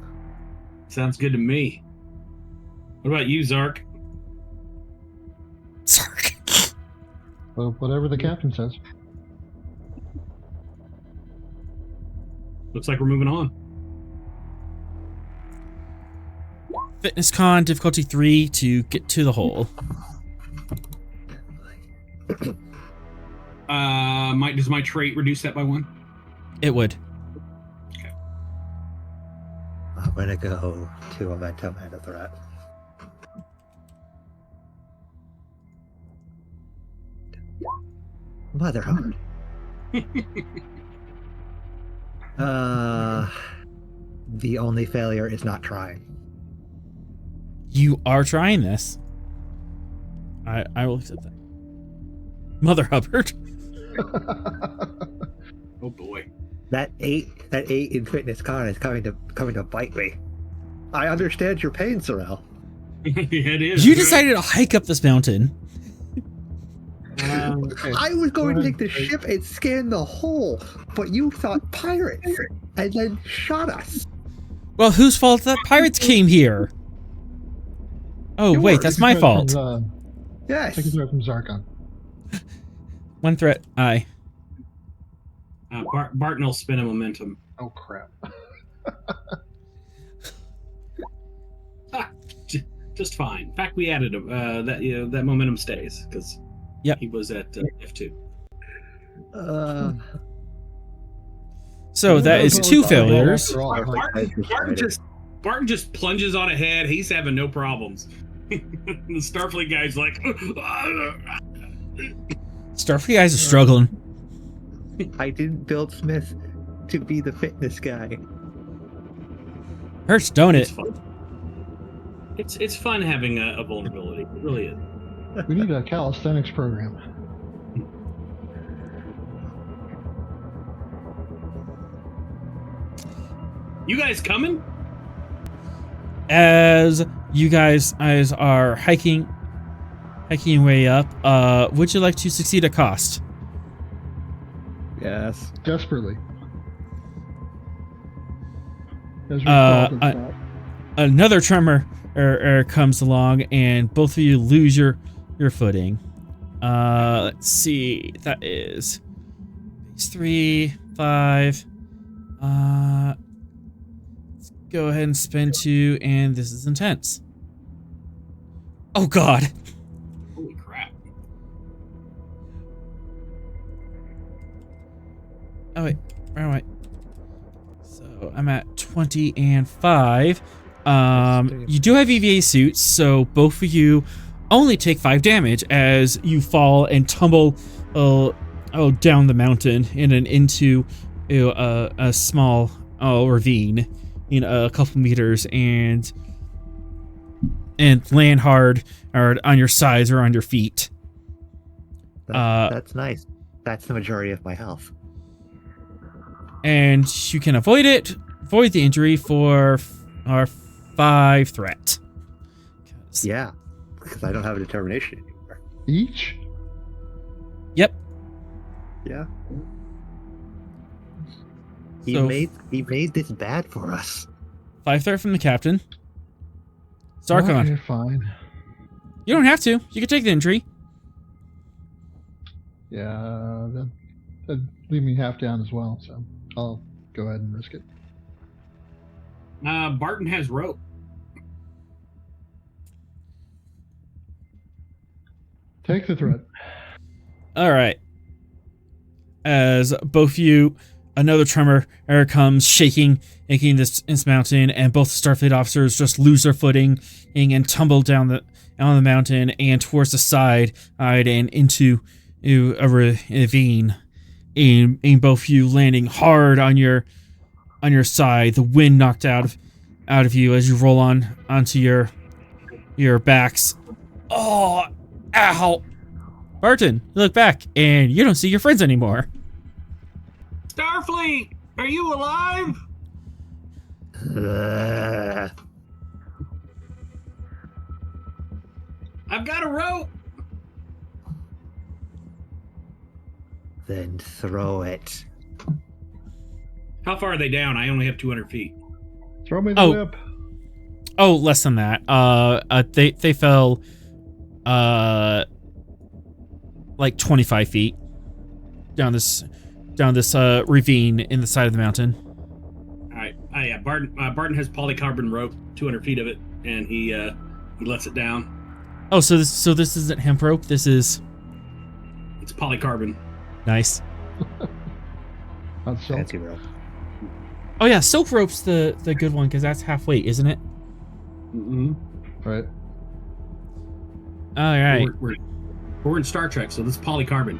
Sounds good to me. What about you, Zark? Zark. Well, whatever the captain says. Looks like we're moving on. Fitness con difficulty 3 to get to the hole. Does my trait reduce that by 1? It would. Okay. I'm gonna go to momentum and a threat. Motherhood. The only failure is not trying. You are trying this. I will accept that. Mother Hubbard. Oh boy. That 8 in fitness con is coming to bite me. I understand your pain, Sorrel. Yeah, it is. You decided to hike up this mountain. Okay. I was going to take the ship and scan the hole, but you thought pirates and then shot us. Well, whose fault that pirates came here? Oh, Yours. wait, that's my fault. Yes. Take a threat from Zarkon. One threat, aye. Barton will spin a momentum. Oh crap. Just fine. In fact, we added that momentum stays because he was at F2. So that is 2 failures. After all, Barton just plunges on ahead. He's having no problems. The Starfleet guy's like, Starfleet guys are struggling. I didn't build Smith to be the fitness guy. Hurts, don't it's it? fun. It's fun having a vulnerability. It really is. we need a calisthenics program. You guys coming? As you guys are hiking your way up, would you like to succeed at cost? Yes. Desperately. As we call it, Another tremor comes along, and both of you lose your footing. Let's see. That is 3, 5. Let's go ahead and spend 2, and this is intense. Oh God. Holy crap. Oh wait, wait. So I'm at 20 and 5. You do have EVA suits, so both of you only take 5 damage as you fall and tumble down the mountain and then into a small ravine in a couple meters and land hard or on your sides or on your feet. That's nice. That's the majority of my health. And you can avoid the injury for our 5 threat. Yeah, because I don't have a determination anymore. each? Yep. Yeah. So- He made this bad for us. 5 threat from the captain. Zarkon. Okay, fine. You don't have to. You can take the injury. Yeah, that'd leave me half down as well, so I'll go ahead and risk it. Barton has rope. Take the threat. All right. As both you, another tremor comes shaking this mountain, and both Starfleet officers just lose their footing and tumble down the mountain and towards the side and into a ravine. And both of you landing hard on your side. The wind knocked out of you as you roll onto your backs. Oh, ow! Barton, you look back and you don't see your friends anymore. Starfleet, are you alive? I've got a rope. Then throw it. How far are they down? I only have 200 feet. Throw me the whip. Oh, less than that. They fell, like 25 feet down this ravine in the side of the mountain. All right. Yeah. Barton has polycarbon rope, 200 feet of it, and he lets it down. Oh, so this isn't hemp rope. It's polycarbon. Nice. That's so. Fancy rope. Oh yeah, silk rope's the good one because that's half weight, isn't it? Mm-hmm. Right. All right. We're in Star Trek, so this is polycarbon.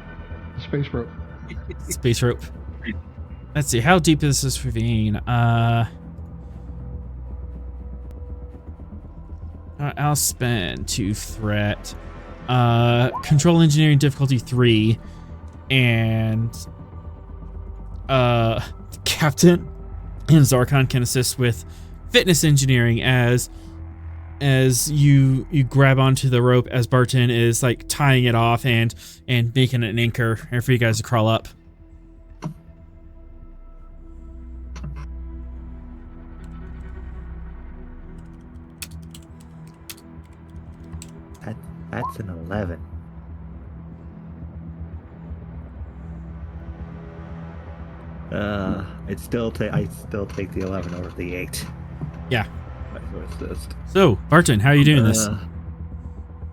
Space rope. Space rope. Let's see, how deep is this ravine? I'll spend 2 threat. Control engineering difficulty 3, and Captain and Zarkon can assist with fitness engineering as you grab onto the rope as Barton is like tying it off and making an anchor for you guys to crawl up. That's an 11. I still take the 11 over the 8. Yeah. What's this? So, Barton, how are you doing this?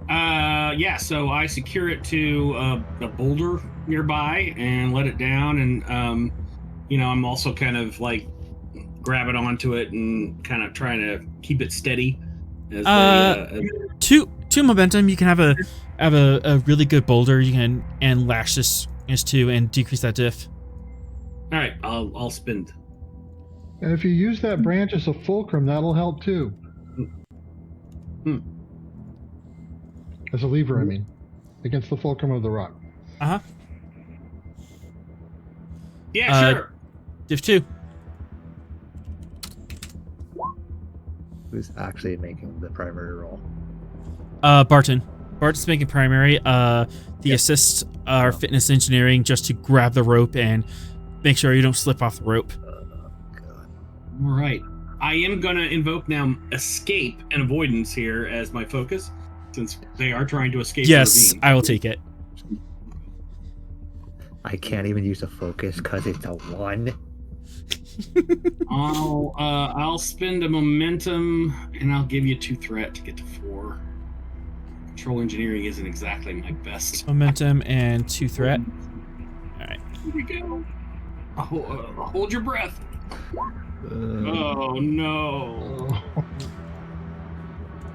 Yeah, so I secure it to a boulder nearby and let it down, and I'm also kind of like grabbing onto it and kind of trying to keep it steady. As two momentum. You can have a really good boulder. You can and lash this to and decrease that diff. All right, I'll spend. And if you use that branch as a fulcrum, that'll help too. As a lever, I mean, against the fulcrum of the rock. Uh-huh. Yeah, sure. Diff 2. Who's actually making the primary roll? Barton. Barton's making primary. The assists are fitness engineering just to grab the rope and make sure you don't slip off the rope. God. All right. I am going to invoke now escape and avoidance here as my focus, since they are trying to escape Yes, the ravine. I will take it. I can't even use a focus because it's a 1. I'll spend a momentum and I'll give you 2 threat to get to 4. Control engineering isn't exactly my best. Momentum and 2 threat. All right. Here we go. Hold your breath. Oh no.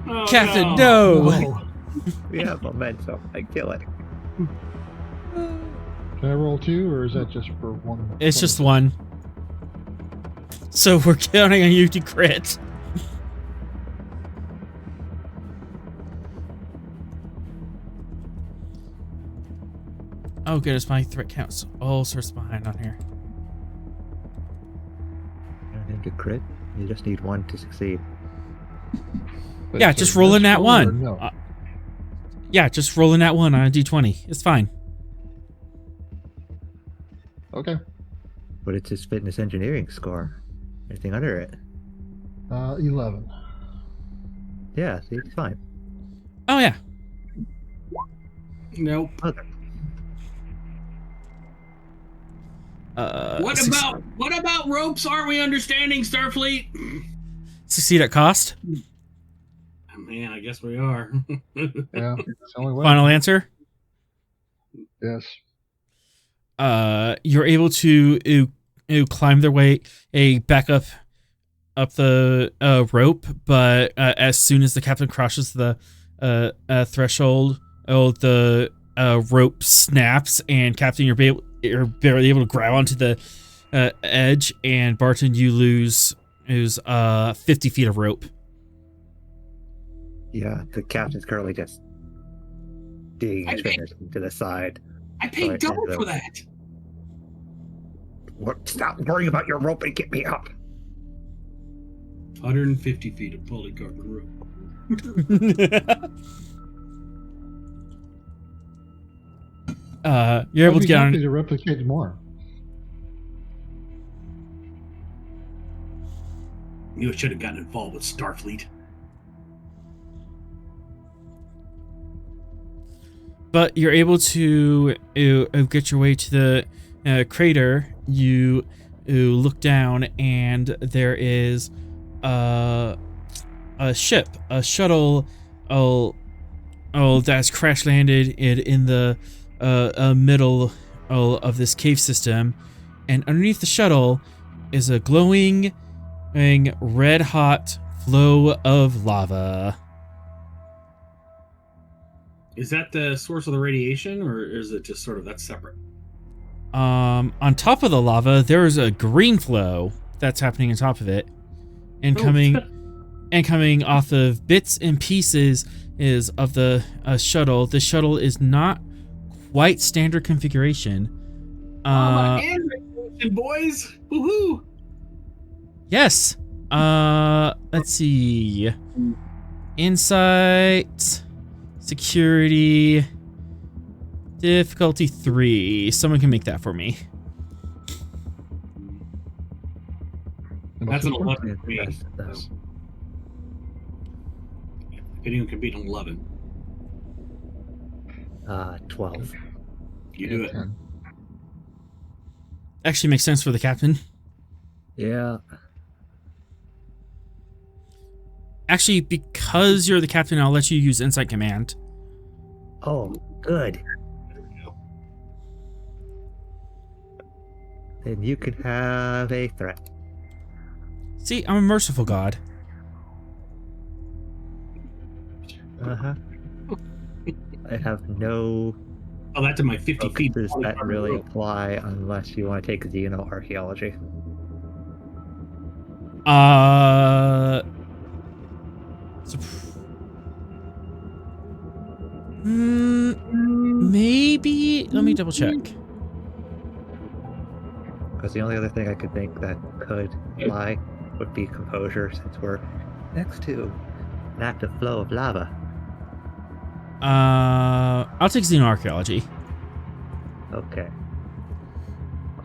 Oh, Captain, no! We have momentum. I kill it. Can I roll 2, or is that just for 1? It's just 1. So we're counting on you to crit. Oh goodness, my threat counts all sorts behind on here. You don't need to crit. You just need 1 to succeed. But Yeah, it's just a roll in miss that roll, 1. or no? Yeah, just roll in that 1 on a d20. It's fine. Okay. But it's his fitness engineering score. Anything under it? 11. Yeah, see, it's fine. Oh yeah. Nope. Okay. What about ropes? Aren't we understanding, Starfleet? Succeed at cost? Man, I guess we are. Yeah, it's the only way. Final answer? Yes. You're able to climb their way back up the rope, but as soon as the captain crosses the threshold, the rope snaps, and Captain, you're barely able to grab onto the edge, and Barton, you lose 50 feet of rope. Yeah, the captain's currently just digging his fingers to the side. I paid double for that. Stop worrying about your rope and get me up. 150 feet of polycarbonate rope. You're able to get on. To replicate more. You should have gotten involved with Starfleet. But you're able to get your way to the crater. You look down, and there is a ship, a shuttle, that's crash landed in the middle of this cave system, and underneath the shuttle is a glowing, red hot flow of lava. Is that the source of the radiation, or is it just sort of that's separate? On top of the lava, there is a green flow that's happening on top of it, and coming off of bits and pieces of the shuttle. The shuttle is not quite standard configuration. My animation, boys! Woohoo! Yes. Let's see. Insight, security, difficulty 3. Someone can make that for me. That's an 11 for me. That's- If anyone can beat an 11, 12. you do it. 10. Actually makes sense for the captain. Yeah. Actually, because you're the captain, I'll let you use Insight Command. Oh, good. Then you could have a threat. See, I'm a merciful god. Uh-huh. I have no Oh, that's in my 50 feet. focuses that really apply unless you want to take xenoarchaeology. Maybe. Let me double check. Because the only other thing I could think that could apply would be composure, since we're next to an active flow of lava. I'll take xenoarchaeology. Okay.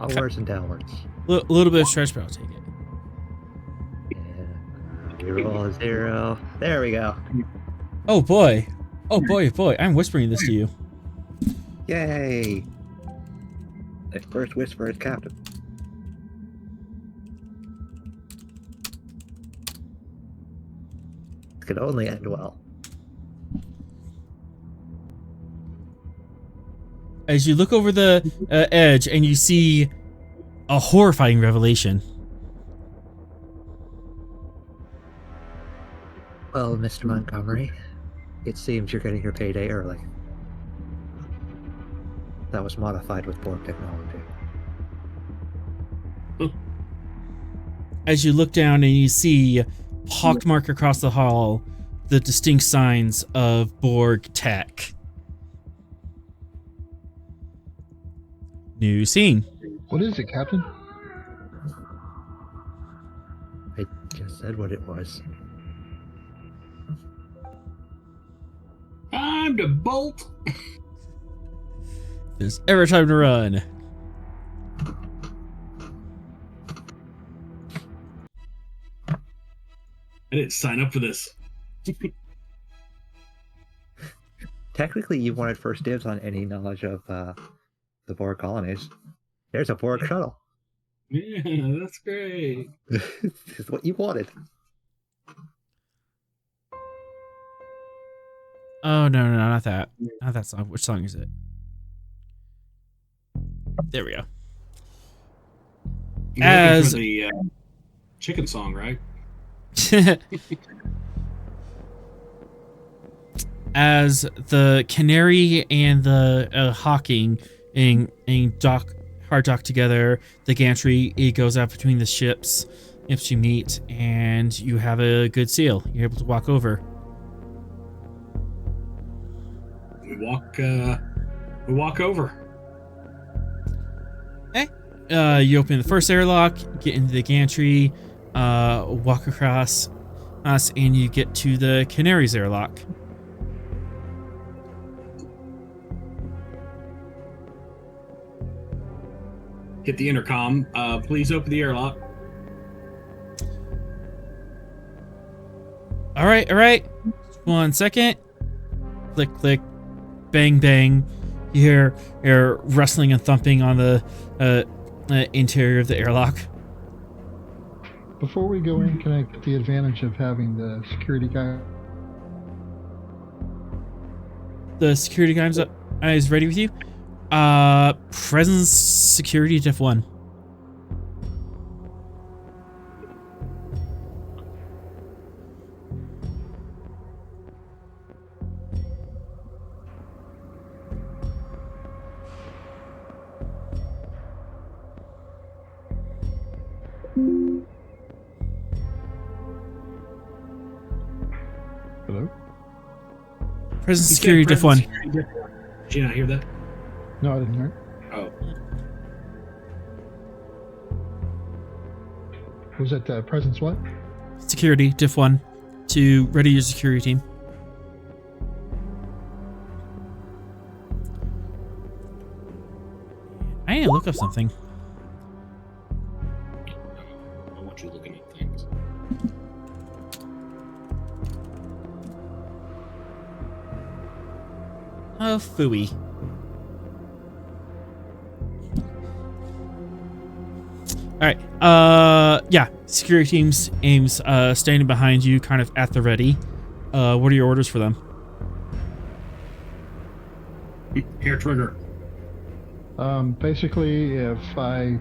Upwards and downwards. A little bit of stretch, but I'll take it. Yeah. We roll a 0. There we go. Oh boy. Oh boy, boy. I'm whispering this to you. Yay! The first whisper is captain. It could only end well. As you look over the edge and you see a horrifying revelation. Well, Mr. Montgomery, it seems you're getting your payday early. That was modified with Borg technology. As you look down and you see pockmarked across the hall the distinct signs of Borg tech. New scene. What is it, Captain? I just said what it was. Time to bolt. There's ever time to run. I didn't sign up for this. Technically, you wanted first dibs on any knowledge of the Borg colonies. There's a Borg shuttle. Yeah, that's great. This is what you wanted. Oh, no, not that. Not that song. Which song is it? There we go. You're As looking for the chicken song, right? as the Canary and the Hawking in hard dock together, the gantry, it goes out between the ships you meet, and you have a good seal. You're able to walk over. We walk over. Okay. You open the first airlock, get into the gantry, walk across us, and you get to the Canary's airlock. Hit the intercom. Please open the airlock. All right. 1 second. Click, click. Bang, bang. You hear air rustling and thumping on the interior of the airlock. Before we go in, can I get the advantage of having the security guy? The security guys is ready with you. Presence security diff 1. Hello? Presence security diff 1. Did you not hear that? No, I didn't hear it. Oh. Was it presence what? Security diff 1 to ready your security team. I need to look up something. I want you looking at things. Oh, phooey. Alright, yeah, security teams aims standing behind you, kind of at the ready. What are your orders for them? Hair trigger. Basically, if I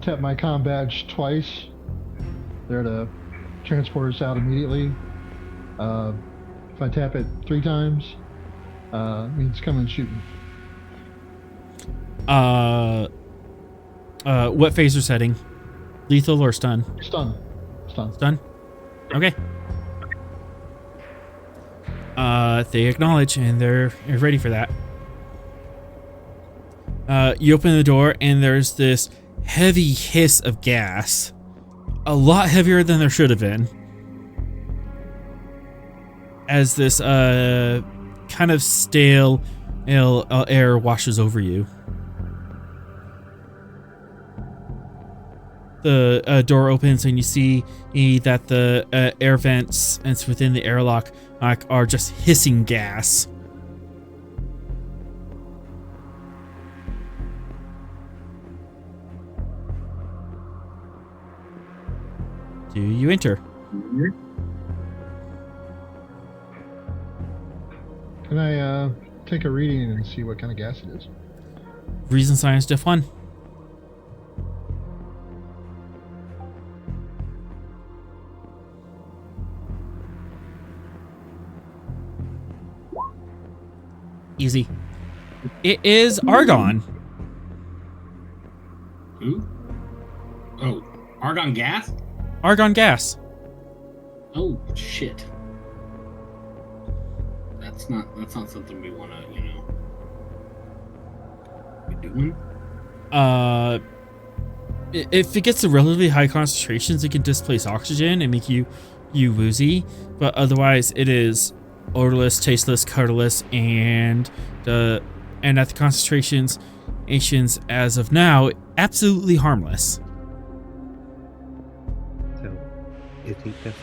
tap my comm badge twice, they're to transport us out immediately. If I tap it 3 times, it means come and shoot me. What phaser setting? Lethal or stun? Stun. Stun? Okay. They acknowledge and they're ready for that. You open the door and there's this heavy hiss of gas. A lot heavier than there should have been. As this kind of stale air washes over you. The door opens and you see that the air vents within the airlock are just hissing gas. Do you enter? Can I take a reading and see what kind of gas it is? Reason Science Diff 1. Easy. It is argon. Who? Oh, argon gas? Argon gas. Oh shit. That's not something we wanna, be doing. If it gets to relatively high concentrations, it can displace oxygen and make you woozy. But otherwise, it is odorless, tasteless, colorless, and at the concentrations as of now, absolutely harmless. So, Is he just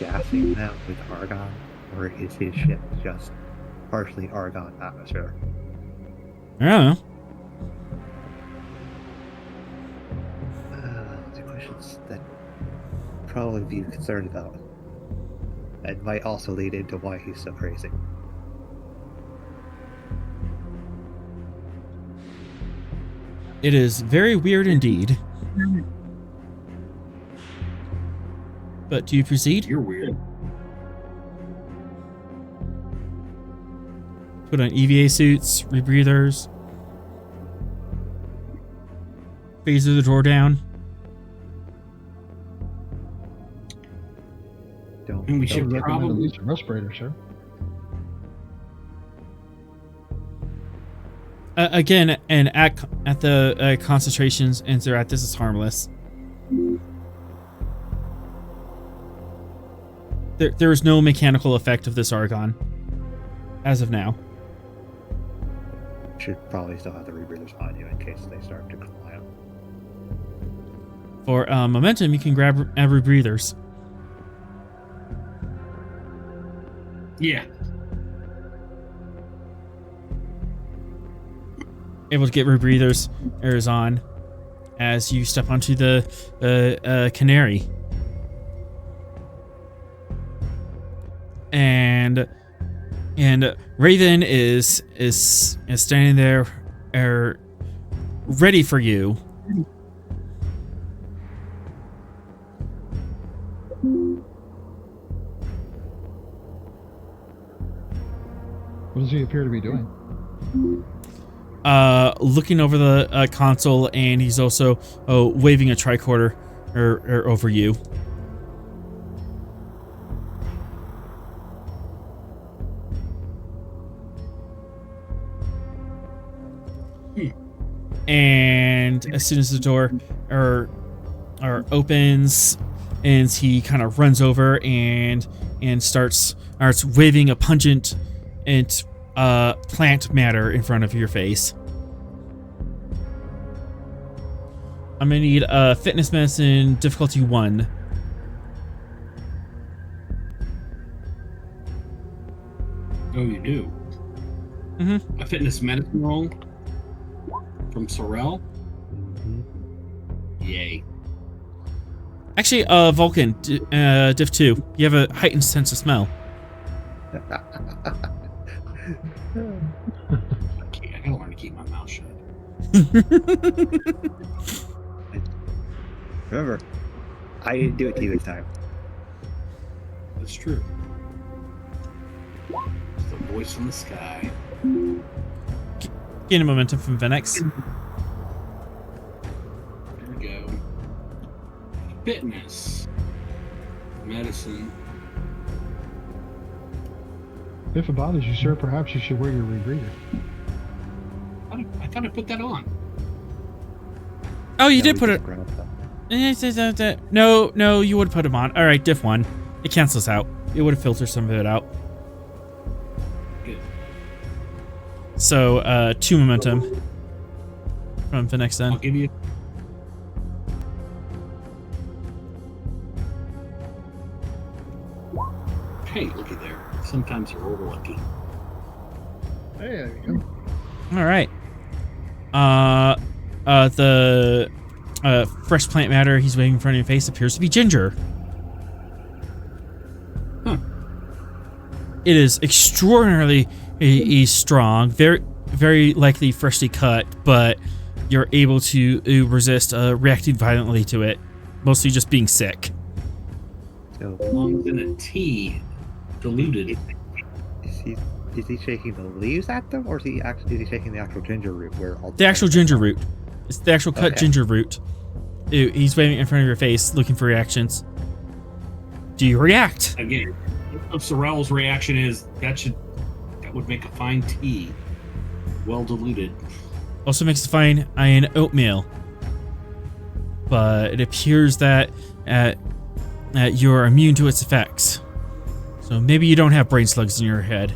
gassing them with argon, or is his ship just partially argon atmosphere? I don't know. Those are questions that probably be concerned about, and might also lead into why he's so crazy. It is very weird indeed. But do you proceed? You're weird. Put on EVA suits, rebreathers. Phaser the door down. And we I should would recommend at probably. least a respirator, sir. Again, and at the concentrations and at this is harmless. There is no mechanical effect of this argon as of now. Should probably still have the rebreathers on you in case they start to climb out. For momentum, you can grab rebreathers. Yeah. Able to get rebreathers on as you step onto the canary. And Raven is standing there, ready for you. What does he appear to be doing? Looking over the console, and he's also waving a tricorder over you. And as soon as the door opens, and he kind of runs over and starts waving a pungent and plant matter in front of your face. I'm gonna need fitness medicine difficulty 1. Oh, you do. Mm-hmm. A fitness medicine roll from Sorrel. Yay. Actually, Vulcan, diff 2. You have a heightened sense of smell. Okay, I gotta learn to keep my mouth shut. Remember, I didn't do it to you this time. That's true. It's the voice in the sky. Gain a momentum from Venex. There we go. Fitness. Medicine. If it bothers you, sir, perhaps you should wear your rebreather. I thought I put that on. Oh, you Yeah, did we put just it. grabbed that. No, you would put them on. All right, diff 1. It cancels out. It would have filtered some of it out. Good. So, 2 momentum from Venex I'll then. give you. Hey, looky there. Sometimes you're over lucky. Hey, there you go. All right. The fresh plant matter he's waving in front of your face appears to be ginger. Huh. It is extraordinarily strong, very likely freshly cut, but you're able to resist reacting violently to it, mostly just being sick. So, Lungs in a tea, diluted. is he shaking the leaves at them, or is he shaking the actual ginger root? Where all The actual ginger root. It's the actual cut Okay. ginger root. He's waving in front of your face, looking for reactions. Do you react? Again, if Sorrel's reaction is that would make a fine tea, well diluted. Also makes a fine iron oatmeal. But it appears that you're immune to its effects. So maybe you don't have brain slugs in your head.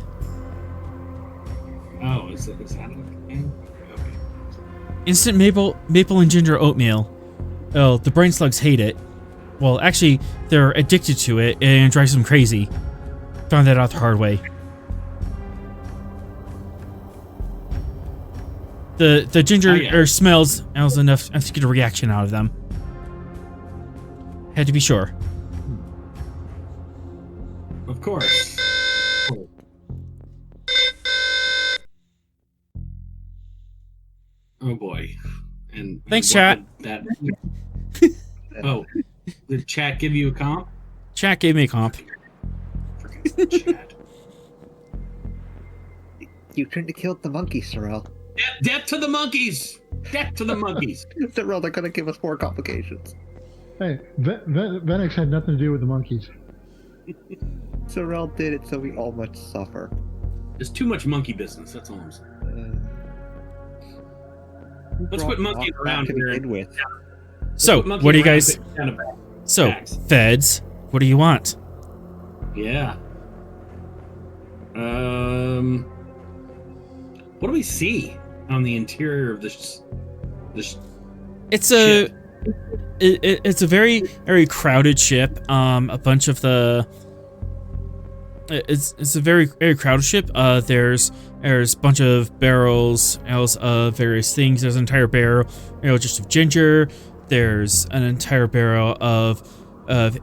Oh, is that a thing? Okay. Instant maple and ginger oatmeal. Oh, the brain slugs hate it. Well, actually, they're addicted to it and it drives them crazy. Found that out the hard way. The ginger smells enough to get a reaction out of them. Had to be sure. Of course. Oh boy. And thanks, chat. Oh, did chat give you a comp? Chat gave me a comp. Chat. You couldn't have killed the monkeys, Sorrel. Death to the monkeys! Death to the monkeys! Sorrel, they're gonna give us more complications. Hey, Venix had nothing to do with the monkeys. Sorrel did it, so we all must suffer. There's too much monkey business, that's all I'm saying. Let's put monkeys around to here. begin with. So, what do you guys... So, feds, what do you want? Yeah. What do we see on the interior of this It's ship? It's a very, very crowded ship. A bunch of the... It's a very, very crowded ship. There's a bunch of barrels of various things. There's an entire barrel, just of ginger. There's an entire barrel of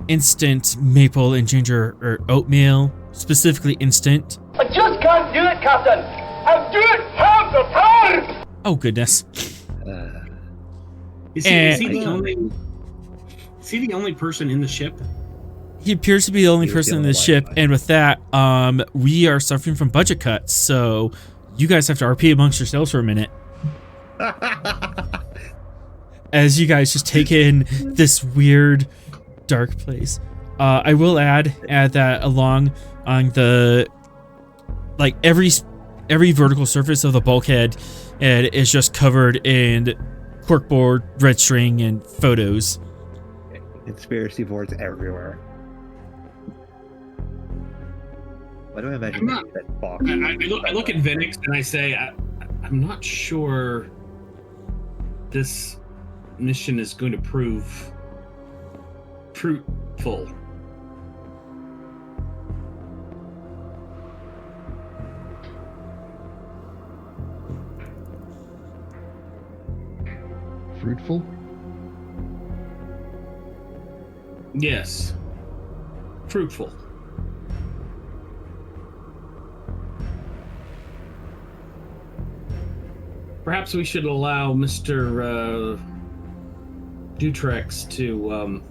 instant maple and ginger or oatmeal, specifically instant. I just can't do it, Captain. I don't have the time. Oh goodness. Is he the only person in the ship? He appears to be the only person in this ship, and with that, we are suffering from budget cuts, so you guys have to RP amongst yourselves for a minute. As you guys just take in this weird, dark place. I will add that along on the, like, every vertical surface of the bulkhead is just covered in corkboard, red string, and photos. Conspiracy boards everywhere. Why do I imagine that box? I look at Venix and I say, I'm not sure this mission is going to prove fruitful. Fruitful? Yes. Fruitful. Perhaps we should allow Mr. Dutrex to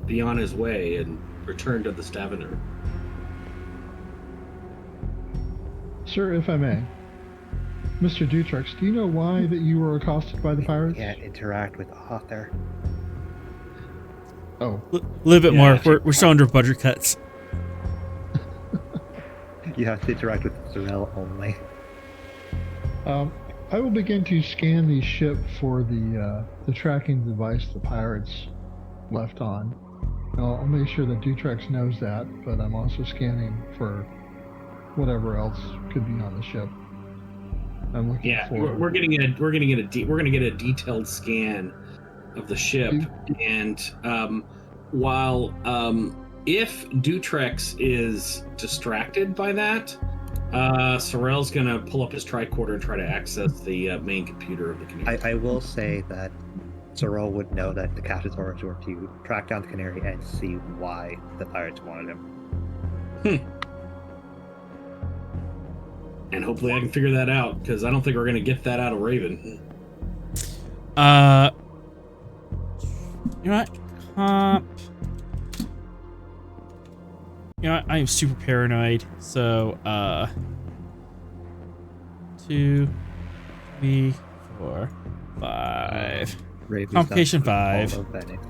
be on his way and return to the Stavanger. Sir, if I may. Mr. Dutrex, do you know why that you were accosted by the pirates? Can't interact with Author. Oh. A little bit more. We're still under budget cuts. You have to interact with Sorrel only. I will begin to scan the ship for the tracking device the pirates left on. I'll make sure that Dutrex knows that, but I'm also scanning for whatever else could be on the ship. I'm looking for. We're gonna get a detailed scan of the ship, and while if Dutrex is distracted by that, Sorrel's gonna pull up his tricorder and try to access the main computer of the Canary. I will say that Sorrel would know that the captain's orders were to track down the Canary and see why the pirates wanted him. And hopefully I can figure that out, because I don't think we're gonna get that out of Raven. You know what? You know what? I am super paranoid, so 2, 3, 4, 5. Complication 5.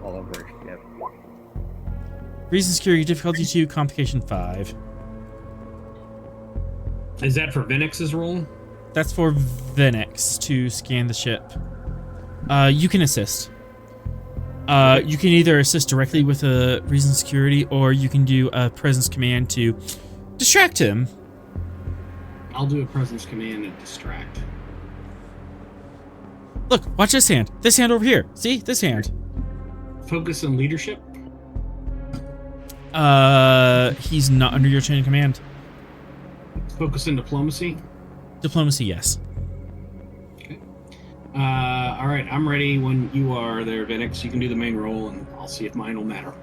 All over. Yep. Reason security difficulty 2, complication 5. Is that for Venix's role? That's for Venix to scan the ship. You can assist. You can either assist directly with a reason security, or you can do a presence command to distract him. I'll do a presence command and distract. Look, watch this hand. This hand over here. See? This hand. Focus on leadership? He's not under your chain of command. Focus in diplomacy. Diplomacy, yes. Okay. All right, I'm ready when you are there, Vinix. You can do the main roll, and I'll see if mine will matter.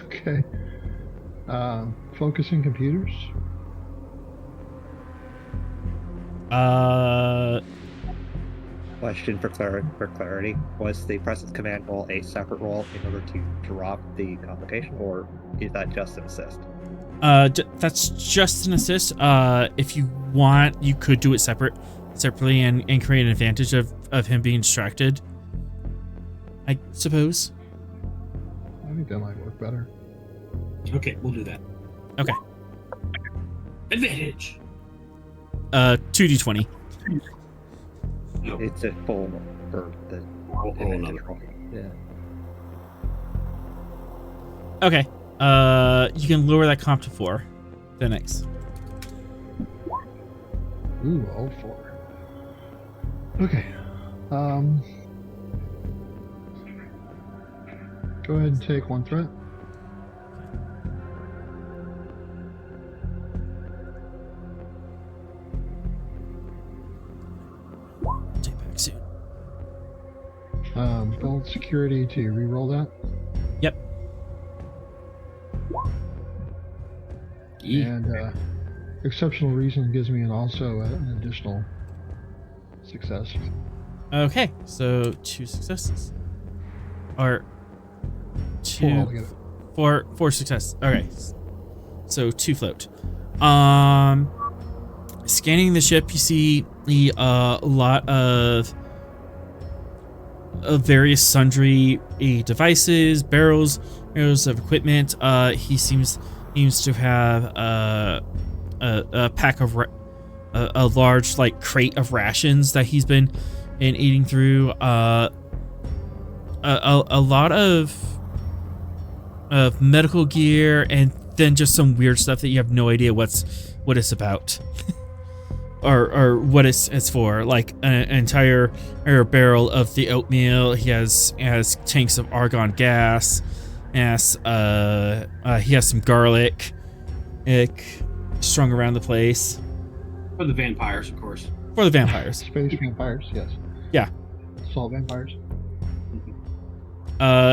Okay. Focusing computers. Question for clarity: was the presence command roll a separate roll in order to drop the complication, or is that just an assist? That's just an assist. If you want, you could do it separately and create an advantage of him being distracted, I suppose. I think that might work better. Okay, we'll do that. Okay. Advantage. 2d20. No. It's a full for the advantage roll. Yeah. Okay. You can lower that comp to 4. Then next. Ooh, all 4. Okay. Go ahead and take 1 threat. Take back soon. Build security to reroll that. Yep. And exceptional reason gives me an additional success. Okay, so 2 successes. Or 2 4 altogether. 4 success. Okay. So 2 float. Scanning the ship, you see a lot of various sundry devices, barrels of equipment. He seems to have a pack of a large like crate of rations that he's been eating through. A lot of medical gear, and then just some weird stuff that you have no idea what it's about. Or what it's for, like an entire barrel of the oatmeal. He has tanks of argon gas. He has some garlic strung around the place. For the vampires, of course. For the vampires. Space vampires, yes. Yeah. Salt vampires.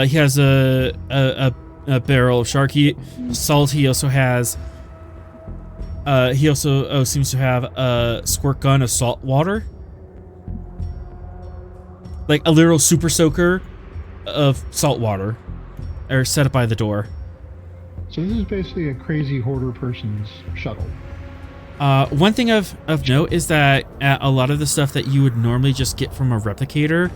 He has a barrel of shark salt. He also has. He also seems to have a squirt gun of salt water. Like a literal super soaker of salt water. Or set up by the door. So this is basically a crazy hoarder person's shuttle. One thing of note is that a lot of the stuff that you would normally just get from a replicator,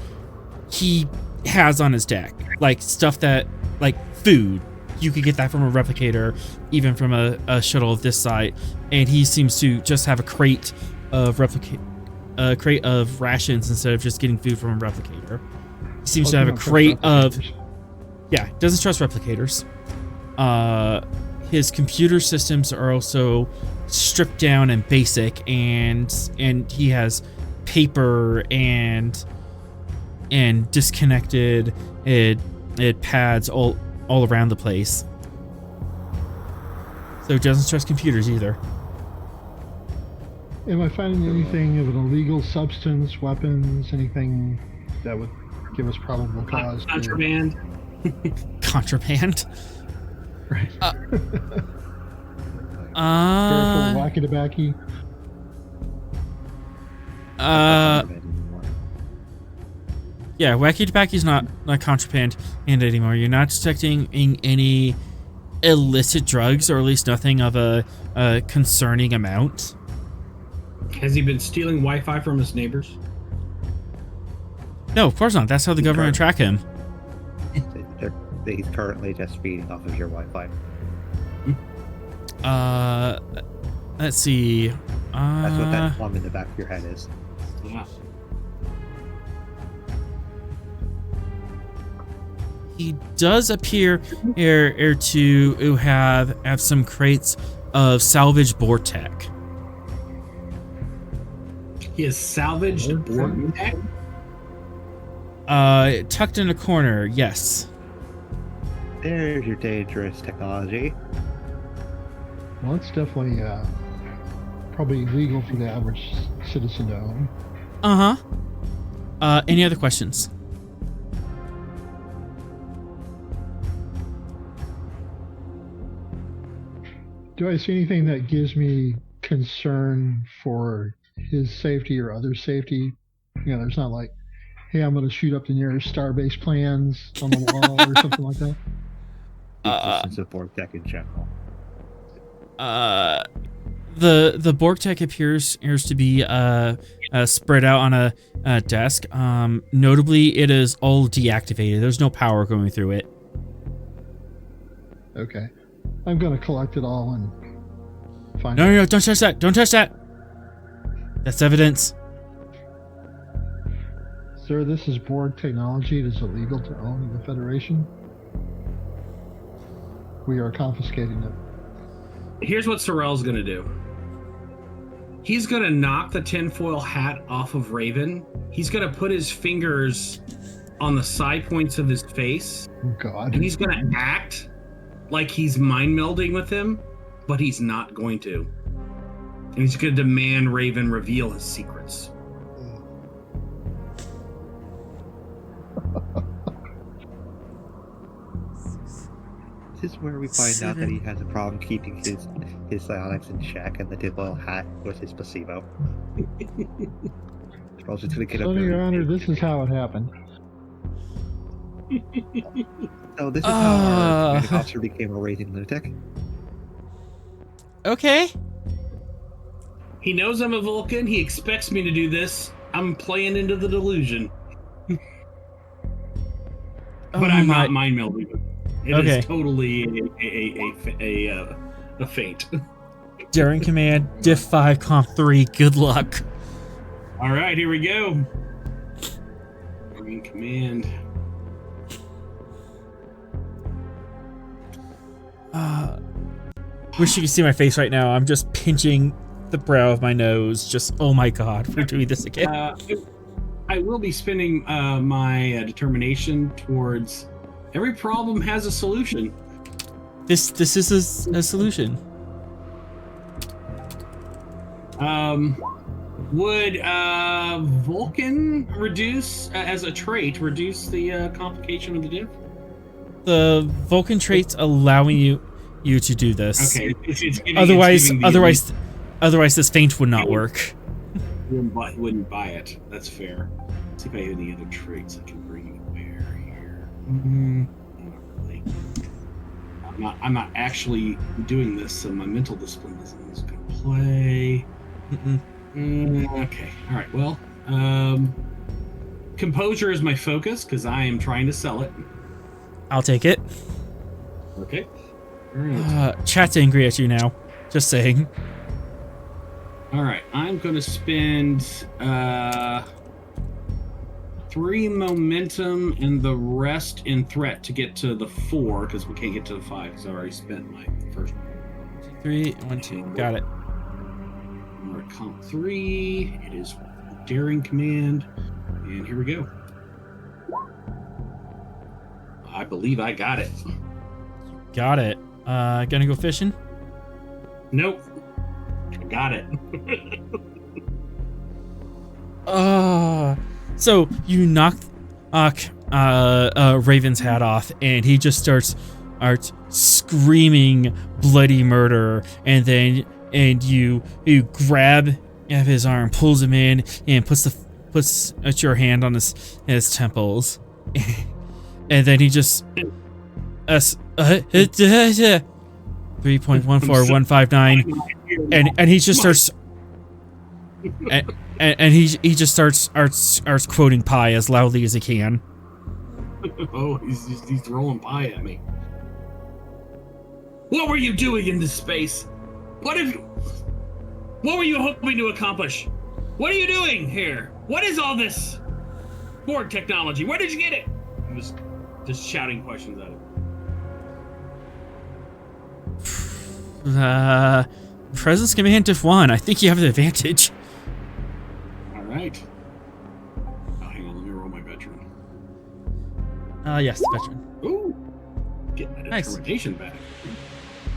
he has on his deck. Like stuff that, like food. You could get that from a replicator, even from a shuttle of this size, and he seems to just have a crate of rations instead of just getting food from a replicator. He seems to have a crate of, yeah, doesn't trust replicators. His computer systems are also stripped down and basic, and he has paper and disconnected pads all around the place. So he doesn't trust computers either. Am I finding anything of an illegal substance, weapons, anything that would give us probable cause? Contraband. Contraband? Right. Wacky tobacco. Yeah, wacky tobacco is not contraband anymore. You're not detecting any illicit drugs, or at least nothing of a concerning amount. Has he been stealing Wi-Fi from his neighbors? No, of course not. That's how the government track him. He's currently just feeding off of your Wi-Fi. Let's see. That's what that plum in the back of your head is. Yeah. He does appear to have some crates of salvaged board tech. He has salvaged board tech? Tucked in a corner, yes. There's your dangerous technology. Well, it's definitely probably illegal for the average citizen to own. Any other questions? Do I see anything that gives me concern for his safety or other safety? You know, there's not like, hey, I'm going to shoot up the nearest starbase plans on the wall or something like that. The existence of Borg tech in general. The Borg tech appears to be spread out on a desk. Notably, it is all deactivated. There's no power going through it. Okay. I'm going to collect it all and find No, out. no, don't touch that. Don't touch that. That's evidence. Sir, this is Borg technology. It is illegal to own in the Federation. We are confiscating it. Here's what Sorrel's gonna do. He's gonna knock the tinfoil hat off of Raven. He's gonna put his fingers on the side points of his face. Oh, God. And he's gonna act like he's mind melding with him, but he's not going to. And he's gonna demand Raven reveal his secrets. This is where we find out that he has a problem keeping his psionics in check, and the tinfoil hat was his placebo. Or else it's gonna get So, up Your there. Honor, this is how it happened. So this is how our commanding officer became a raving lunatic. Okay. He knows I'm a Vulcan. He expects me to do this. I'm playing into the delusion. But I'm not mind melding. It is totally a feint. Daring Command, Diff 5, Comp 3, good luck. All right, here we go. Daring Command. Wish you could see my face right now. I'm just pinching the brow of my nose. Just, oh my God, we're doing this again. I will be spending my determination towards every problem has a solution. This is a solution. Would Vulcan reduce, as a trait, reduce the complication of the diff? The Vulcan traits allowing you to do this. Okay. It's giving, otherwise this feint would not work. Wouldn't buy it. That's fair. Let's see if I have any other traits I can bring to bear here. Not really. I'm not actually doing this, so my mental discipline isn't going to play. Okay. All right. Well, composure is my focus because I am trying to sell it. I'll take it. Okay. All right. Chat's angry at you now. Just saying. All right. I'm going to spend 3 momentum and the rest in threat to get to the 4 because we can't get to the 5 because I already spent my first one. 3, 1, 2. Got it. We're at comp 3. It is Daring Command. And here we go. I believe I got it. Got it. Gonna go fishing? Nope. I got it. So you knock Raven's hat off, and he just starts screaming bloody murder, and then you grab his arm, pulls him in, and puts your hand on his temples, and then he just 3.14159, and he just starts. And he just starts quoting pi as loudly as he can. Oh, he's throwing pi at me. What were you doing in this space? What were you hoping to accomplish? What are you doing here? What is all this Borg technology? Where did you get it? I'm just shouting questions at him. Presence Command Diff 1. I think you have the advantage. Right. Oh, hang on, let me roll my veteran. Yes, veteran. Ooh, getting Nice. determination back.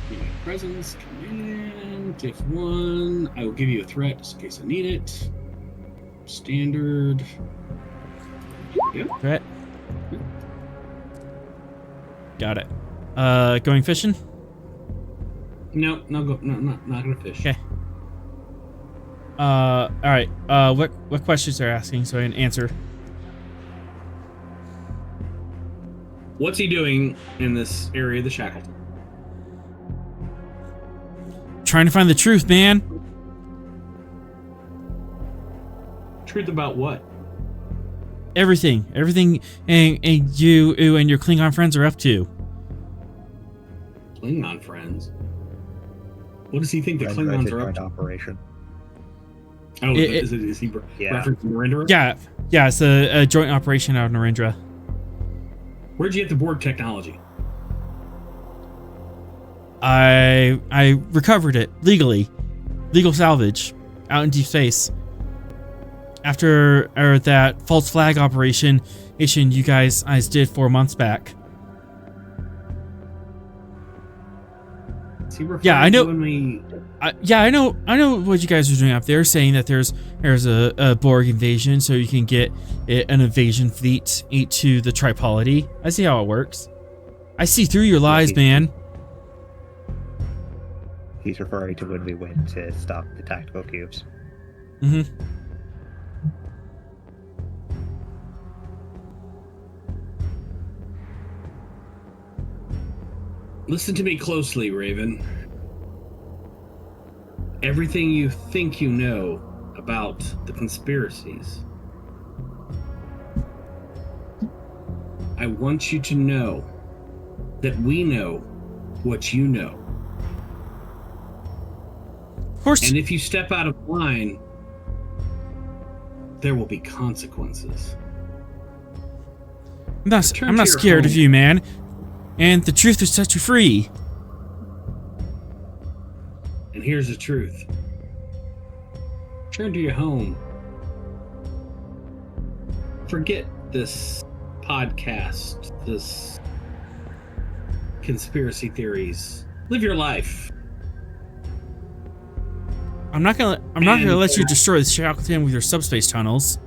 Give me a presence. Come in. Take 1. I will give you a threat just in case I need it. Standard. Yep. Threat. Got it. Going fishing? No, not gonna fish. Okay. All right. What questions are asking so I can answer? What's he doing in this area of the Shackleton? Trying to find the truth, man. Truth about what? Everything, and you and your Klingon friends are up to. Klingon friends. What does he think the Red Klingons Red's are up joint to? operation. Oh, is he Yeah. referencing Narendra? Yeah. It's a joint operation out of Narendra. Where'd you get the Borg technology? I recovered it legally, legal salvage, out in deep space. After that false flag operation you guys did 4 months back. Is he referring Yeah, I know. to when we... I know what you guys are doing up there, saying that there's a Borg invasion, so you can get an invasion fleet to the Tripolity. I see how it works. I see through your lies, man. He's referring to when we went to stop the tactical cubes. Mm-hmm. Listen to me closely, Raven. Everything you think you know about the conspiracies, I want you to know that we know what you know. Of course. And if you step out of line, there will be consequences. I'm not scared of you, man. And the truth will set you free. And here's the truth. Return to your home. Forget this podcast, this conspiracy theories. Live your life. I'm not gonna let you destroy the Shackleton with your subspace tunnels.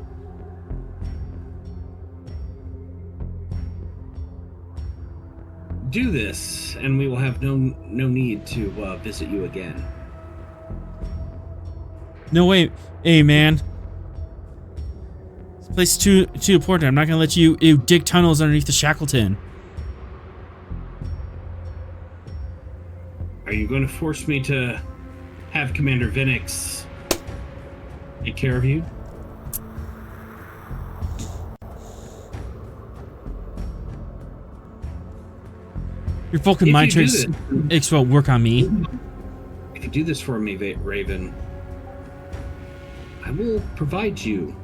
Do this, and we will have no need to visit you again. No way, hey man. This place is too important. I'm not gonna let you dig tunnels underneath the Shackleton. Are you going to force me to have Commander Vinix take care of you? Your Vulcan mind tricks won't work on me. If you do this for me, Raven, I will provide you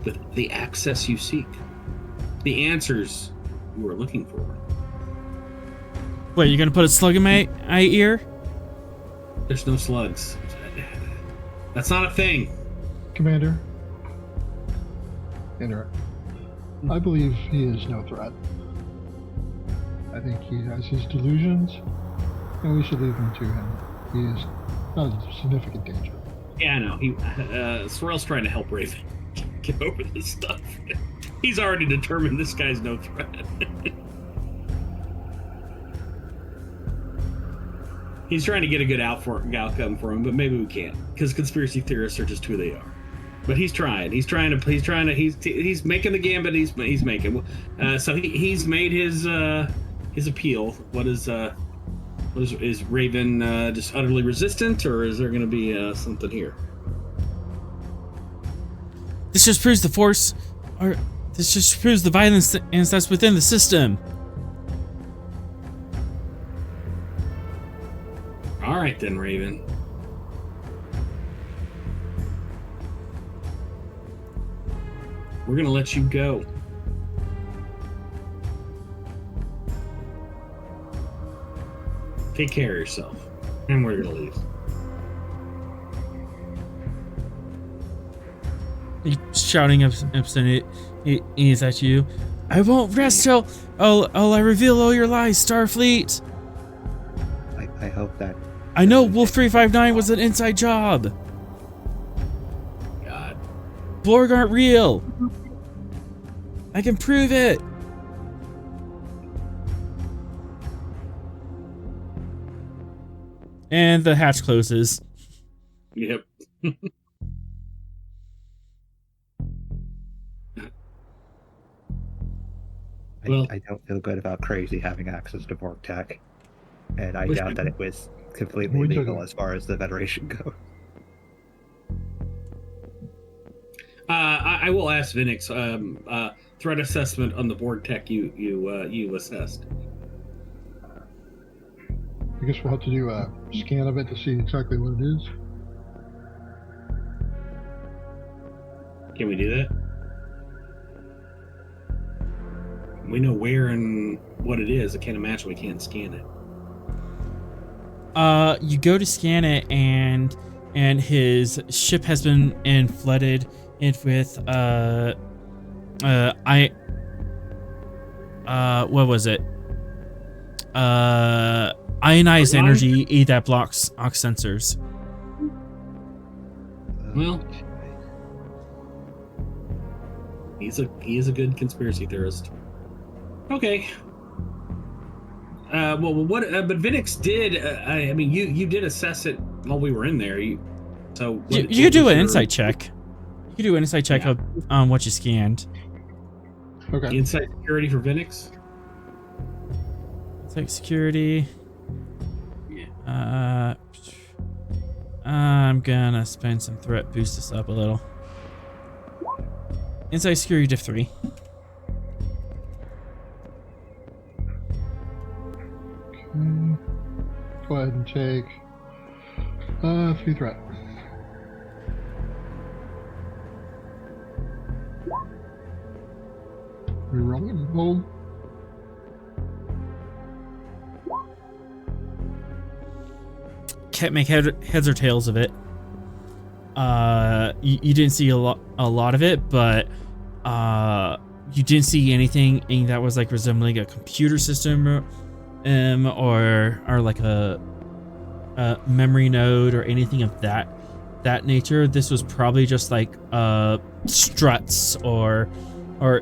with the access you seek, the answers you are looking for. Wait, you're gonna put a slug in my ear? There's no slugs. That's not a thing. Commander, I believe he is no threat. I think he has his delusions, and we should leave them to him. He is not a significant danger. Yeah, I know. Sorrel's trying to help Raven get over this stuff. He's already determined this guy's no threat. He's trying to get a good outcome for him, but maybe we can't, because conspiracy theorists are just who they are. But he's trying. He's making the gambit. He's making. So he's made his appeal. What is Raven just utterly resistant, or is there going to be something here? This just proves the force, or this just proves the violence that's within the system. All right then, Raven. We're going to let you go. Take care of yourself. And we're going to leave. He's shouting obscenity at you. I won't rest till I reveal all your lies, Starfleet. I hope that. I know Wolf 359 was an inside job. God. Borg aren't real. I can prove it. And the hatch closes. Yep. Well- I don't feel good about Crazy having access to Borg tech, and I Wish doubt we- that it was completely We took legal it. as far as the Federation goes. I will ask Vinix. Threat assessment on the Borg tech you assessed. I guess we'll have to do a scan of it to see exactly what it is. Can we do that? We know where and what it is. I can't imagine we can't scan it. You go to scan it, and his ship has been flooded with what was it? Ionized Line? energy that blocks Ox sensors. Well, he is a good conspiracy theorist. Okay. But Vinix did. I mean, you did assess it while we were in there. You could do an insight check. You could do an insight check Yeah. on what you scanned. Okay. Insight security for Vinix. Insight security. Yeah. I'm gonna spend some threat, boost this up a little. Insight security diff 3. Okay. Go ahead and take 3 threat. Reroll it. Roll. Can't make heads or tails of it. You didn't see a lot of it, but you didn't see anything that was like resembling a computer system, or like a memory node or anything of that nature. This was probably just like struts or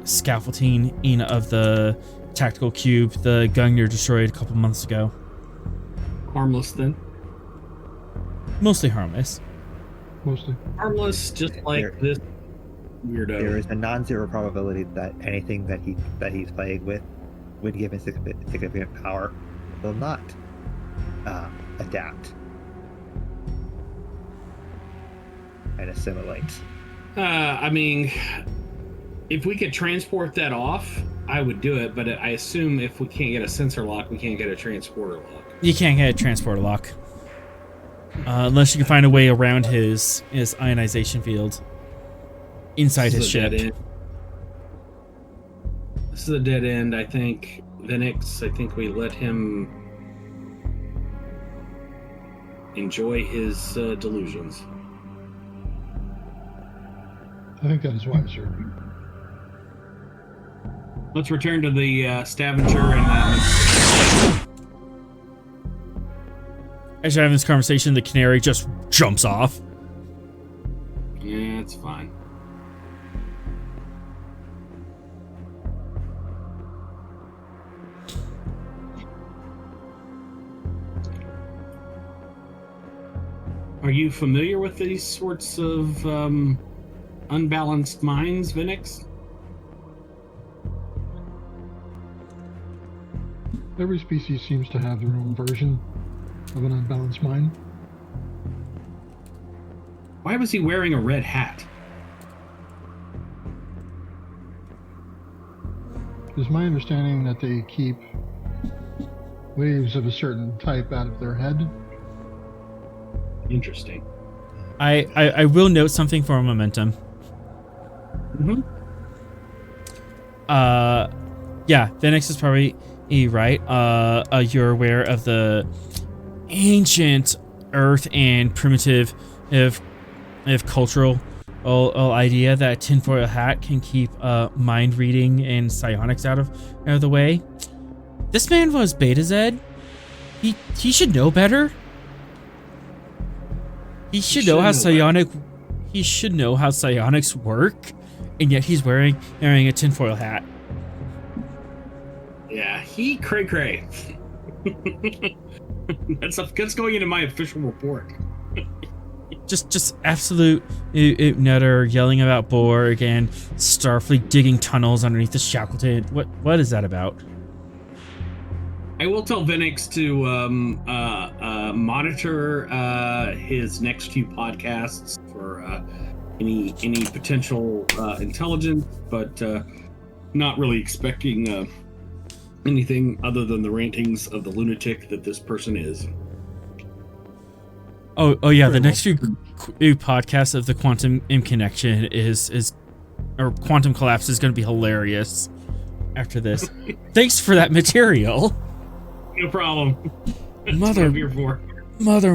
scaffolding of the tactical cube the Gungnir destroyed a couple months ago. Harmless then. Mostly harmless. Mostly. Harmless, just like There- this weirdo. There is a non-zero probability that anything that he's playing with, when given significant power, will not adapt and assimilate. I mean, if we could transport that off, I would do it. But I assume if we can't get a sensor lock, we can't get a transporter lock. You can't get a transporter lock. Unless you can find a way around his ionization field inside his ship. This is a dead end, I think. Vinix, I think we let him enjoy his delusions. I think that is wiser. Let's return to the Stavanger and As you're having this conversation, the canary just jumps off. yeah, it's fine. Are you familiar with these sorts of unbalanced minds, Vinix? Every species seems to have their own version of an unbalanced mind. Why was he wearing a red hat? It's my understanding that they keep waves of a certain type out of their head. Interesting. I will note something for momentum. Mm-hmm. Yeah, Vinix is probably right. You're aware of the ancient Earth and primitive, if cultural idea that a tinfoil hat can keep mind reading and psionics out of the way. This man was Beta Z. He should know better. He should know how psionics work, and yet he's wearing a tinfoil hat. Yeah, he cray. That's going into my official report. Just absolute nutter, yelling about Borg and Starfleet digging tunnels underneath the Shackleton. What is that about? I will tell Venix to monitor his next few podcasts for any potential intelligence, but not really expecting anything other than the rantings of the lunatic that this person is. Oh yeah, the next few podcasts of the Quantum Connection or Quantum Collapse is going to be hilarious after this. Thanks for that material. No problem. Mother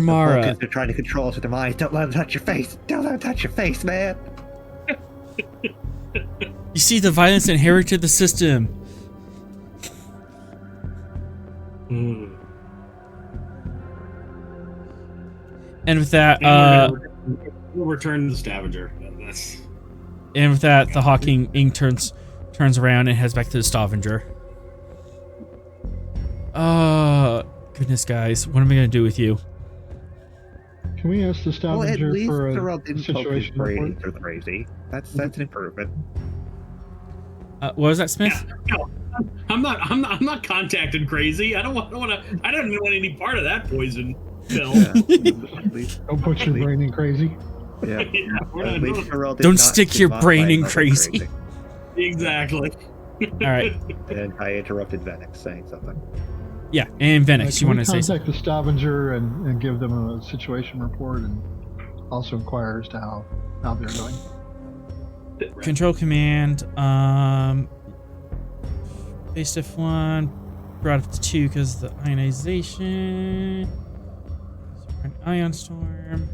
Mara. They're trying to control us with their minds. Don't let them touch your face. Don't let them touch your face, man. You see the violence inherent to the system. And with that, we'll return to the Stavanger. And with that, the Hawking Inc. turns around and heads back to the Stavanger. Goodness, guys, what am I gonna do with you? Can we ask the Stavanger for a situation report? They're crazy. That's an improvement. What was that, Smith? Yeah, no, I'm not contacted crazy. I don't want any part of that poison pill. Don't put your brain in crazy. Yeah. Don't stick your brain in crazy. Exactly. All right. And I interrupted Venix saying something. Yeah, and Venix, you want to say something? Contact the Stavanger and give them a situation report, and also inquire as to how they're doing. Control command, base F1, brought up to 2 because of the ionization. An ion storm.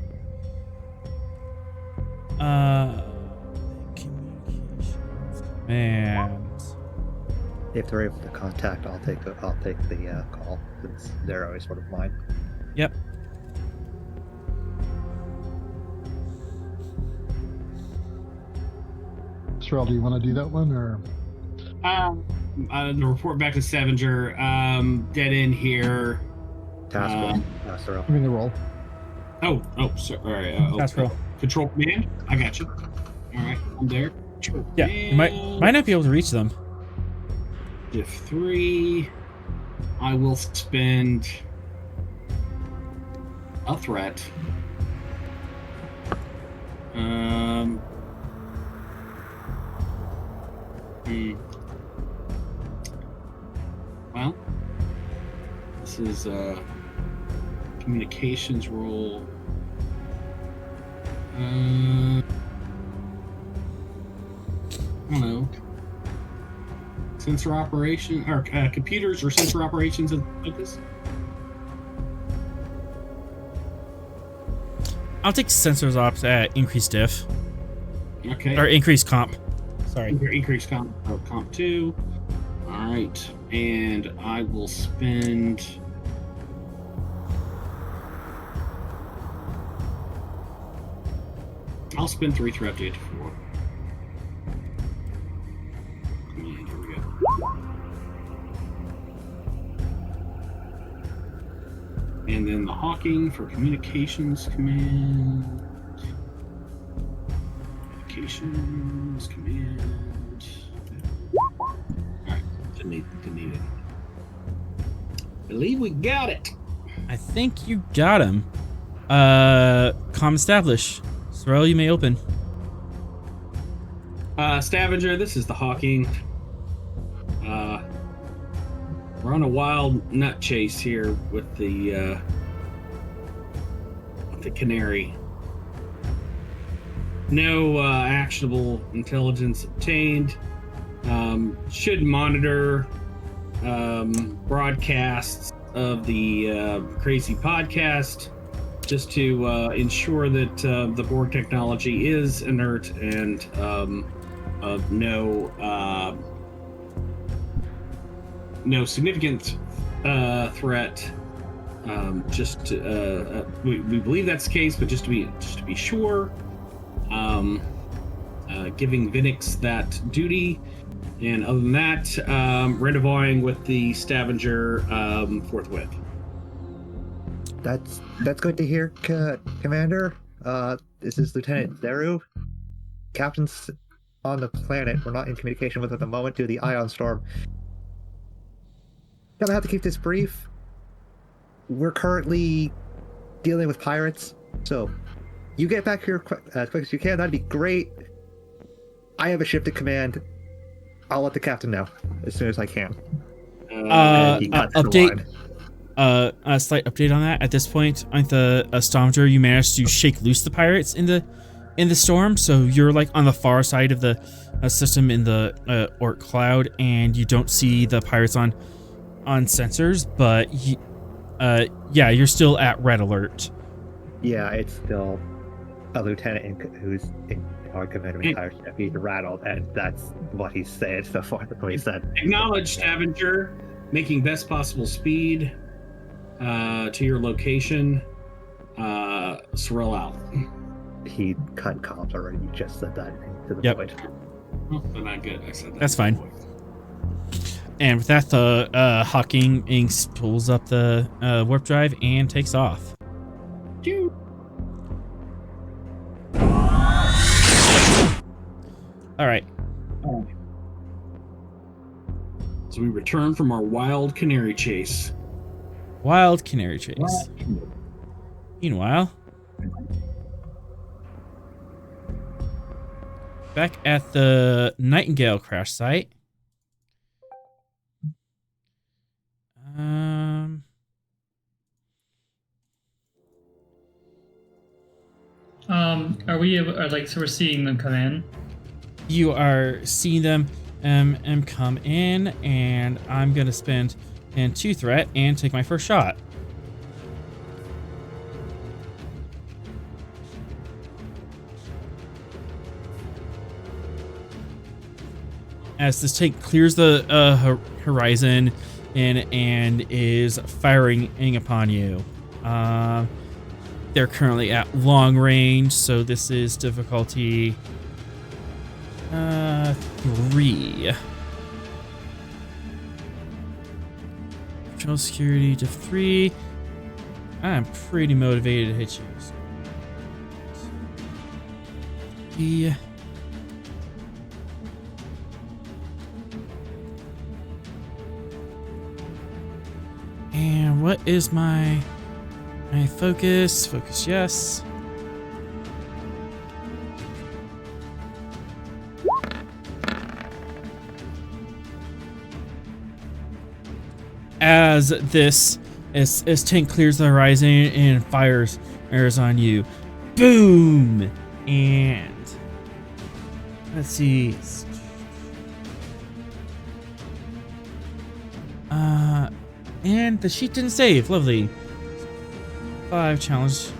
Communications command. If they're able to contact, I'll take the call since they're always one of mine. Yep. Sorrel, do you want to do that one or? The report back to Stavanger. Dead end here. Task roll. Sorrel. I mean the roll. Oh, sorry. Task roll. Control command. I got you. All right, I'm there. Yeah, you might not be able to reach them. Diff 3. I will spend a threat. Well, this is communications role. I don't know. Sensor operation or computers or sensor operations and focus. I'll take sensors ops at increased diff. Okay. Or increased comp. Sorry. Increased comp. Oh, comp 2. All right, and I will spend. I'll spend 3 through update to 4. And here we go. And then the Hawking for communications command. Communications command. Alright, didn't need it. Believe we got it. I think you got him. Comm establish. Sorrel, you may open. Stavanger, this is the Hawking. We're on a wild nut chase here with the Canary. No actionable intelligence obtained. Should monitor broadcasts of the crazy podcast. just to ensure that the Borg technology is inert and of no significant threat. We believe that's the case, but just to be sure, giving Vinix that duty. And other than that, rendezvousing with the Stavanger forthwith. That's good to hear, Commander. This is Lieutenant Zeru. Captain's on the planet. We're not in communication with at the moment due to the ion storm. Gonna have to keep this brief. We're currently dealing with pirates, so you get back here as quick as you can. That'd be great. I have a ship to command. I'll let the captain know as soon as I can. Update. A slight update on that. At this point, on the Stavanger, you managed to shake loose the pirates in the storm, so you're like on the far side of the system in the Orc cloud, and you don't see the pirates on sensors. But yeah, you're still at red alert. Yeah, it's still a lieutenant who's in command of the entire ship. He's rattled, and that's what he said so far. That's what he said. Acknowledge, Stavanger, making best possible speed to your location. Sorrel out. He cut comms already. You just said that to the point. But not good. I said that. That's fine. And with that, the Hawking Inks pulls up the warp drive and takes off. All right. So we return from our wild canary chase. Wild canary chase. Meanwhile, back at the Nightingale crash site. Are we so we're seeing them come in? You are seeing them come in, and I'm gonna spend an 2 threat and take my first shot. As this tank clears the horizon and is firing upon you. They're currently at long range, so this is difficulty 3. Control security to 3. I'm pretty motivated to hit you. Yeah. And what is my focus? Focus, yes. As tank clears the horizon and fires on you. Boom! And let's see. And the sheet didn't save. Lovely. 5 challenge.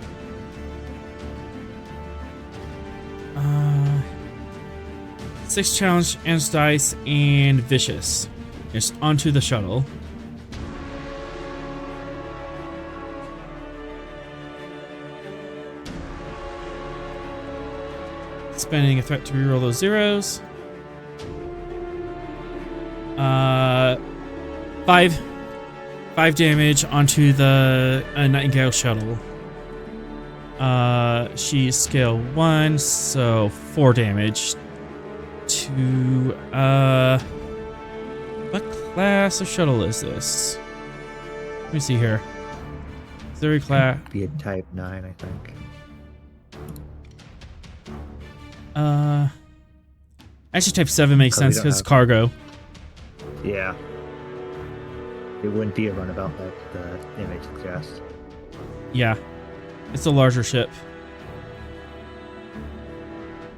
6 challenge and dice and vicious. Just onto the shuttle. Spending a threat to reroll those zeros. 5 damage onto the Nightingale shuttle. She's scale 1, so 4 damage to what class of shuttle is this? Let me see here. Auxiliary class. Be a type 9, I think. Actually type 7 makes sense because it's cargo. Yeah. It wouldn't be a runabout like the image suggests. Yeah. It's a larger ship.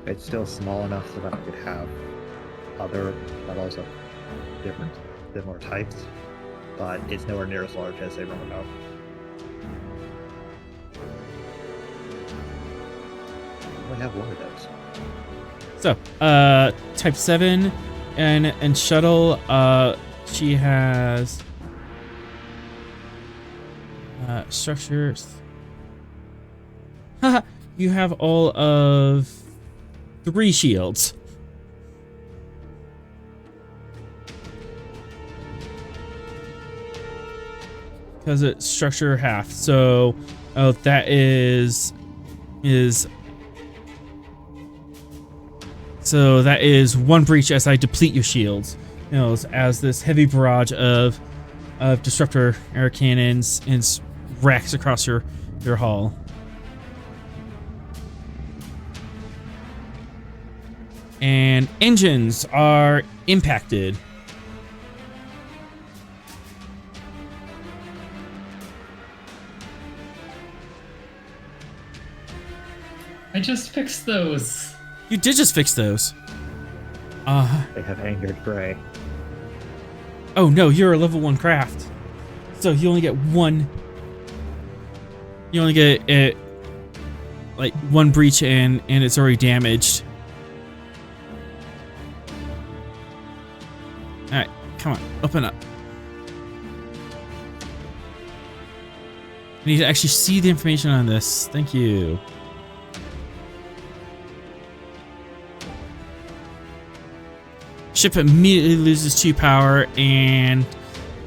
It's still small enough so that it could have other models of similar types, but it's nowhere near as large as a runabout. only have one of those. So, type 7 and shuttle, she has structures. Haha, you have all of 3 shields. Because it's structure half. So, oh, that is so that is 1 breach as I deplete your shields. You know, as this heavy barrage of disruptor air cannons and racks across your hull. And engines are impacted. I just fixed those. You did just fix those. They have angered Gray. Oh no, you're a level 1 craft. So you only get 1. You only get like 1 breach and it's already damaged. Alright, come on, open up. I need to actually see the information on this. Thank you. Ship immediately loses 2 power and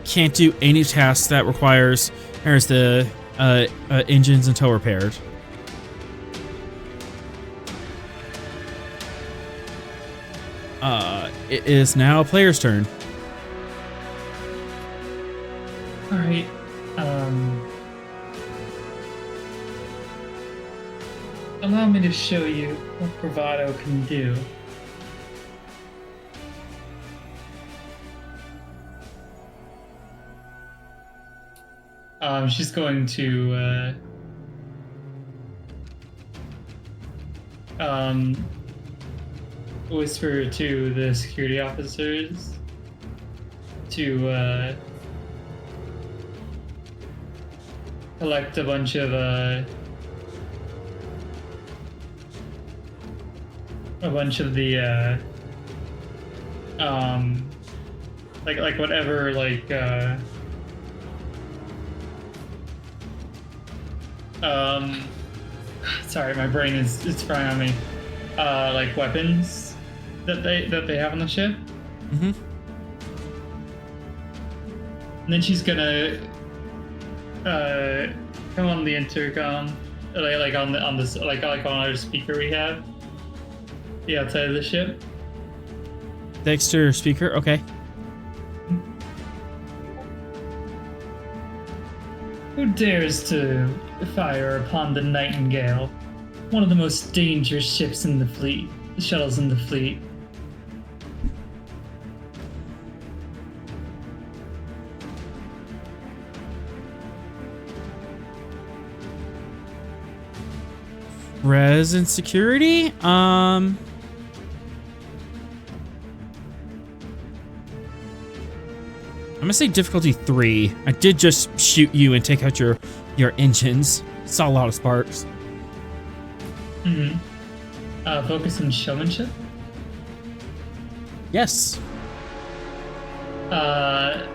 can't do any tasks that requires the engines until repaired. It is now a player's turn. All right. Allow me to show you what bravado can do. She's going to whisper to the security officers to collect a bunch of the like whatever sorry, my brain is frying on me. Like weapons that they have on the ship. Mm-hmm. And then she's gonna come on the intercom, like on our speaker we have. The outside of the ship. Dexter speaker, okay. Who dares to fire upon the Nightingale, one of the most dangerous ships in the fleet, the shuttles in the fleet? Res and security? I'm gonna say difficulty 3. I did just shoot you and take out your engines. Saw a lot of sparks. Mm-hmm. Focus on showmanship? Yes. I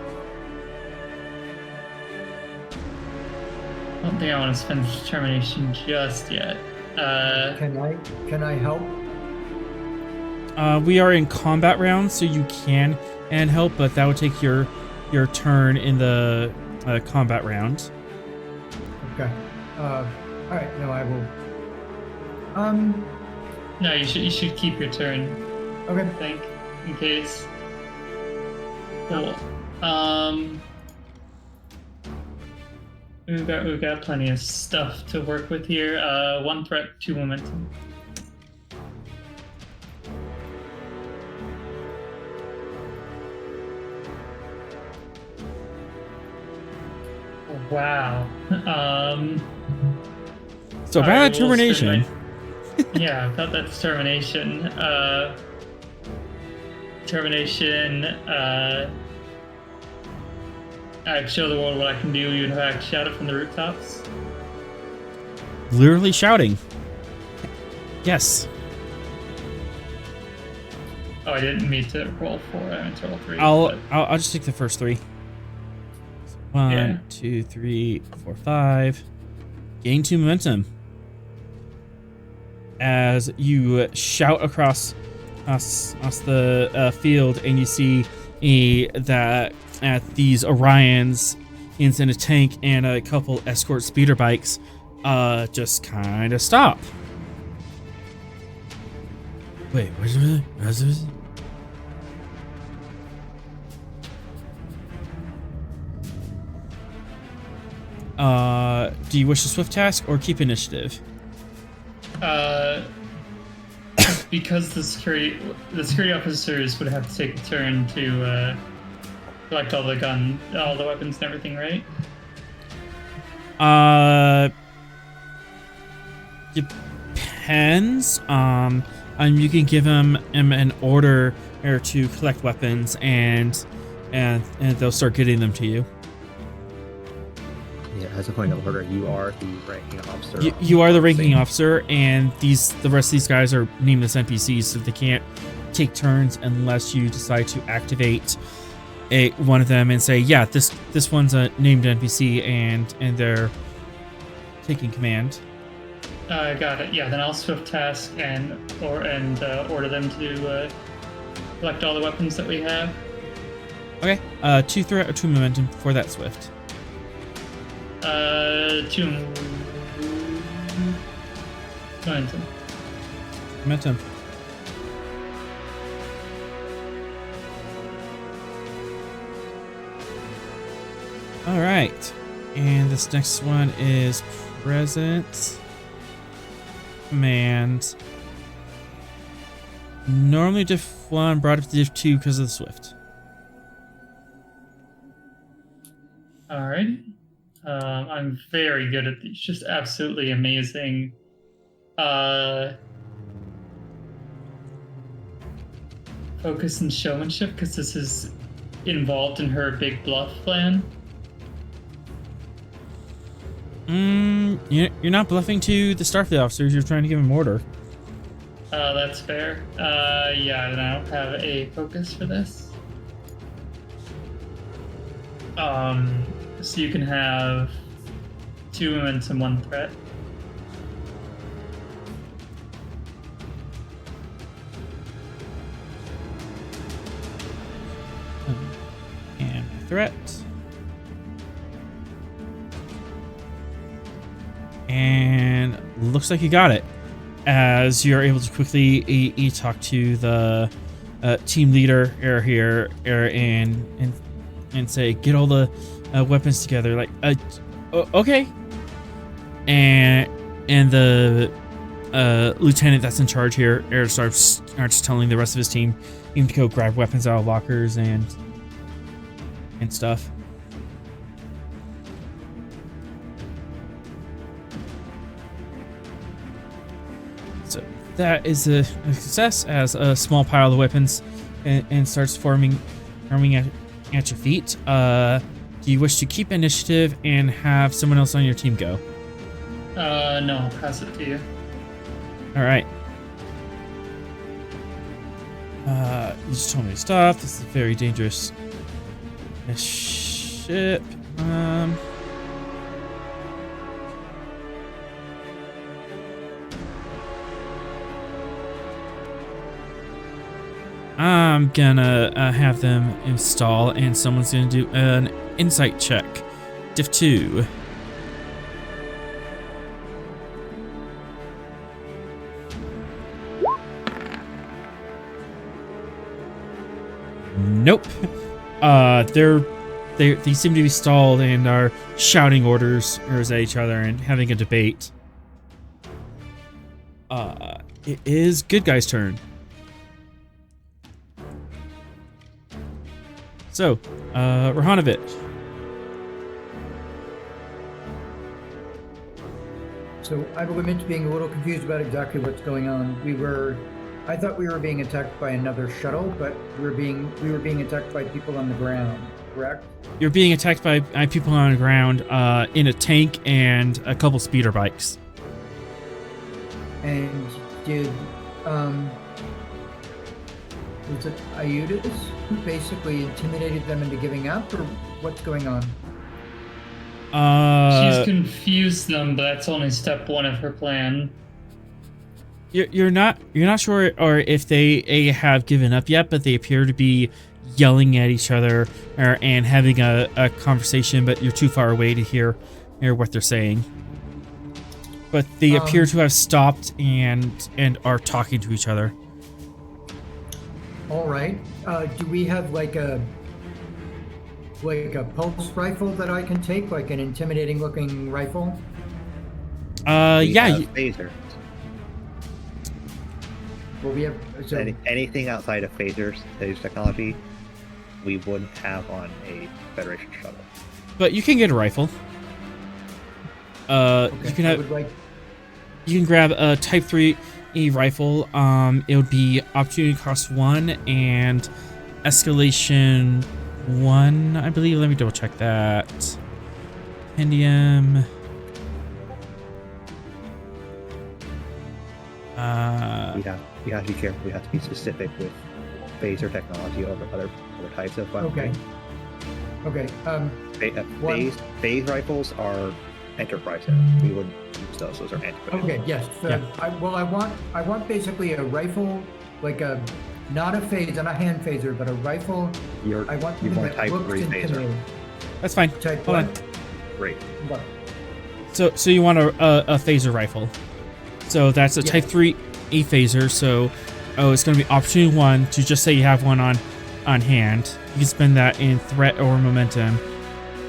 don't think I want to spend determination just yet. Can I help? We are in combat rounds, so you can and help, but that would take your turn in the combat round. Okay. All right. No, I will. No, you should keep your turn. Okay. I think, in case. Cool. We've got plenty of stuff to work with here. 1 threat, 2 momentum. Wow. So about determination. Yeah, about that determination. I show the world what I can do, even if I shout it from the rooftops. Literally shouting. Yes. Oh, I didn't mean to roll 4. I meant to roll 3. I'll just take the first 3. 1, Yeah. 2, 3, 4, 5. Gain 2 momentum. As you shout across the field, and you see that at these Orions in a tank and a couple escort speeder bikes just kind of stop. Wait, where's it? Do you wish to swift task or keep initiative? Because the security officers would have to take a turn to collect all the weapons and everything, right? Depends. You can give him an order to collect weapons, and they'll start getting them to you. Yeah, as a point of order, you are the ranking officer. You are the ranking officer, and the rest of these guys are nameless NPCs, so they can't take turns unless you decide to activate one of them and say, yeah, this one's a named NPC, and they're taking command. Got it. Yeah, then I'll swift task and order them to collect all the weapons that we have. Okay. 2 threat or 2 momentum for that swift. 2 momentum. Momentum. All right, and this next one is present command. Normally diff 1, brought up to diff 2 because of the swift. All right. I'm very good at these. Just absolutely amazing. Focus and showmanship, because this is involved in her big bluff plan. You're not bluffing to the Starfleet officers. You're trying to give them order. That's fair. Yeah, then I don't have a focus for this. So you can have 2 momentum, 1 threat. And threat. And looks like you got it. As you're able to quickly talk to the team leader here and say, get all the weapons together. Like, okay. And the lieutenant that's in charge here starts telling the rest of his team to go grab weapons out of lockers and stuff. So that is a success, as a small pile of weapons and starts forming at your feet. Do you wish to keep initiative and have someone else on your team go? No, I'll pass it to you. All right. You just told me to stop. This is very dangerous ship. I'm gonna have them install, and someone's gonna do an insight check. Diff 2. Nope. They seem to be stalled and are shouting orders at each other and having a debate. It is good guy's turn. So, Rahanovich. So I will admit to being a little confused about exactly what's going on. I thought we were being attacked by another shuttle, but we were being attacked by people on the ground, correct? You're being attacked by people on the ground in a tank and a couple speeder bikes. And did was it Iudas who basically intimidated them into giving up, or what's going on? She's confused them, but that's only step one of her plan. You're not sure or if they have given up yet, but they appear to be yelling at each other and having a conversation, but you're too far away to hear what they're saying. But they appear to have stopped and are talking to each other. All right. Do we have like a pulse rifle that I can take, like an intimidating looking rifle? Yeah. Phaser. Well, we have Anything outside of phasers technology, we wouldn't have on a Federation shuttle. But you can get a rifle. okay, You can grab a Type 3 rifle. It would be opportunity cost 1 and escalation 1, I believe. Let me double check that. Compendium. We have to be careful. We have to be specific with phaser technology over other types of weapons. Okay. Phase rifles are enterprise. We wouldn't use those. Those are enterprise. Okay. Yes. I want basically a rifle, like not a phase, not a hand phaser, but a rifle. I want you want that Type looks 3 phaser. intimidating. That's fine. Type Hold on. what? Great. What? So you want a phaser rifle. So that's a Type 3 phaser. So it's going to be opportunity 1 to just say you have one on hand. You can spend that in threat or momentum.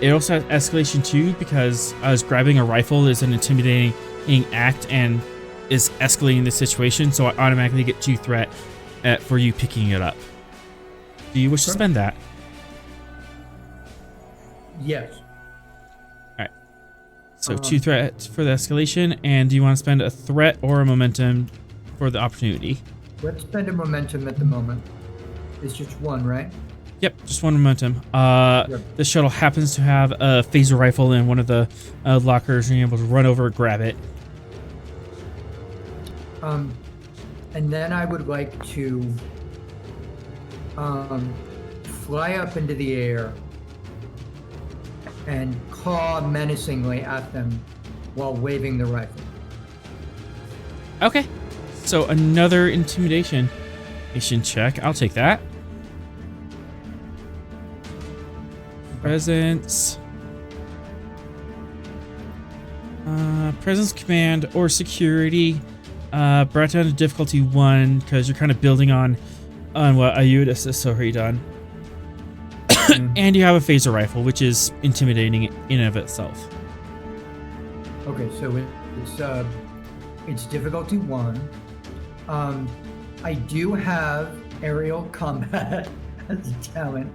It also has escalation 2 because grabbing a rifle is an intimidating act and is escalating the situation. So I automatically get 2 threat for you picking it up. Do you wish to spend that? Yes. So 2 threats for the escalation, and do you want to spend a threat or a momentum for the opportunity? Let's spend a momentum at the moment. It's just 1, right? Yep, just 1 momentum. The shuttle happens to have a phaser rifle in one of the lockers, and you're able to run over and grab it. And then I would like to fly up into the air and caw menacingly at them while waving the rifle. Okay, so another intimidation check. I'll take that. Presence. Presence, command, or security. Brought down to difficulty 1 because you're kind of building on what Iudas has already done. And you have a phaser rifle, which is intimidating in and of itself. Okay, so it's difficulty 1. I do have aerial combat as a talent.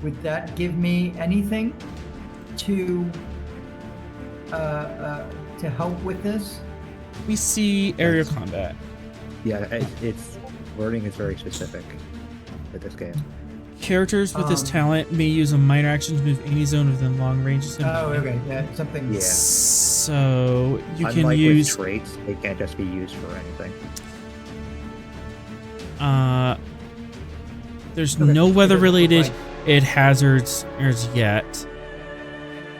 Would that give me anything to help with this? We see aerial combat. Yeah, it's wording is very specific with this game. Characters with this talent may use a minor action to move any zone within long range. Oh, okay. Yeah, something. Yeah. So you Unlike can use with traits. They can't just be used for anything. There's no weather-related hazards yet,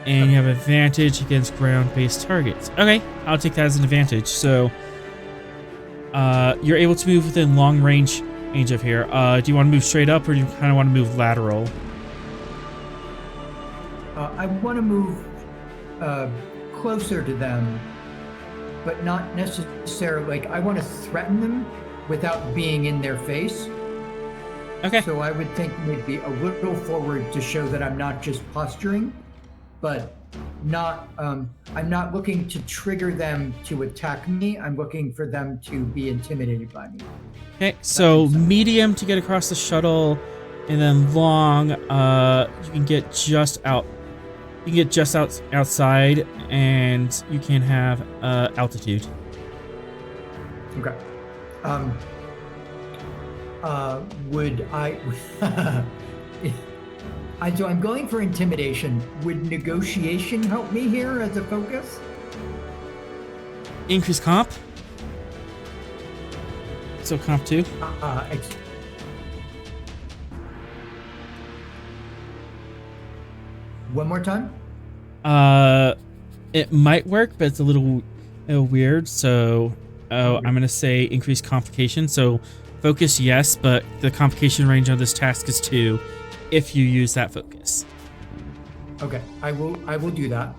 and you have advantage against ground-based targets. Okay, I'll take that as an advantage. So you're able to move within long range of here. Do you want to move straight up, or do you kind of want to move lateral? I want to move closer to them, but not necessarily. Like, I want to threaten them without being in their face. Okay. So I would think maybe a little forward to show that I'm not just posturing, but not. I'm not looking to trigger them to attack me. I'm looking for them to be intimidated by me. Okay, so medium to get across the shuttle, and then long, you can get just out. You can get just outside, and you can have altitude. Okay. Would I? So I'm going for intimidation. Would negotiation help me here as a focus? Increase comp? So comp 2. One more time. It might work, but it's a little weird. So, I'm gonna say increase complication. So, focus yes, but the complication range on this task is 2, if you use that focus. Okay, I will do that.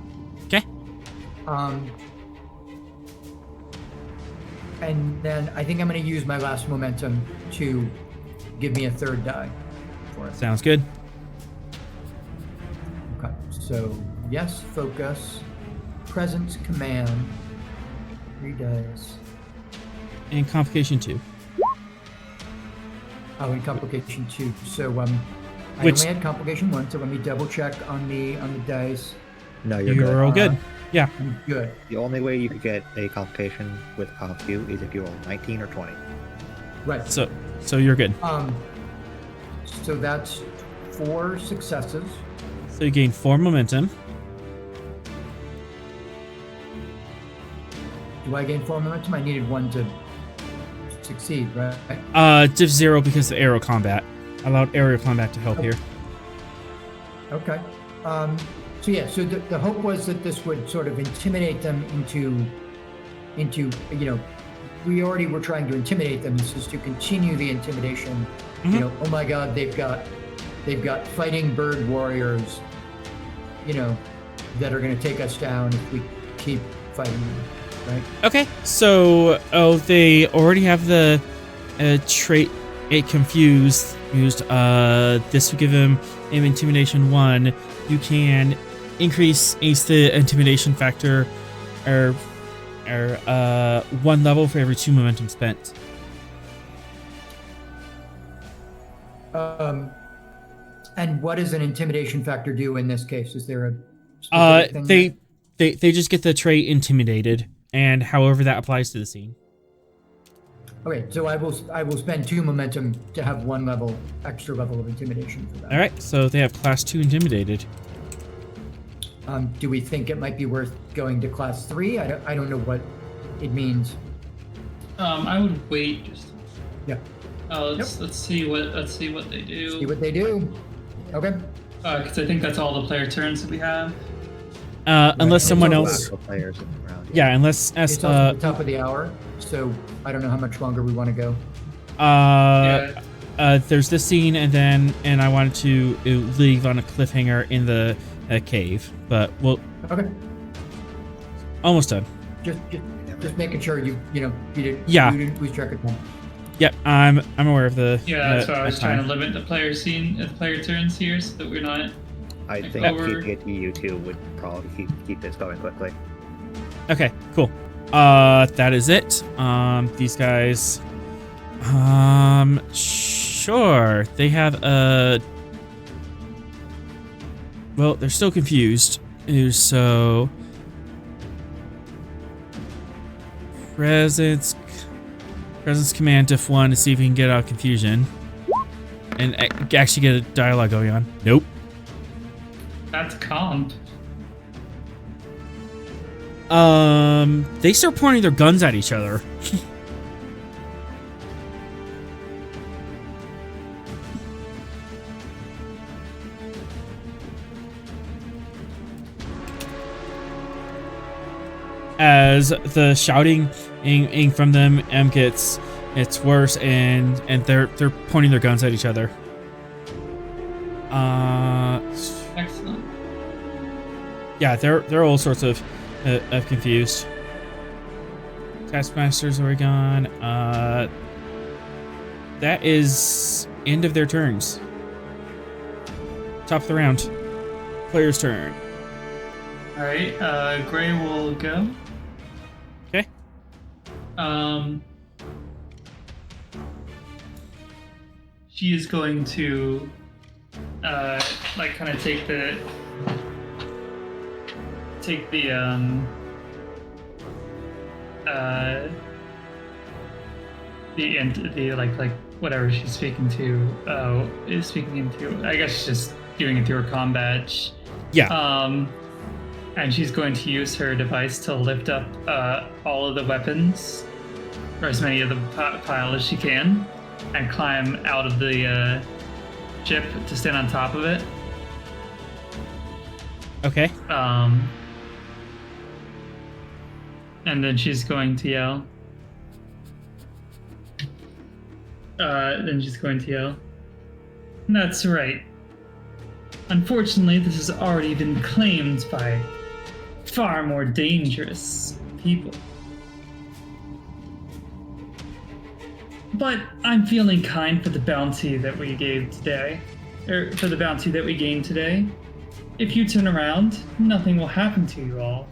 Okay. And then I think I'm going to use my last momentum to give me a 3rd die for it. Sounds good. Okay, so yes, focus, presence, command, 3 dice. And complication 2. Oh, and complication 2. So I Which- only had complication 1, so let me double check on the dice. No, you're You're good. all good. Yeah. I'm good. The only way you could get a complication with comp Q is if you roll 19 or 20. Right. So you're good. So that's 4 successes. So you gain 4 momentum. Do I gain 4 momentum? I needed 1 to succeed, right? Div 0 because of aerial combat. Allowed aerial combat to help here. Okay. So yeah, so the hope was that this would sort of intimidate them into, we already were trying to intimidate them. This is to continue the intimidation. Mhm. Oh my God, they've got fighting bird warriors, that are going to take us down if we keep fighting them, right? Okay. So, they already have the trait confused. This will give him an intimidation 1. You can increase the intimidation factor, or 1 level for every 2 momentum spent. And what does an intimidation factor do in this case? Is there a specific thing they just get the trait intimidated, and however that applies to the scene. Okay, so I will spend 2 momentum to have 1 extra level of intimidation for that. All right. So they have class 2 intimidated. Do we think it might be worth going to class 3? I don't know what it means. I would wait just. Yeah. Let's see what they do. See what they do. Okay. Because I think that's all the player turns that we have. Unless someone It's else. Actual players in the round. Yeah, unless It's also the top of the hour, so I don't know how much longer we want to go. There's this scene, and I wanted to leave on a cliffhanger in the cave, but we'll Okay. almost done. Just making sure you didn't lose track of time. Yep, I'm aware of the. Yeah, that's why I was time. trying to limit the player turns here, so that we're not. I think Over- keeping it to you two would probably keep this going quickly. Okay, cool. That is it. These guys. Sure. They have well, they're still confused. So. Presence command diff 1 to see if we can get out of confusion. And actually get a dialogue going on. Nope. That's comp. They start pointing their guns at each other. As the shouting from them gets worse, and they're pointing their guns at each other. Excellent. Yeah, they're all sorts of confused. Taskmasters are gone. That is end of their turns. Top of the round. Player's turn. All right. Gray will go. Okay. She is going to kind of take the whatever she's speaking to is speaking into. I guess she's just doing it through her comm badge. Yeah. And she's going to use her device to lift up all of the weapons or as many of the pile as she can, and climb out of the ship to stand on top of it. Okay. And then she's going to yell. That's right. Unfortunately, this has already been claimed by far more dangerous people. But I'm feeling kind for the bounty that we gave today. Or for the bounty that we gained today. If you turn around, nothing will happen to you all.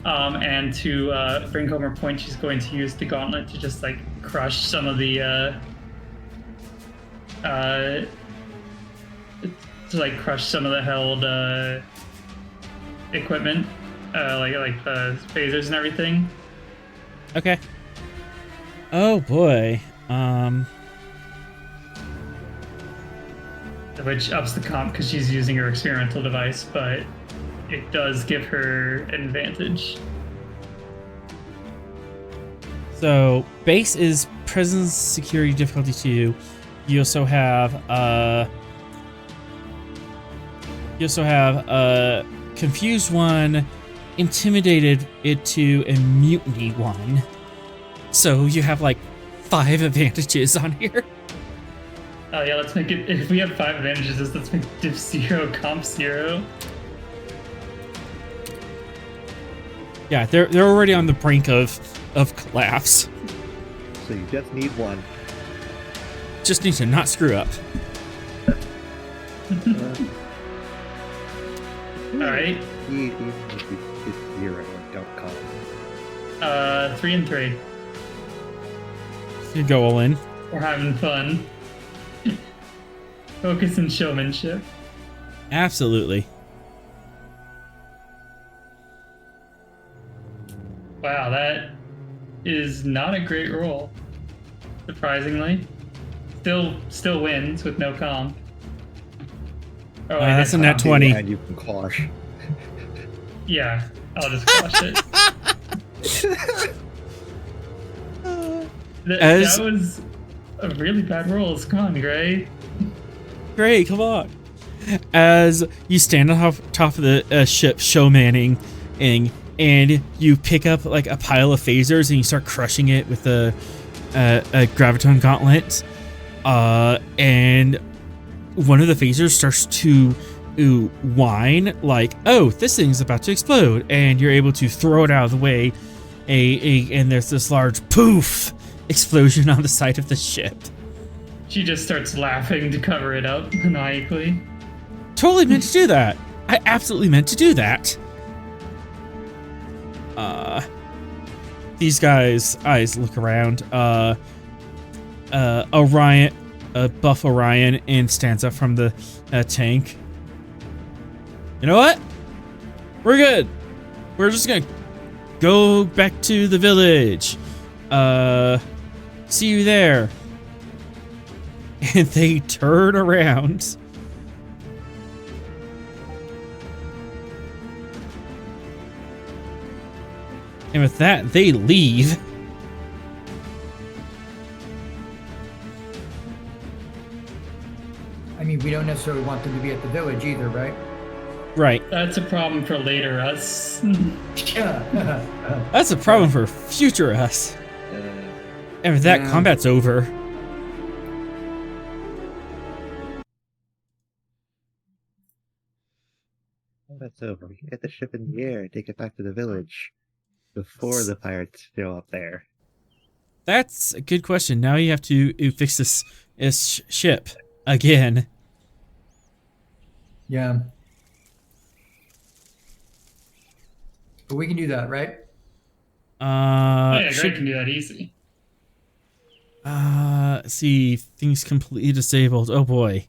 And to bring home her point, she's going to use the gauntlet to just like crush some of the held equipment, like phasers and everything. Okay. Oh boy. Which ups the comp because she's using her experimental device, but it does give her an advantage. So base is presence security difficulty 2. You also have confused 1, intimidated it to, and mutiny 1. So you have like 5 advantages on here. Oh yeah, let's make it. If we have 5 advantages, let's make diff 0, comp 0. Yeah, they're already on the brink of collapse. So you just need 1. Just need to not screw up. Alright. Even if you get 0, don't call it. 3 and 3. You go all in. We're having fun. Focus and showmanship. Absolutely. Wow, that is not a great roll. Surprisingly. Still wins with no comp. Oh, that's a nat 20. And you can quash. Yeah, I'll just quash it. That was a really bad roll. Come on, Gray. Gray, come on. As you stand on top of the ship, showmanning, and you pick up like a pile of phasers and you start crushing it with a graviton gauntlet, and one of the phasers starts to whine like, "Oh, this thing's about to explode!" And you're able to throw it out of the way, and there's this large poof explosion on the side of the ship. She just starts laughing to cover it up maniacally. Totally meant to do that. I absolutely meant to do that. These guys' eyes look around. Orion, buff Orion, and stands up from the tank. You know what? We're good. We're just gonna go back to the village. See you there. And they turn around. And with that, they leave. I mean, we don't necessarily want them to be at the village either, right? Right. That's a problem for later us. That's a problem for future us. And with that, Yeah. combat's over. That's over. We can get the ship in the air and take it back to the village before the pirates show up there. That's a good question. Now you have to fix this ship again. Yeah. But we can do that, right? Yeah, Greg should, can do that easy. see, things completely disabled. Oh boy.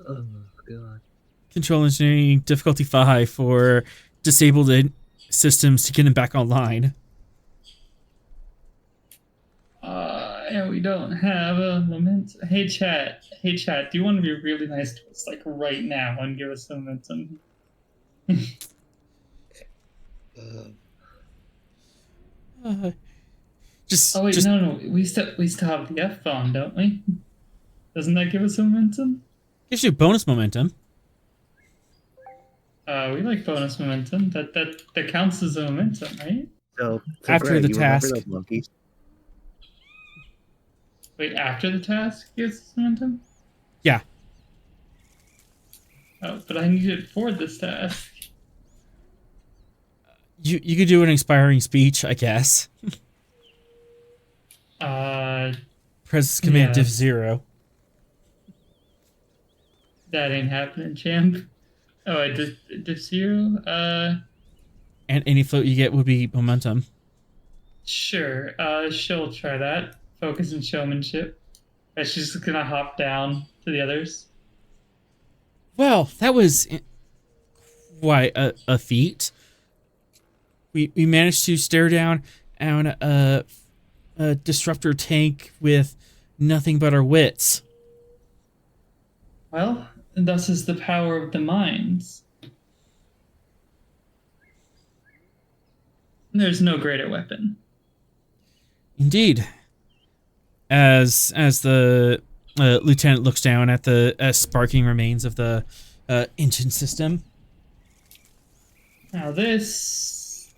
Oh god. Control engineering difficulty 5 for disabled systems to get them back online. Yeah, we don't have a moment. Hey chat, do you want to be really nice to us like right now and give us some momentum? Just, Oh wait, just no, we still have the F bomb, don't we? Doesn't that give us momentum? gives you bonus momentum. We like bonus momentum. That counts as a momentum, right? So After Greg, the you remember task. those monkeys? Wait, after the task gives us momentum? Yeah. Oh, but I need it for this task. You could do an inspiring speech, I guess. Press Command Yeah. Diff 0. That ain't happening, champ. Oh, I diff 0? And any float you get would be momentum. Sure. She'll try that. Focus and showmanship. She's just gonna hop down to the others. Well, that was quite a feat. We managed to stare down on a disruptor tank with nothing but our wits. Well, thus is the power of the minds. There's no greater weapon. Indeed. As the lieutenant looks down at the sparking remains of the engine system. Now this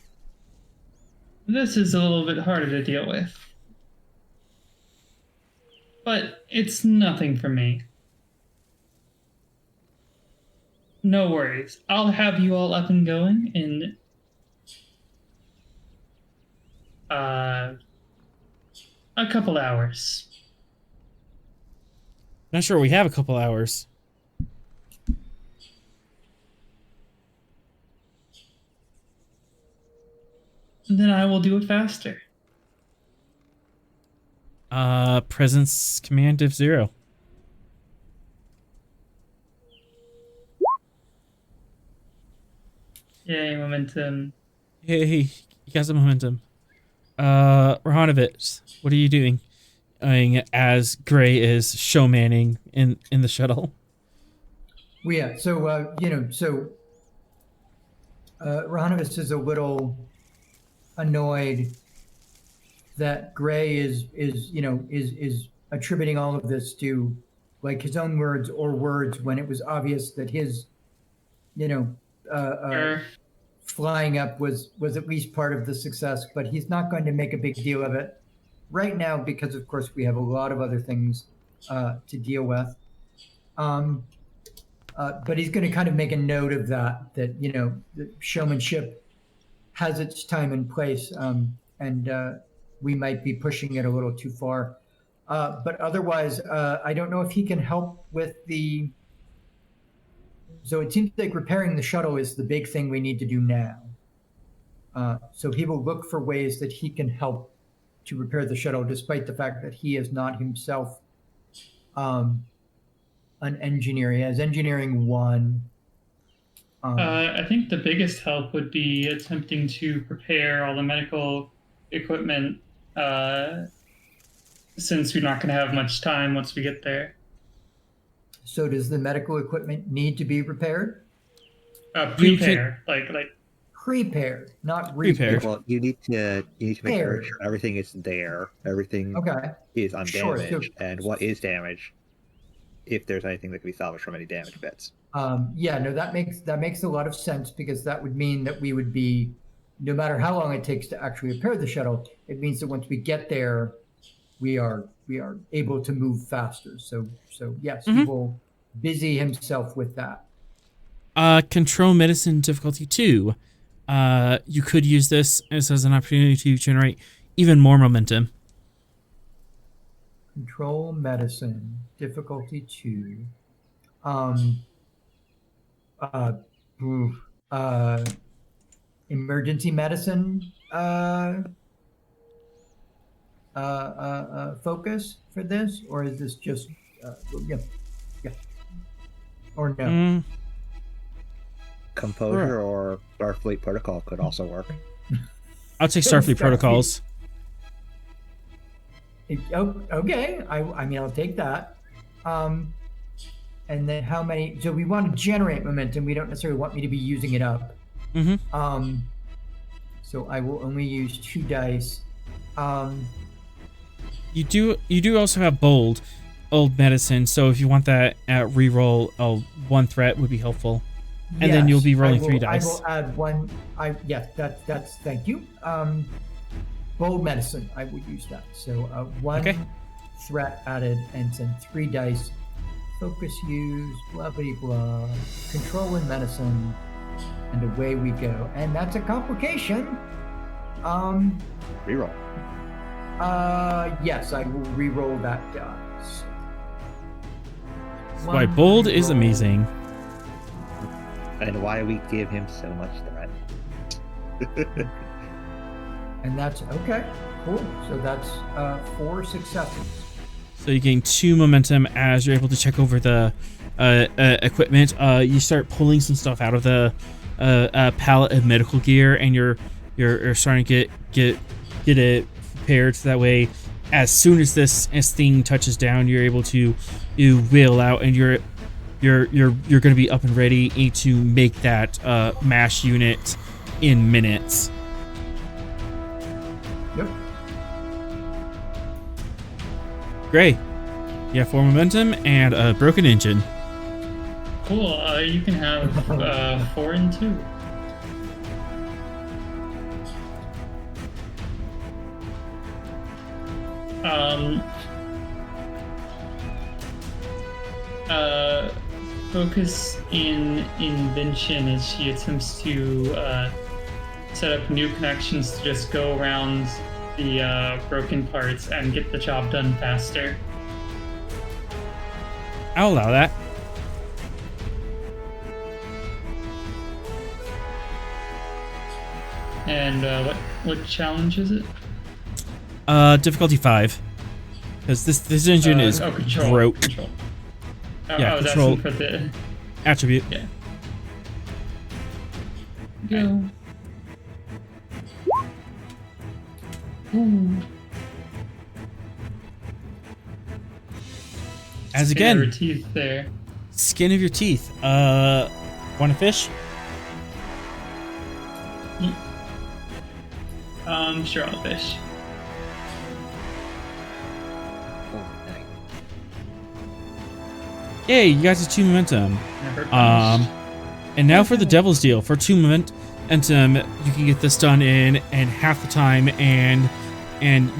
is a little bit harder to deal with. But it's nothing for me. No worries. I'll have you all up and going in a couple hours. Not sure we have a couple hours. Then I will do it faster. Presence Command Diff 0. Yay, momentum. Hey, you got some momentum. Rahanovich, what are you doing? As Gray is showmanning in the shuttle. Well, yeah. So Rahanovich is a little annoyed that Gray is attributing all of this to like his own words or words when it was obvious that his flying up was at least part of the success, but he's not going to make a big deal of it right now because of course we have a lot of other things to deal with. But he's going to kind of make a note of that the showmanship has its time and place, and we might be pushing it a little too far. But otherwise, I don't know if he can help with the. So it seems like repairing the shuttle is the big thing we need to do now. So he will look for ways that he can help to repair the shuttle, despite the fact that he is not himself an engineer. He has engineering 1. I think the biggest help would be attempting to prepare all the medical equipment, since we're not going to have much time once we get there. So does the medical equipment need to be repaired? Prepare, like Prepared, not Prepared. repaired. Well, you need to make Fair. sure everything is there. Everything Okay. is Sure, undamaged, so- and what is damaged, if there's anything that can be salvaged from any damaged bits. Yeah, no, that makes a lot of sense because that would mean that we would be, no matter how long it takes to actually repair the shuttle, it means that once we get there, we are able to move faster. So yes, he will busy himself with that. Control Medicine difficulty 2. You could use this as an opportunity to generate even more momentum. Control medicine difficulty 2. Emergency medicine focus for this, or is this just yeah, or no? Composure or Starfleet Protocol could also work. I'll take Starfleet Protocols. Okay, I mean I'll take that. And then how many? So we want to generate momentum. We don't necessarily want me to be using it up. So I will only use 2 dice. You do also have bold old medicine, so if you want that reroll, 1 threat would be helpful. And then you'll be rolling 3 dice. I will add 1. Yes, that's thank you. Bold medicine, I would use that. So 1 threat added, and then 3 dice. Focus used, blah blah blah. Control and medicine, and away we go. And that's a complication. Reroll. Yes, I will re-roll that dice. That's why bold is amazing. And why we give him so much threat. And that's okay. Cool. So that's 4 successes. So you gain 2 momentum as you're able to check over the equipment. You start pulling some stuff out of the pallet of medical gear, and you're starting to get it prepared so that way, as soon as this thing touches down, you're able to wheel out, and you're going to be up and ready to make that MASH unit in minutes. Yep. Great. You have 4 momentum and a broken engine. Cool. You can have 4 and 2. Focus in invention as she attempts to set up new connections to just go around the broken parts and get the job done faster. I'll allow that. And what challenge is it? Difficulty 5. Because this engine is control. broke. Control. Yeah, I was control. asking for the Attribute. yeah. Go. Ooh. As Skin again, of her teeth there. skin of your teeth. Want a fish? Sure, I'll fish. Yay, you guys have 2 momentum. Never punished. And now for the devil's deal. For 2 momentum, you can get this done in half the time, and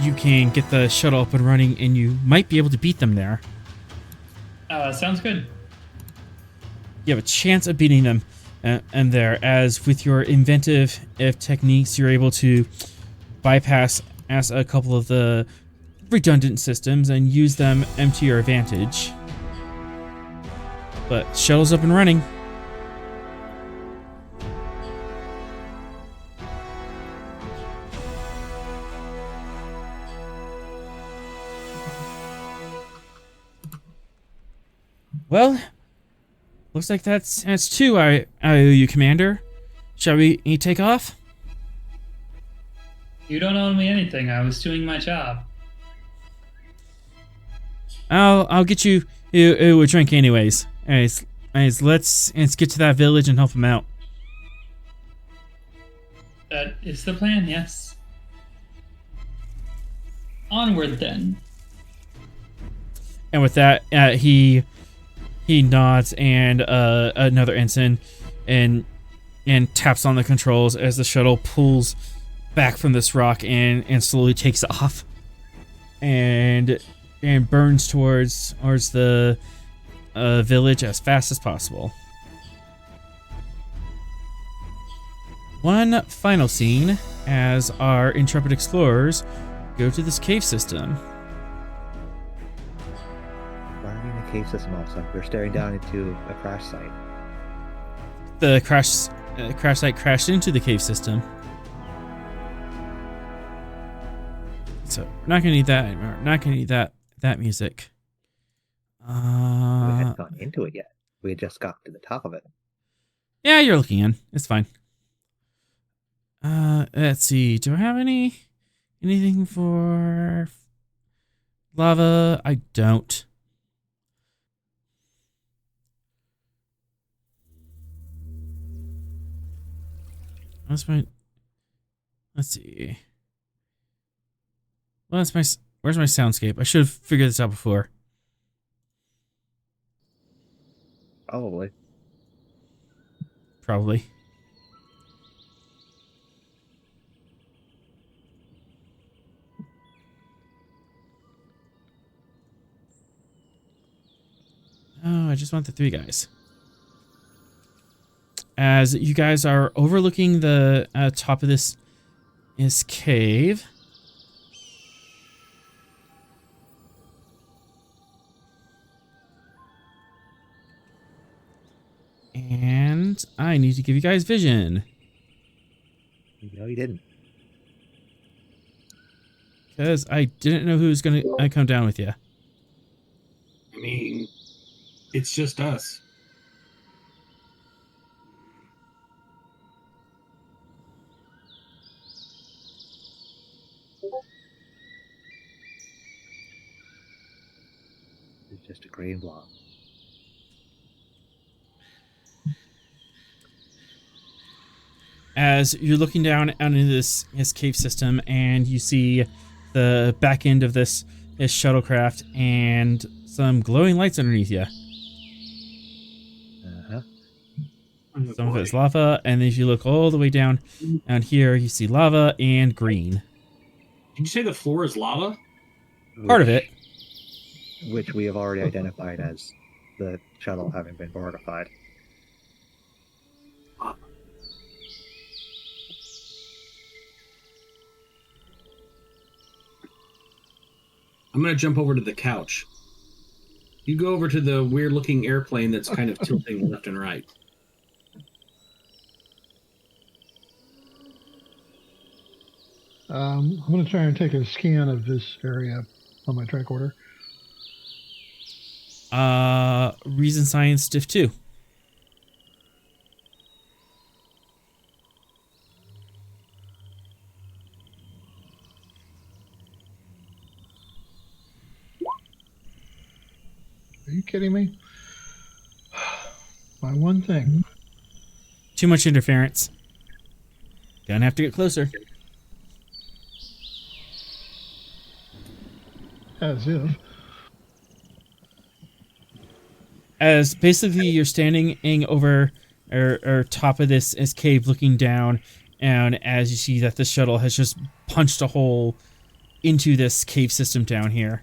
you can get the shuttle up and running, and you might be able to beat them there. Sounds good. You have a chance of beating them and there, as with your inventive techniques, you're able to bypass a couple of the redundant systems and use them to your advantage. But shuttle's up and running. Well, looks like that's 2 I owe you, Commander. Shall we take off? You don't owe me anything. I was doing my job. I'll get you a drink anyways. Anyways, let's get to that village and help them out. That is the plan, yes. Onward then. And with that, he nods, and another ensign and taps on the controls as the shuttle pulls back from this rock and slowly takes off and burns towards the village as fast as possible. One final scene as our intrepid explorers go to this cave system. Why are we in the cave system also? We're staring down into a crash site. The crash site crashed into the cave system. So we're not gonna need that anymore. Not gonna need that music. We hadn't gone into it yet. We had just got to the top of it. Yeah, you're looking in. It's fine. Let's see. Do I have anything for lava? I don't. That's my. Let's see. Well, where's my soundscape? I should have figured this out before. Probably. Probably. Oh, I just want the 3 guys. As you guys are overlooking the top of this cave. And I need to give you guys vision. No, you didn't. Because I didn't know who was going to come down with you. I mean, it's just us. It's just a green blob. As you're looking down out into this cave system, and you see the back end of this shuttlecraft and some glowing lights underneath you. Uh-huh. Some of it's lava, and if you look all the way down here, you see lava and green. Did you say the floor is lava? Part of it. Which we have already identified as the shuttle having been mortified. I'm going to jump over to the couch. You go over to the weird-looking airplane that's kind of tilting left and right. I'm going to try and take a scan of this area on my tricorder. Reason Science Diff 2. Are you kidding me? My one thing. Too much interference. Gonna have to get closer. As if. As basically you're standing over or top of this cave looking down, and as you see that the shuttle has just punched a hole into this cave system down here.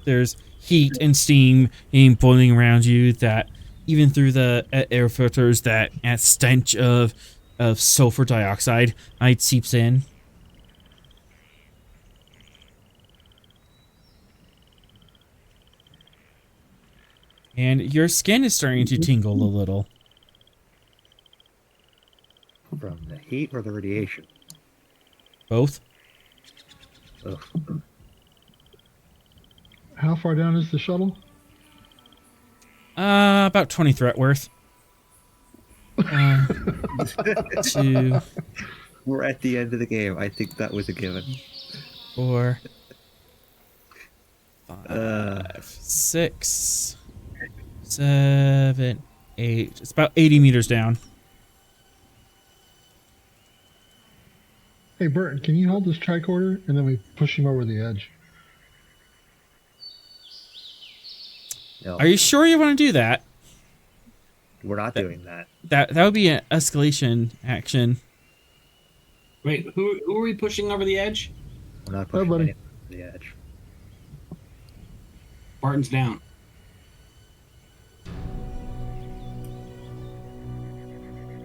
There's heat and steam boiling around you, that even through the air filters, that stench of sulfur dioxide seeps in. And your skin is starting to tingle a little. From the heat or the radiation? Both. Ugh. How far down is the shuttle? About 20 threat worth. 2. We're at the end of the game. I think that was a given. 4. 5. 6. 7. 8. It's about 80 meters down. Hey, Burton, can you hold this tricorder and then we push him over the edge? No, Are you sure you want to do that? we're not doing that. That would be an escalation action. Wait, who are we pushing over the edge? We're not pushing buddy. anyone over the edge. Barton's down.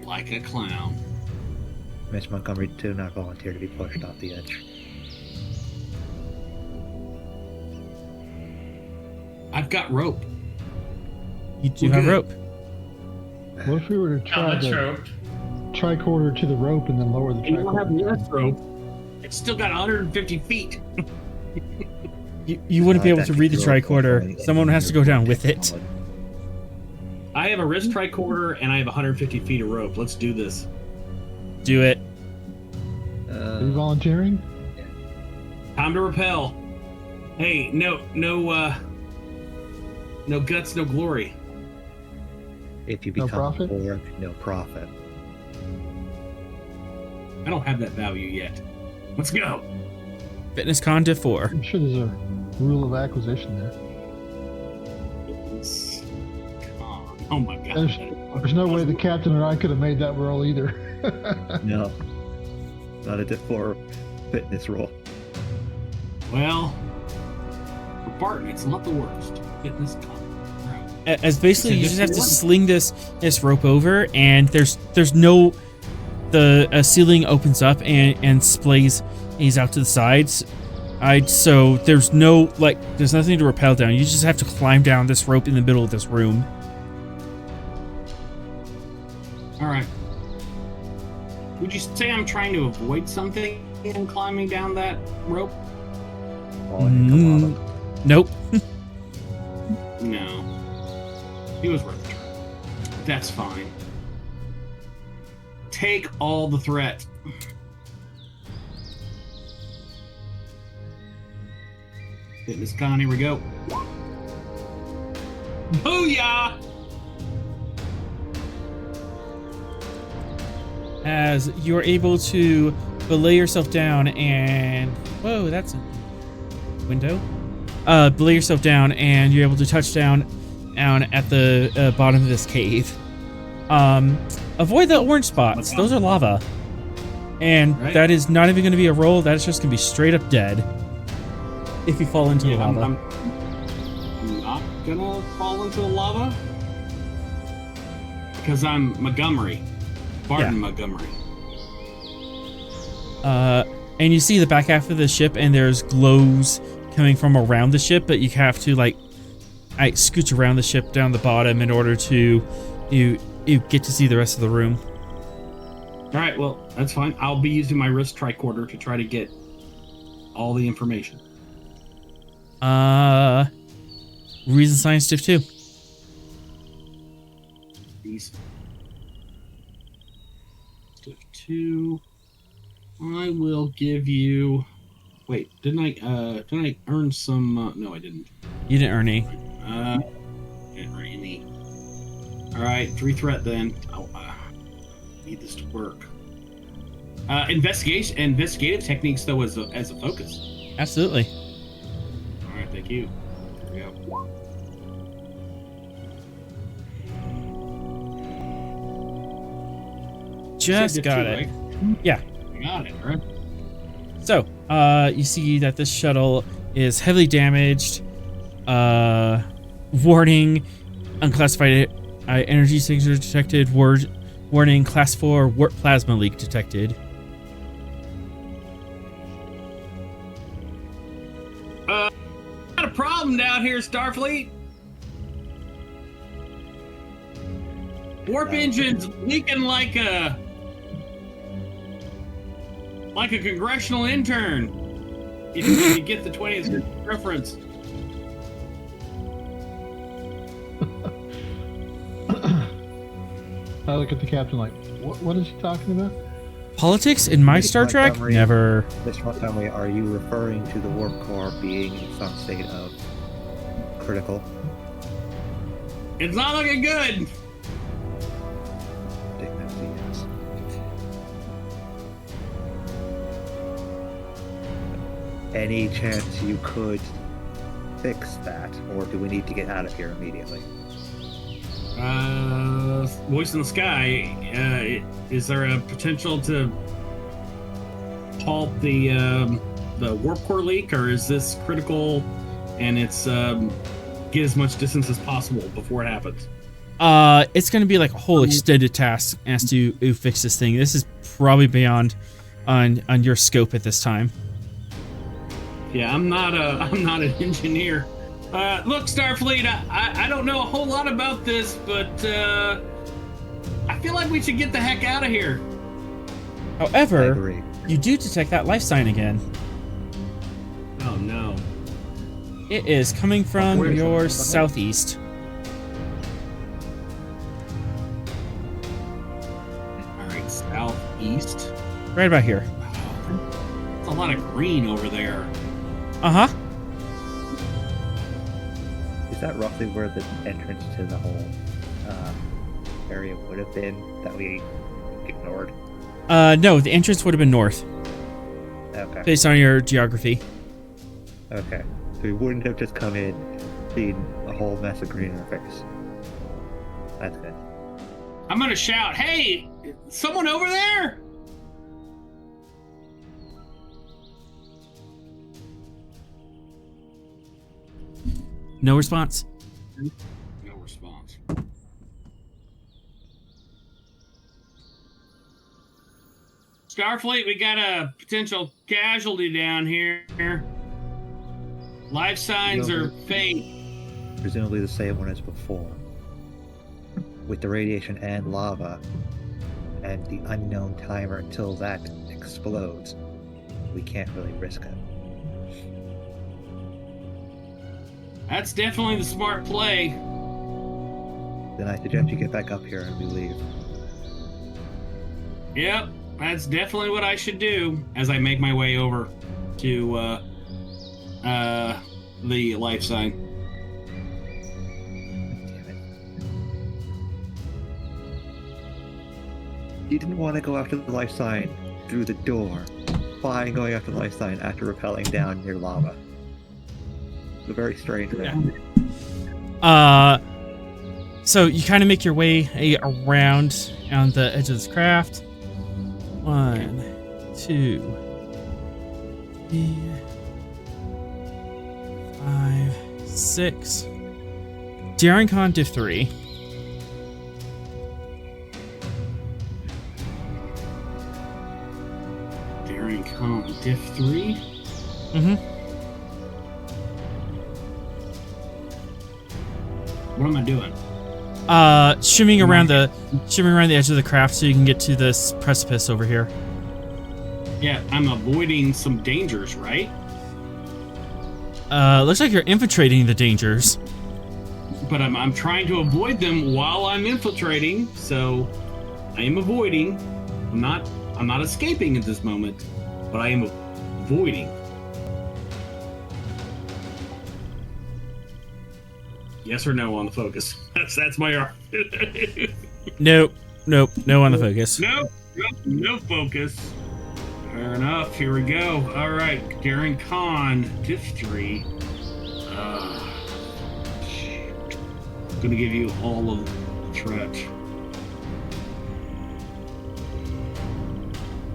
Like a clown. Miss Montgomery did not volunteer to be pushed off the edge. I've got rope. You do We're have good. rope. What if we were to try Let's the rope. tricorder to the rope and then lower the You don't have tricorder? less rope. It's still got 150 feet. You wouldn't be able to That read the could go tricorder. away. Someone has to go down with it. I have a wrist tricorder and I have 150 feet of rope. Let's do this. Do it. Are you volunteering? Time to repel. Hey, no guts, no glory. If you No become profit? poor, no profit. I don't have that value yet. Let's go. Fitness con diff 4. I'm sure there's a rule of acquisition there. Oh my god. There's no way the captain or I could have made that roll either. No. Not a diff 4 fitness roll. Well, for Barton, it's not the worst. Fitness con. As basically, you just have to sling this rope over, and there's no the ceiling opens up and splays out to the sides. So there's there's nothing to rappel down. You just have to climb down this rope in the middle of this room. All right. Would you say I'm trying to avoid something in climbing down that rope? Nope. No. It was worth a try. That's fine. Take all the threat. Fitness con, here we go. Booyah! As you're able to belay yourself down and... Whoa, that's a window. Belay yourself down and you're able to touch down at the bottom of this cave. Avoid the orange spots. Those are lava. And that is not even going to be a roll. That's just going to be straight up dead. If you fall into the lava. I'm not going to fall into the lava. Because I'm Montgomery. Barton Montgomery. And you see the back half of the ship, and there's glows coming from around the ship, but you have to scooch around the ship down the bottom in order to you get to see the rest of the room. All right, well, that's fine. I'll be using my wrist tricorder to try to get all the information. Reason science diff 2. These. Diff 2. I will give you. Wait, didn't I earn some? No, I didn't. You didn't earn any. Didn't earn any. All right, 3 threat then. Oh, need this to work. Investigative techniques though as a focus. Absolutely. All right, thank you. There we go. Just got it. Right? Yeah. Got it, right? So, you see that this shuttle is heavily damaged. Warning, unclassified energy signature detected. Warning, class 4 warp plasma leak detected. Got a problem down here, Starfleet. Warp engine's leaking like a congressional intern. If you get the 20th reference. I look at the captain like, what is he talking about? Politics in my Star Trek? Never. Mr. Montgomery, are you referring to the warp core being in some state of critical? It's not looking good. Yes. Any chance you could fix that, or do we need to get out of here immediately? Voice in the sky. Is there a potential to halt the warp core leak, or is this critical and it's get as much distance as possible before it happens? It's going to be like a whole extended task as to fix this thing. This is probably beyond on your scope at this time. Yeah, I'm not an engineer. Look, Starfleet, I don't know a whole lot about this, but I feel like we should get the heck out of here. However, you do detect that life sign again. Oh no. It is coming from your southeast. Alright, southeast. Right about here. There's a lot of green over there. Uh-huh. Is that roughly where the entrance to the whole area would have been that we ignored? No, the entrance would have been north, Okay. based on your geography. Okay. So we wouldn't have just come in, seen a whole mess of green in our face. That's good. I'm gonna shout, "Hey, someone over there!" No response. No response. Starfleet, we got a potential casualty down here. Life signs are faint. Presumably the same one as before. With the radiation and lava, and the unknown timer until that explodes, we can't really risk it. That's definitely the smart play. Then I suggest you get back up here and we leave. Yep, that's definitely what I should do as I make my way over to the life sign. Damn it. You didn't want to go after the life sign through the door. Fine going after the life sign after rappelling down near lava. It's a very strange thing. So you kind of make your way around on the edge of this craft. 1, 2, 3, 5, 6. Daring Con Div 3. Daring Con Diff 3? Mm-hmm. What am I doing? Shimming around the edge of the craft so you can get to this precipice over here. Yeah, I'm avoiding some dangers, right? Looks like you're infiltrating the dangers. But I'm trying to avoid them while I'm infiltrating, so I am avoiding. I'm not escaping at this moment, but I am avoiding. Yes or no on the focus? That's my argument. Nope, no on the focus. No focus. Fair enough. Here we go. All right, Daring Con Diff 3. I'm gonna give you all of the threat.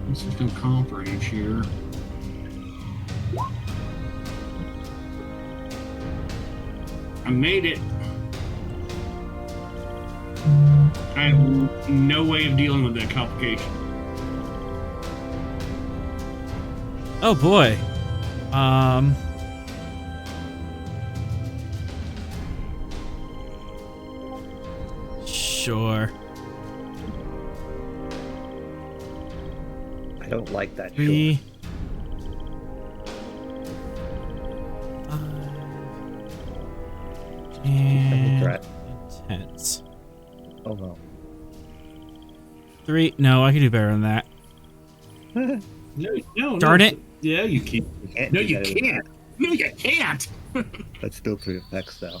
This is no comp range here. I made it. I have no way of dealing with that complication. Oh boy. Sure. I don't like that. 3, 5, and Threat. intense. Oh no. 3. No, I can do better than that. No. Darn it. Yeah, you can. You can't. No, do you that. can't. No, you can't. That's still 3 effects though.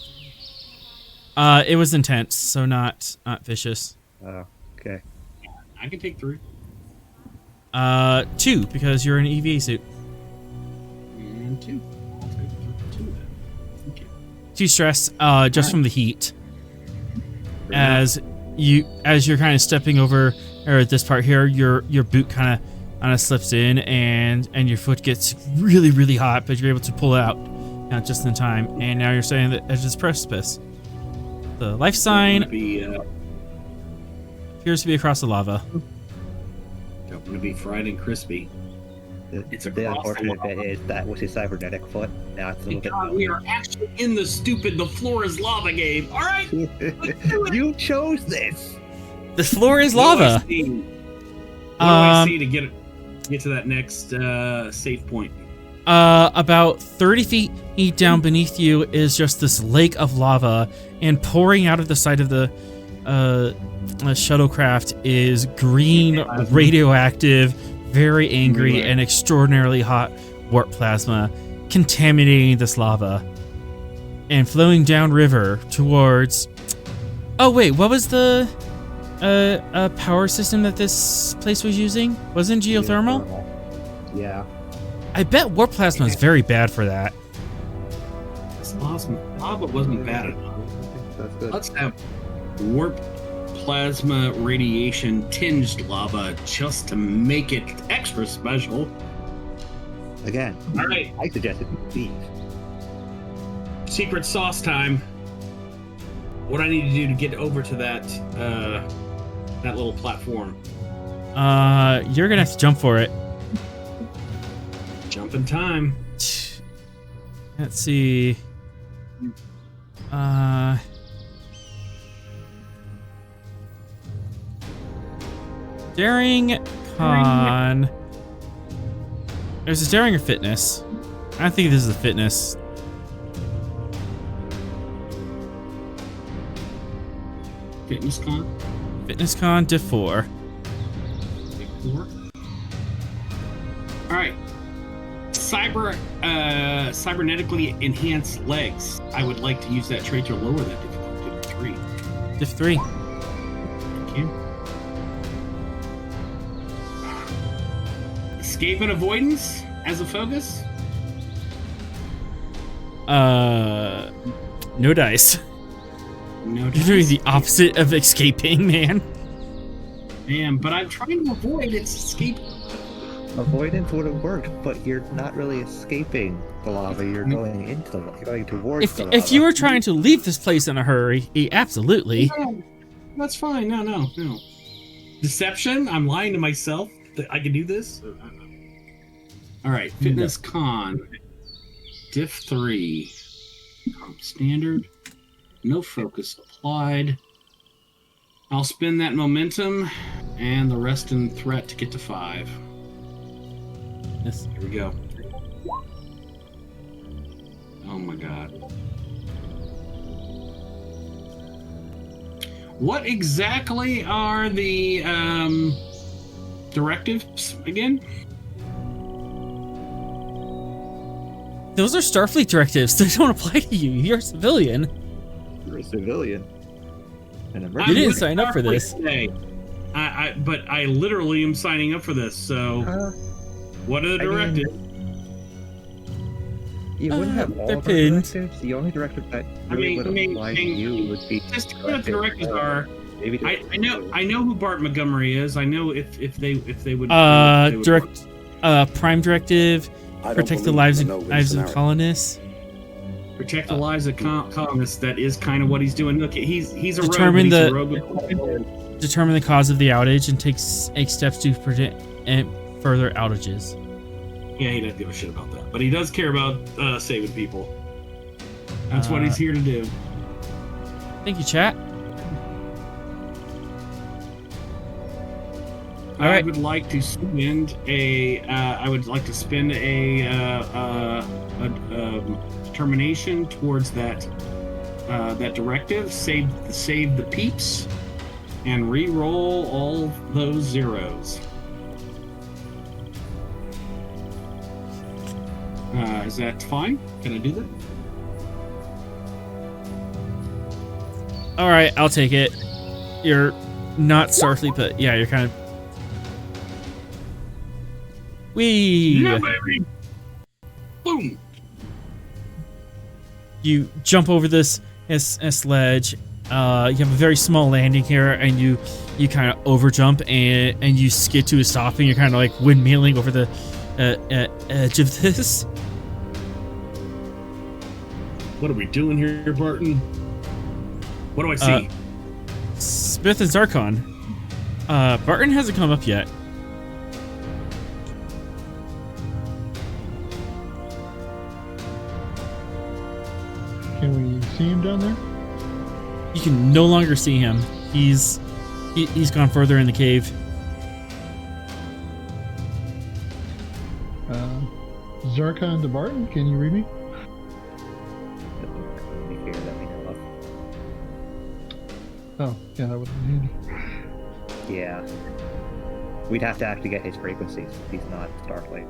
It was intense, so not vicious. Oh, okay. I can take 3. 2 because you're in an EVA suit. And 2. I'll take 2 then. Thank you. 2 stress, just from the heat. As you're kind of stepping over, or at this part here, your boot kind of slips in, and your foot gets really, really hot, but you're able to pull it out just in time. And now you're standing at the edge of this precipice. The life sign appears to be across the lava. Don't want to be fried and crispy. It's The across the unfortunate lava. bit is that was his cybernetic foot. Now it's a little bit. God, we are actually in the floor is lava game. All right. You chose this. The floor is What do I lava. see? What do I see to get to that next safe point? About 30 feet down beneath you is just this lake of lava, and pouring out of the side of the shuttlecraft is green, radioactive, very angry, and extraordinarily hot warp plasma, contaminating this lava and flowing downriver towards. Oh wait, what was the a power system that this place was using? Wasn't geothermal? Yeah. I bet warp plasma is very bad for that. This lava wasn't bad enough. That's good. Let's have warp plasma radiation tinged lava just to make it extra special. Again, All right. I suggested beef. Secret sauce time. What I need to do to get over to that that little platform. You're gonna have to jump for it. Jump in time. Let's see. Daring con. There's a daring or fitness. I think this is a fitness. Fitness con. Fitness con diff 4. All right. Cybernetically enhanced legs. I would like to use that trait to lower that difficulty to 3. Diff 3. Thank you. Escape and avoidance as a focus. No dice. No. You're doing the opposite of escaping, man. Damn, but I'm trying to avoid its escape. Avoidance would have worked, but you're not really escaping the lava. You're going into the lava. You're going towards the lava. If you were trying to leave this place in a hurry, absolutely. No, that's fine. No. Deception? I'm lying to myself that I can do this? All right, fitness con. Diff 3. Standard. No focus applied. I'll spend that momentum and the rest in threat to get to 5. Yes. Here we go. Oh my god. What exactly are the directives again? Those are Starfleet directives. They don't apply to you. You're a civilian. You're a civilian. An You emergency. didn't sign up for this. But I literally am signing up for this, so what are the I mean, directives? You wouldn't have all they're the pinned. directives. The only directive that really would apply to you would be Just what the directives are. Maybe I know who Bart Montgomery is. I know if they would Direct, prime directive, protect the lives of colonists. protect the lives of colonists. That is kind of what he's doing. Look, he's a Determine rogue. Determine the cause of the outage and take steps to prevent further outages. Yeah, he doesn't give a shit about that, but he does care about saving people. That's what he's here to do. Thank you, chat. All I right. would like to spend a. Determination towards that directive. Save the peeps, and re-roll all those zeros. Is that fine? Can I do that? All right, I'll take it. You're not Starfleet, but yeah, you're kind of. Yeah, baby. Boom. You jump over this ledge. You have a very small landing here, and you kind of overjump and you skid to a stop, and you're kind of like windmilling over the edge of this. What are we doing here, Barton? What do I see? Smith and Zarkon. Barton hasn't come up yet. Can we see him down there? You can no longer see him. He's gone further in the cave. Zarkon to Barton, can you read me? Here that we know of. Oh, yeah, that would be handy. Yeah. We'd have to actually get his frequencies. He's not Starfleet.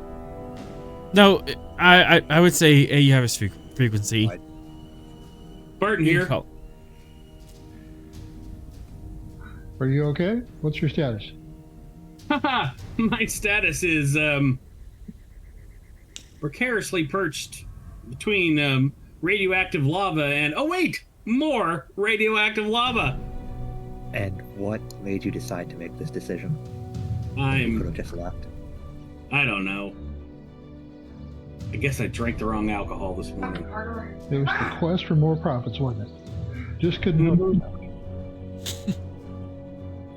No, I would say you have his frequency. Barton You here. can call- Are you okay? What's your status? Haha, my status is precariously perched between radioactive lava and more radioactive lava. And what made you decide to make this decision? You could have just left. I don't know. I guess I drank the wrong alcohol this morning. It was the quest for more profits, wasn't it? Just couldn't help it.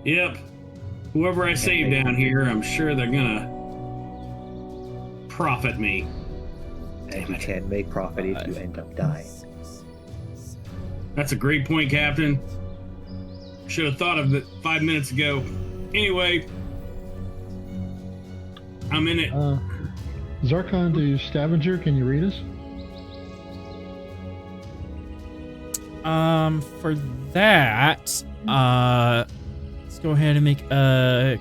Yep. Whoever I save down here, I'm sure they're gonna profit me. And you can't make profit if you end up dying. That's a great point, Captain. Should have thought of it 5 minutes ago. Anyway, I'm in it. Zarkon to Stavanger, can you read us? For that, let's go ahead and make a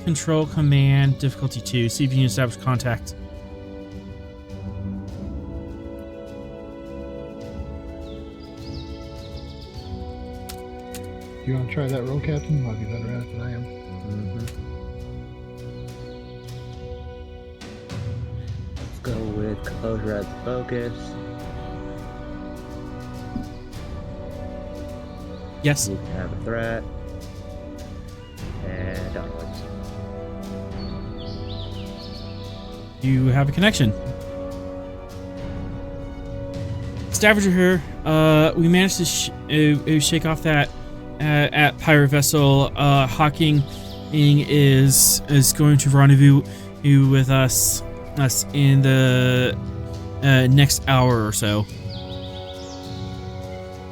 control command difficulty 2. See if you can establish contact. Do you want to try that roll, Captain? You might be better at it than I am. Let's go with composure as focus. Yes. You can have a threat. And onwards. You have a connection. Stavanger here. We managed to shake off that at pirate vessel. Hawking is going to rendezvous with us in the next hour or so.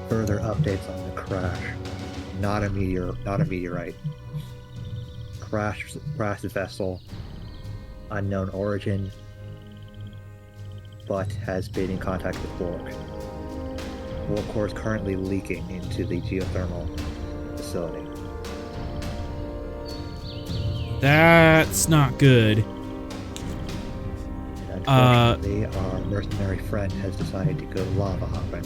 Further updates on the crash. Not a meteorite. Crash the vessel. Unknown origin, but has been in contact with Borg. Warp core is currently leaking into the geothermal facility. That's not good. And unfortunately, our mercenary friend has decided to go lava hopping.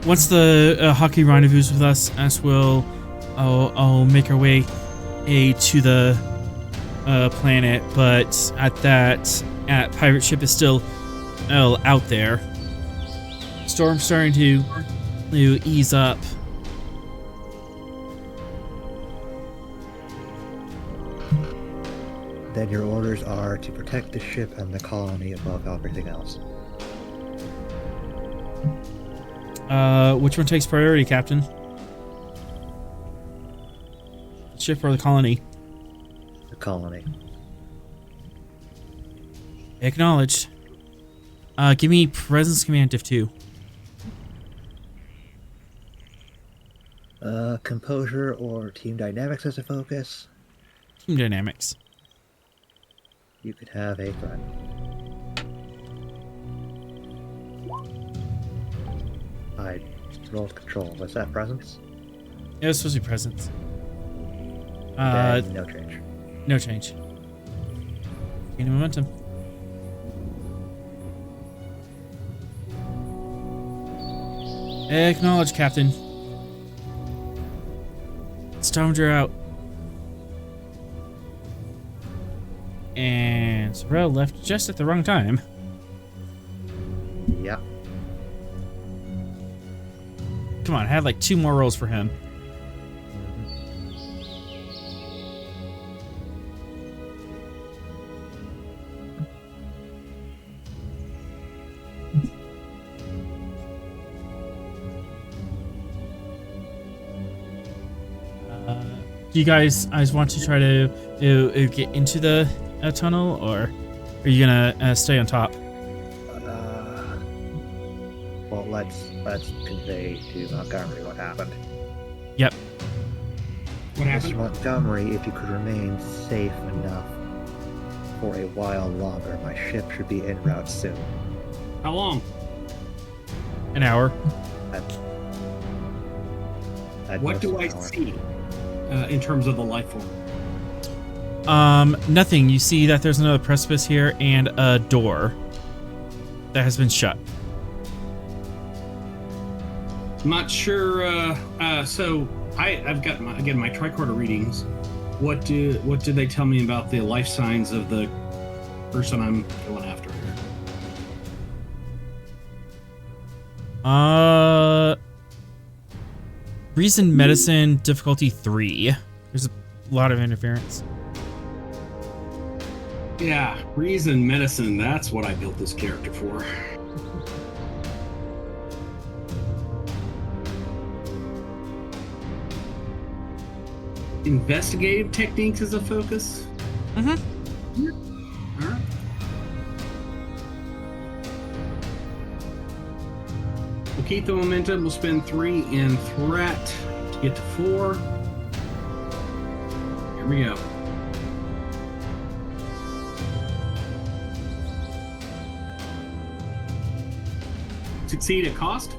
Once the hockey rendezvous with us, I'll make our way to the planet, but at pirate ship is still out there. Storm's starting to ease up. Then your orders are to protect the ship and the colony above everything else. Which one takes priority, Captain? Ship or the colony? The colony. Acknowledged. Give me presence command diff 2. Composure or team dynamics as a focus. Team dynamics. You could have a threat. I rolled control. Was that presence? Yeah, it's supposed to be presence. Then no change. No change. Gaining momentum. Acknowledge, Captain. Stavanger out. And Sorrel left just at the wrong time. Yep. Come on, I had like 2 more rolls for him. Do you guys want to try to get into the tunnel, or are you gonna stay on top? Well, let's convey to Montgomery what happened. Yep. What happened? Mr. Montgomery, if you could remain safe enough for a while longer, my ship should be en route soon. How long? An hour. At What most do an I hour. see in terms of the life form? Nothing. You see that there's another precipice here and a door that has been shut. not sure. So I've got my tricorder readings. What do they tell me about the life signs of the person I'm going after here? Reason medicine difficulty 3. There's a lot of interference. Yeah, reason medicine. That's what I built this character for. Investigative techniques is a focus. Mm-hmm. All right. We'll keep the momentum. We'll spend 3 in threat to get to 4. Here we go. Succeed at cost?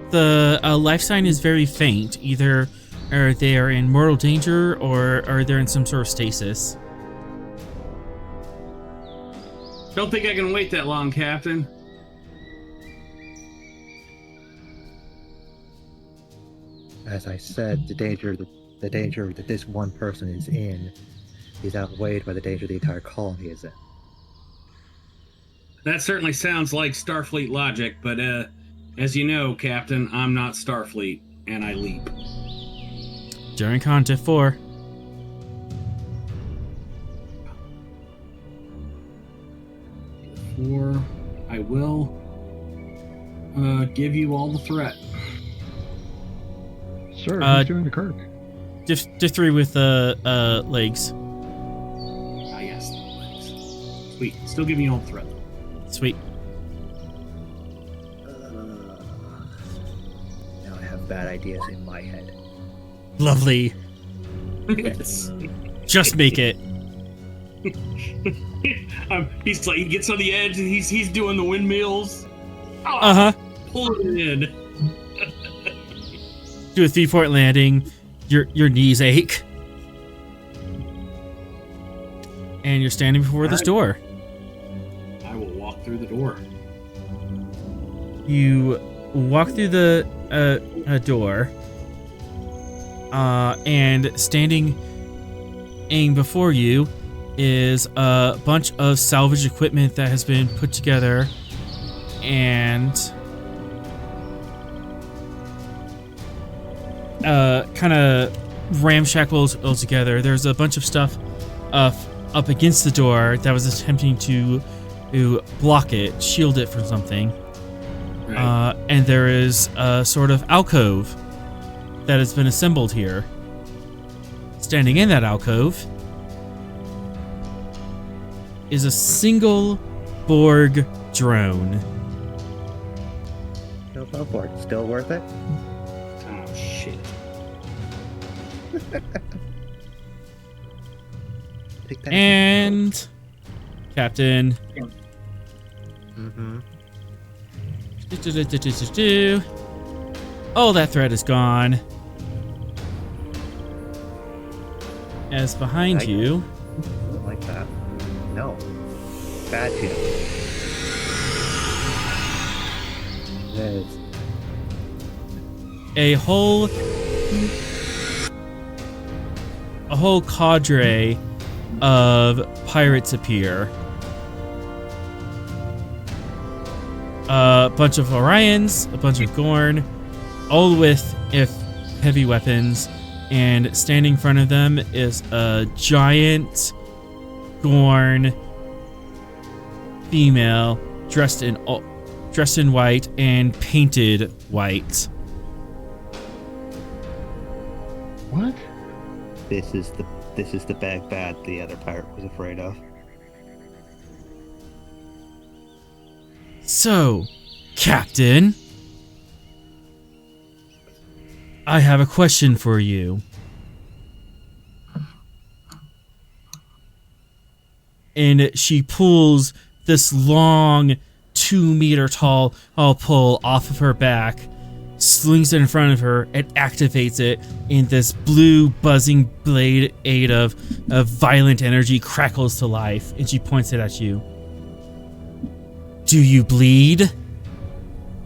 The life sign is very faint. Either they are in mortal danger or they're in some sort of stasis. Don't think I can wait that long, Captain. As I said, the danger that this one person is in is outweighed by the danger the entire colony is in. That certainly sounds like Starfleet logic, but as you know, Captain, I'm not Starfleet, and I leap. During Content 4. I will give you all the threat. Sir, who's doing the Kirk? Diff 3 with legs. Ah, yes, the legs. Sweet. Still giving you all the threat. Sweet. Now I have bad ideas in my head. Lovely. Yes. Just make it. He's like, he gets on the edge and he's doing the windmills. Oh, Uh-huh. Pull it in. Do a 3-point landing. Your knees ache. And you're standing before this door. I will walk through the door. You walk through the door. And standing before you is a bunch of salvage equipment that has been put together and kind of ramshackles all together. There's a bunch of stuff up against the door that was attempting to block it, shield it from something. Right. And there is a sort of alcove that has been assembled here. Standing in that alcove is a Borg drone. No go for it. Still worth it? Oh, shit. Take that. And Captain. Mm-hmm. Oh, that threat is gone. As behind Like- you, I don't like that. No. Bad too. Yes. a whole cadre of pirates appear. A bunch of Orions, a bunch of Gorn, all with heavy weapons, and standing in front of them is a giant Gorn female dressed in white and painted white. What? This is the bag bad the other pirate was afraid of. So, Captain, I have a question for you. And she pulls this long 2-meter tall pole off of her back, slings it in front of her, and activates it, and this blue buzzing blade of violent energy crackles to life, and she points it at you. Do you bleed?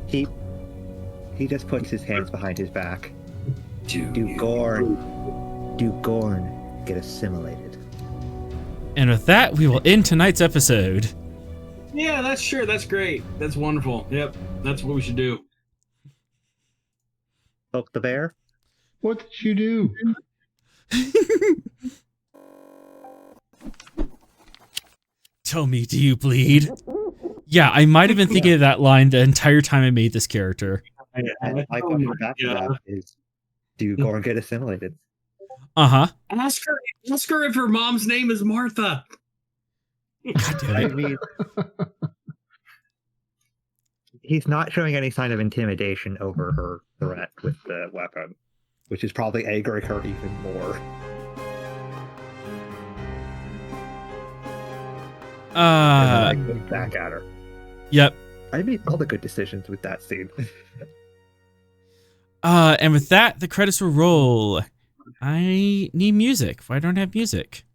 He just puts his hands behind his back. Do Gorn get assimilated? And with that, we will end tonight's episode. Yeah, that's sure. That's great. That's wonderful. Yep, that's what we should do. Poke the bear? What did you do? Tell me, do you bleed? Yeah, I might have been thinking of that line the entire time I made this character. And my question back to that is, do Gorn get assimilated? Uh-huh. Ask her if her mom's name is Martha. God damn I it. mean, he's not showing any sign of intimidation over her threat with the weapon, which is probably angering her even more. And then I look back at her. Yep. I made all the good decisions with that scene. And with that, the credits will roll. I need music. Why don't I have music?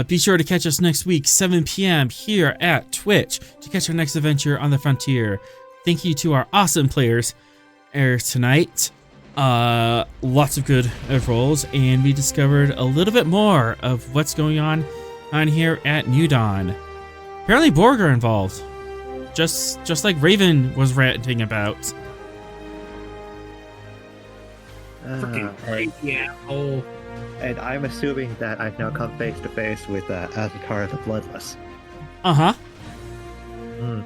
Be sure to catch us next week, 7 p.m. here at Twitch to catch our next adventure on the frontier. Thank you to our awesome players tonight. Lots of good rolls, and we discovered a little bit more of what's going on here at New Dawn. Apparently Borg are involved, just like Raven was ranting about. Freaking great, yeah. Oh, And I'm assuming that I've now come face to face with Azakara the Bloodless. Uh-huh. Mm.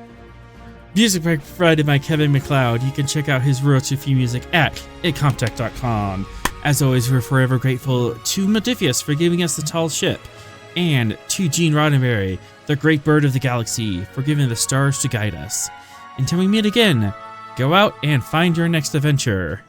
Music provided by Kevin Macloud. You can check out his royalty free music at itcomptech.com. As always, we're forever grateful to Modifius for giving us the tall ship, and to Gene Roddenberry, the great bird of the galaxy, for giving the stars to guide us. Until we meet again, go out and find your next adventure.